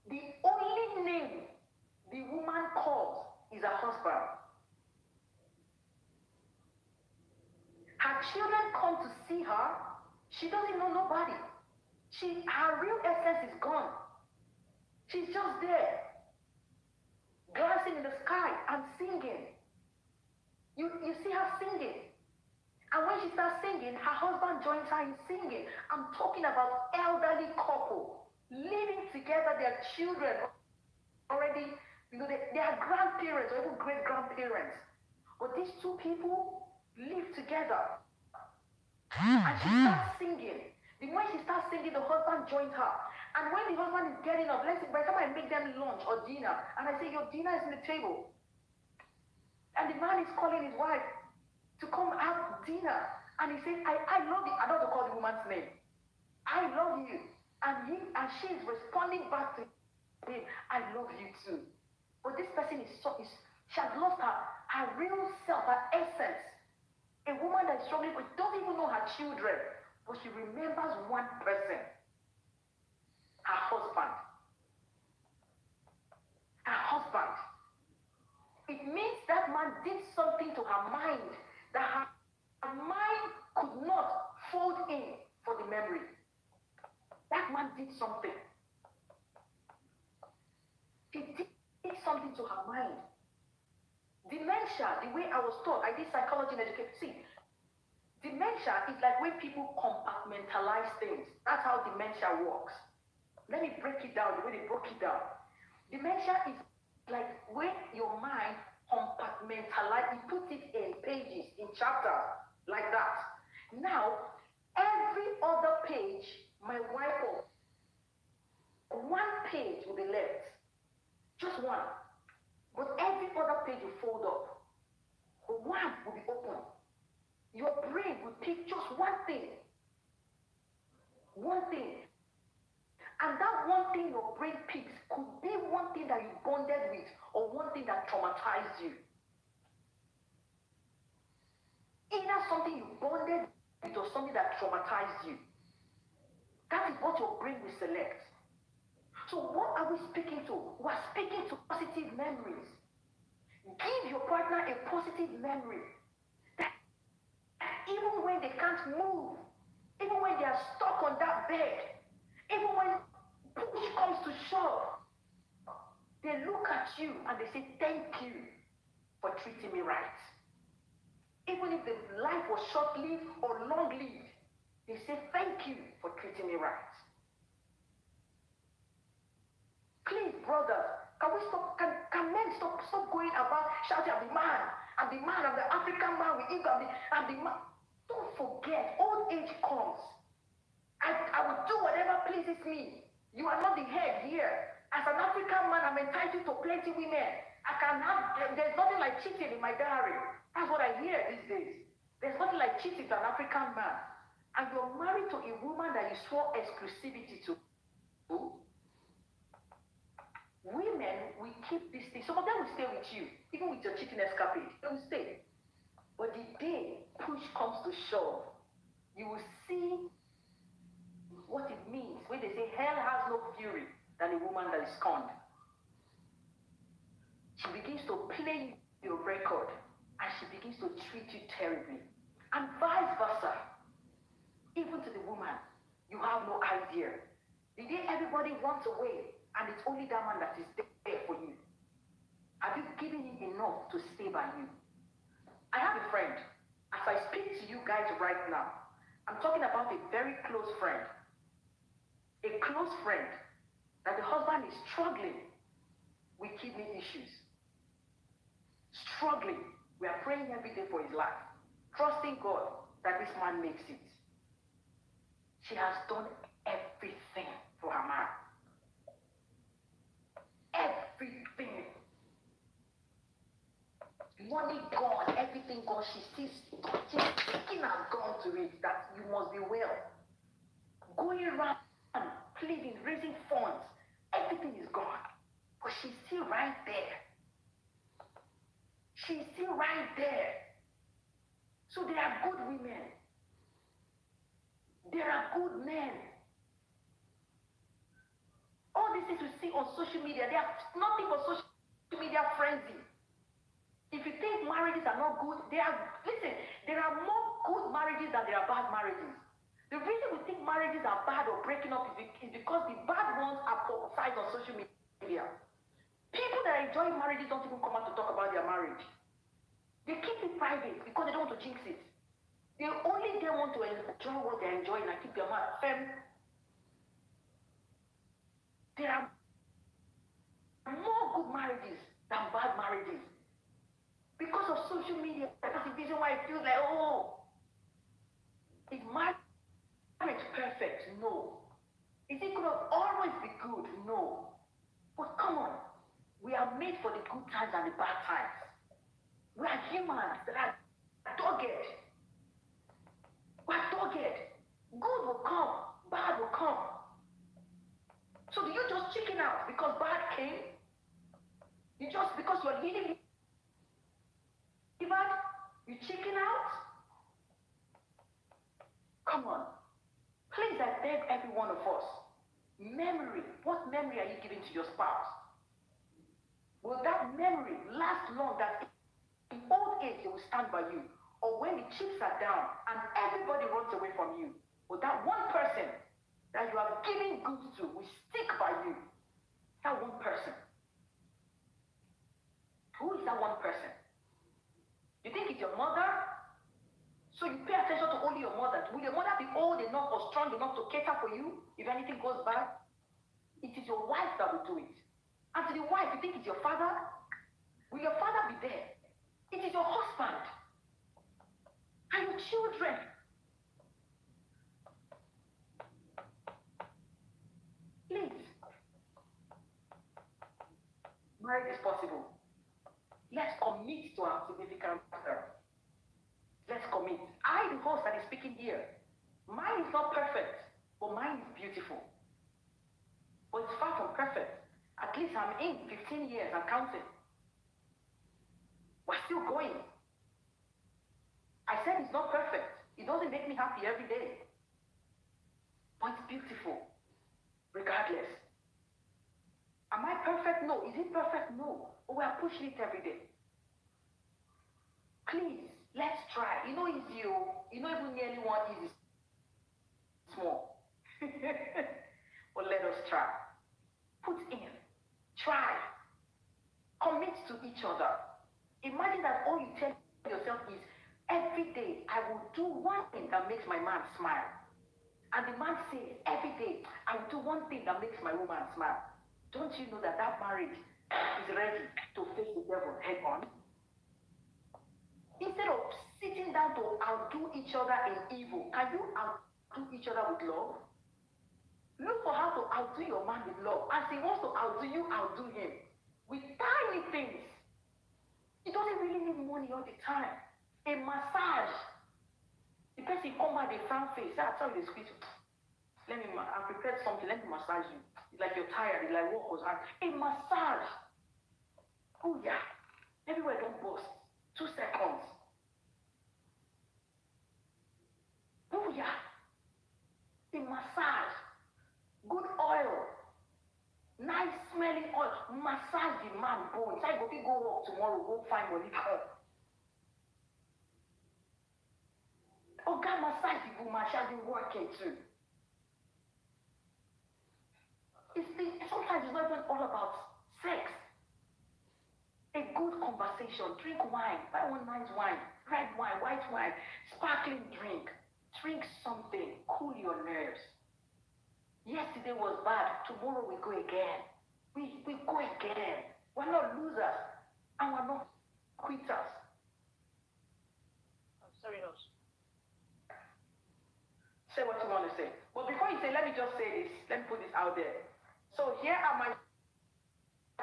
The only name the woman calls is her husband. Her children come to see her. She doesn't know nobody. Her real essence is gone. She's just there, glancing in the sky and singing. You see her singing. And when she starts singing, her husband joins her in singing. I'm talking about elderly couple living together, their children already, they are grandparents or even great-grandparents. But these two people live together. And she starts singing. When she starts singing, the husband joins her. And when the husband is getting up, let's say, by the time I make them lunch or dinner, and I say, your dinner is on the table. And the man is calling his wife to come have dinner. And he says, I love you. I don't want to call the woman's name. I love you. And she is responding back to him, I love you too. But this person she has lost her real self, her essence. A woman that is struggling with, doesn't even know her children. but she remembers one person, her husband. Her husband. It means that man did something to her mind that her mind could not fold in for the memory. That man did something. He did something to her mind. Dementia, the way I was taught, I did psychology and education. See, dementia is like when people compartmentalize things. That's how dementia works. Let me break it down the way they broke it down. Dementia is like when your mind compartmentalizes, it puts it in pages, in chapters, like that. Now, every other page might wipe off. One page will be left. Just one. But every other page will fold up. One will be open. Your brain will pick just one thing. One thing. And that one thing your brain picks could be one thing that you bonded with or one thing that traumatized you. Either something you bonded with or something that traumatized you. That is what your brain will select. So what are we speaking to? We're speaking to positive memories. Give your partner a positive memory. That even when they can't move, even when they are stuck on that bed, even when push comes to shove, they look at you and they say, thank you for treating me right. Even if the life was short-lived or long-lived, they say, thank you for treating me right. Please, brothers, can we stop? Can men stop going about shouting, I'm the man, I'm the African man with ego, I'm the man. Don't forget, old age comes. I will do whatever pleases me. You are not the head here. As an African man, I'm entitled to plenty women. There's nothing like cheating in my diary. That's what I hear these days. There's nothing like cheating to an African man. And you're married to a woman that you swore exclusivity to. Women, we keep these things. Some of them will stay with you, even with your cheating escapade. They will stay. But the day push comes to shove, you will see what it means when they say hell has no fury than a woman that is scorned. She begins to play your record and she begins to treat you terribly. And vice versa. Even to the woman, you have no idea. The day everybody runs away and it's only that man that is there for you, have you given him enough to stay by you? I have a friend. As I speak to you guys right now, I'm talking about a very close friend. A close friend that the husband is struggling with kidney issues. Struggling. We are praying every day for his life. Trusting God that this man makes it. She has done everything for her man. Everything. Money gone, everything gone. She's taking her gun to it that you must be well. Going around, pleading, raising funds. Everything is gone. But she's still right there. She's still right there. So there are good women. There are good men. All these things we see on social media, they are nothing but social media frenzy. If you think marriages are not good, there are more good marriages than there are bad marriages. The reason we think marriages are bad or breaking up is because the bad ones are publicized on social media. People that enjoy marriages don't even come out to talk about their marriage. They keep it private because they don't want to jinx it. They only want to enjoy what they're enjoying and keep their mouth firm. There are more good marriages than bad marriages. Because of social media, that's the reason why it feels like, is marriage perfect? No. Is it going to always be good? No. But come on, we are made for the good times and the bad times. We are humans that are dogged. We're dogged. Good will come, bad will come. So do you just chicken out because bad came? Because you're leading bad, you chicken out? Come on. Memory. What memory are you giving to your spouse? Will that memory last long that in old age they will stand by you? Or when the chips are down and everybody runs away from you, will that one person that you are giving goods to will stick by you? That one person. Who is that one person? You think it's your mother? So you pay attention to only your mother. Will your mother be old enough or strong enough to cater for you if anything goes bad? It is your wife that will do it. And to the wife, you think it's your father? Will your father be there? It is your husband and your children. Please. Marriage is possible. Let's commit to our significant other. Let's commit. I, the host that is speaking here, mine is not perfect, but mine is beautiful. But it's far from perfect. At least I'm in 15 years and counting. We're still going. I said it's not perfect. It doesn't make me happy every day. But it's beautiful, regardless. Am I perfect? No. Is it perfect? No. But we are pushing it every day. Please, let's try. You know it's you. You know even nearly one is small. But let us try. Put in. Try. Commit to each other. Imagine that all you tell yourself is, every day I will do one thing that makes my man smile. And the man says, every day I will do one thing that makes my woman smile. Don't you know that that marriage is ready to face the devil head on? Instead of sitting down to outdo each other in evil, can you outdo each other with love? Look for how to outdo your man with love. As he wants to outdo you, outdo him. With tiny things. It doesn't really need money all the time. A massage. The person come by the front face. I'll tell you the squeeze. I prepared something. Let me massage you. It's like you're tired. It's like what was hard. A massage. Oh yeah. Everywhere don't bust. 2 seconds. Oh yeah. A massage. Good oil. Nice smelling oil. Massage the man bones. I go work tomorrow. Go find money. Oh God, massage the woman. She has been working too. Sometimes it's not even all about sex. A good conversation. Drink wine. Buy one nice wine. Red wine, white wine, sparkling drink. Drink something. Cool your nerves. Yesterday was bad. Tomorrow we go again. We go again. We're not losers. And we're not quitters. I'm sorry, no. Say what you want to say. But before you say, let me just say this. Let me put this out there. So here are my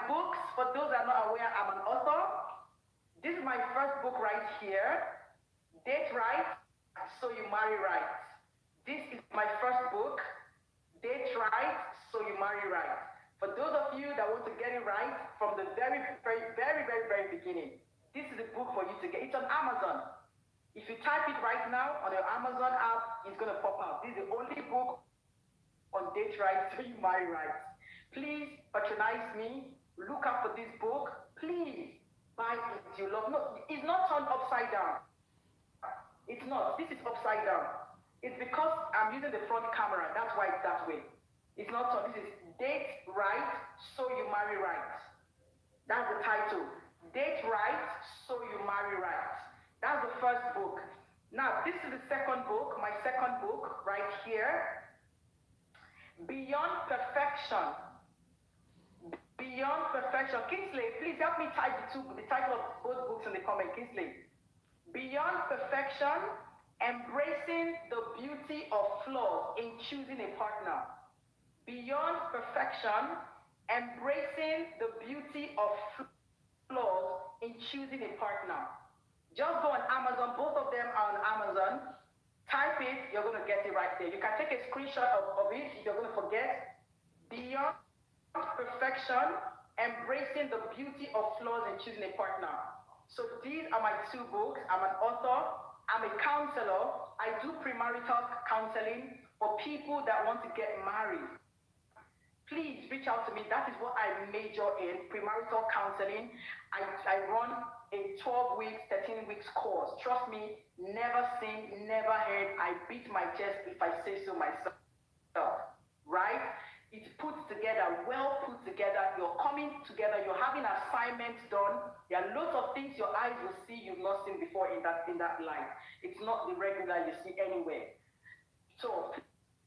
books. For those that are not aware, I'm an author. This is my first book right here. Date Right, So You Marry Right. This is my first book. Date Right, So You Marry Right. For those of you that want to get it right from the very beginning, this is the book for you to get. It's on Amazon. If you type it right now on your Amazon app, it's going to pop out. This is the only book on Date Right, So You Marry Right. Please patronize me. Look up for this book. Please buy it. You love. No, it's not turned upside down. It's not. This is upside down. It's because I'm using the front camera. That's why it's that way. It's not turned. This is Date Right, So You Marry Right. That's the title. Date Right, So You Marry Right. That's the first book. Now, this is the second book, my second book right here. Beyond Perfection. Beyond Perfection. Kingsley, please help me type the title of both books in the comment, Kingsley. Beyond Perfection, Embracing the Beauty of Flaws in Choosing a Partner. Beyond Perfection, Embracing the Beauty of Flaws in Choosing a Partner. Just go on Amazon. Both of them are on Amazon. Type it, you're going to get it right there. You can take a screenshot of it if you're going to forget. Beyond Perfection, Embracing the Beauty of Flaws in Choosing a Partner. So these are my 2 books. I'm an author. I'm a counselor. I do premarital counseling for people that want to get married. please reach out to me. That is what I major in, premarital counseling. I run a 12 weeks, 13 weeks course. Trust me, never seen, never heard. I beat my chest if I say so myself. Right? It's put together, well put together. You're coming together. You're having assignments done. There are lots of things your eyes will see you've not seen before in that life. It's not the regular you see anywhere. So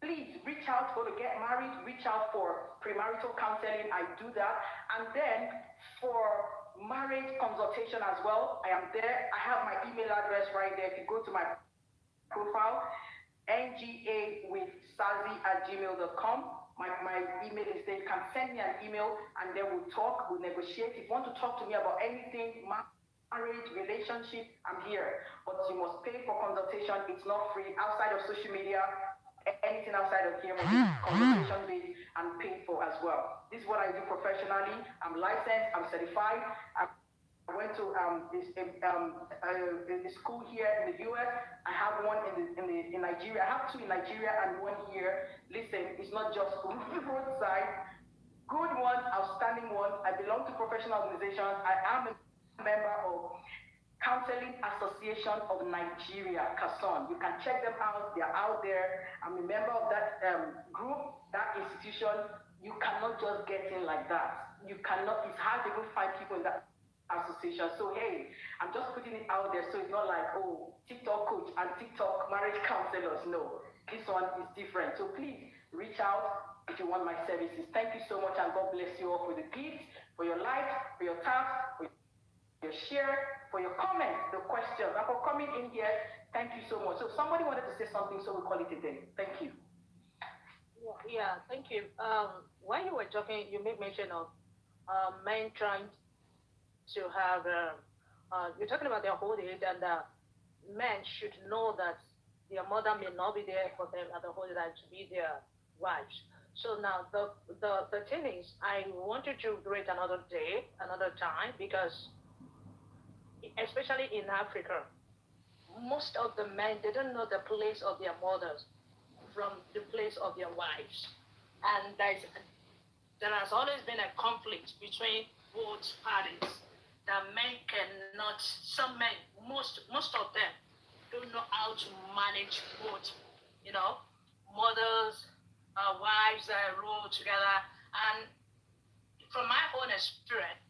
please reach out, go to get married, reach out for premarital counseling. I do that. And then for marriage consultation as well, I am there. I have my email address right there. If you go to my profile, nga.with@gmail.com. My email is there. You can send me an email and then we'll talk, we'll negotiate. If you want to talk to me about anything, marriage, relationship, I'm here. But you must pay for consultation. It's not free. Outside of social media, anything outside of here must be consultation based and paid for as well. This is what I do professionally. I'm licensed, I'm certified. I went to the school here in the US. I have one in Nigeria. I have two in Nigeria and one here. Listen, it's not just roadside. Good ones, outstanding ones. I belong to professional organizations. I am a member of Counseling Association of Nigeria, CASON. You can check them out. They're out there. I'm a member of that group, that institution. You cannot just get in like that. You cannot. It's hard to even find people in that association. So hey, I'm just putting it out there so it's not like, oh, TikTok coach and TikTok marriage counselors. No, this one is different. So please reach out if you want my services. Thank you so much and God bless you all for the gifts, for your life, for your time, for your share, for your comments, the questions, and for coming in here. Thank you so much. So somebody wanted to say something, so we call it a day. Thank you. Yeah, thank you. When you were talking, you made mention of men trying to have, you're talking about their old age, and men should know that their mother may not be there for them at the old age to be their wives. So now the thing is, I wanted to do it another day, another time, because especially in Africa, most of the men, they don't know the place of their mothers from the place of their wives. And there has always been a conflict between both parties that men cannot, some men, most of them don't know how to manage both, mothers, wives, role together. And from my own experience,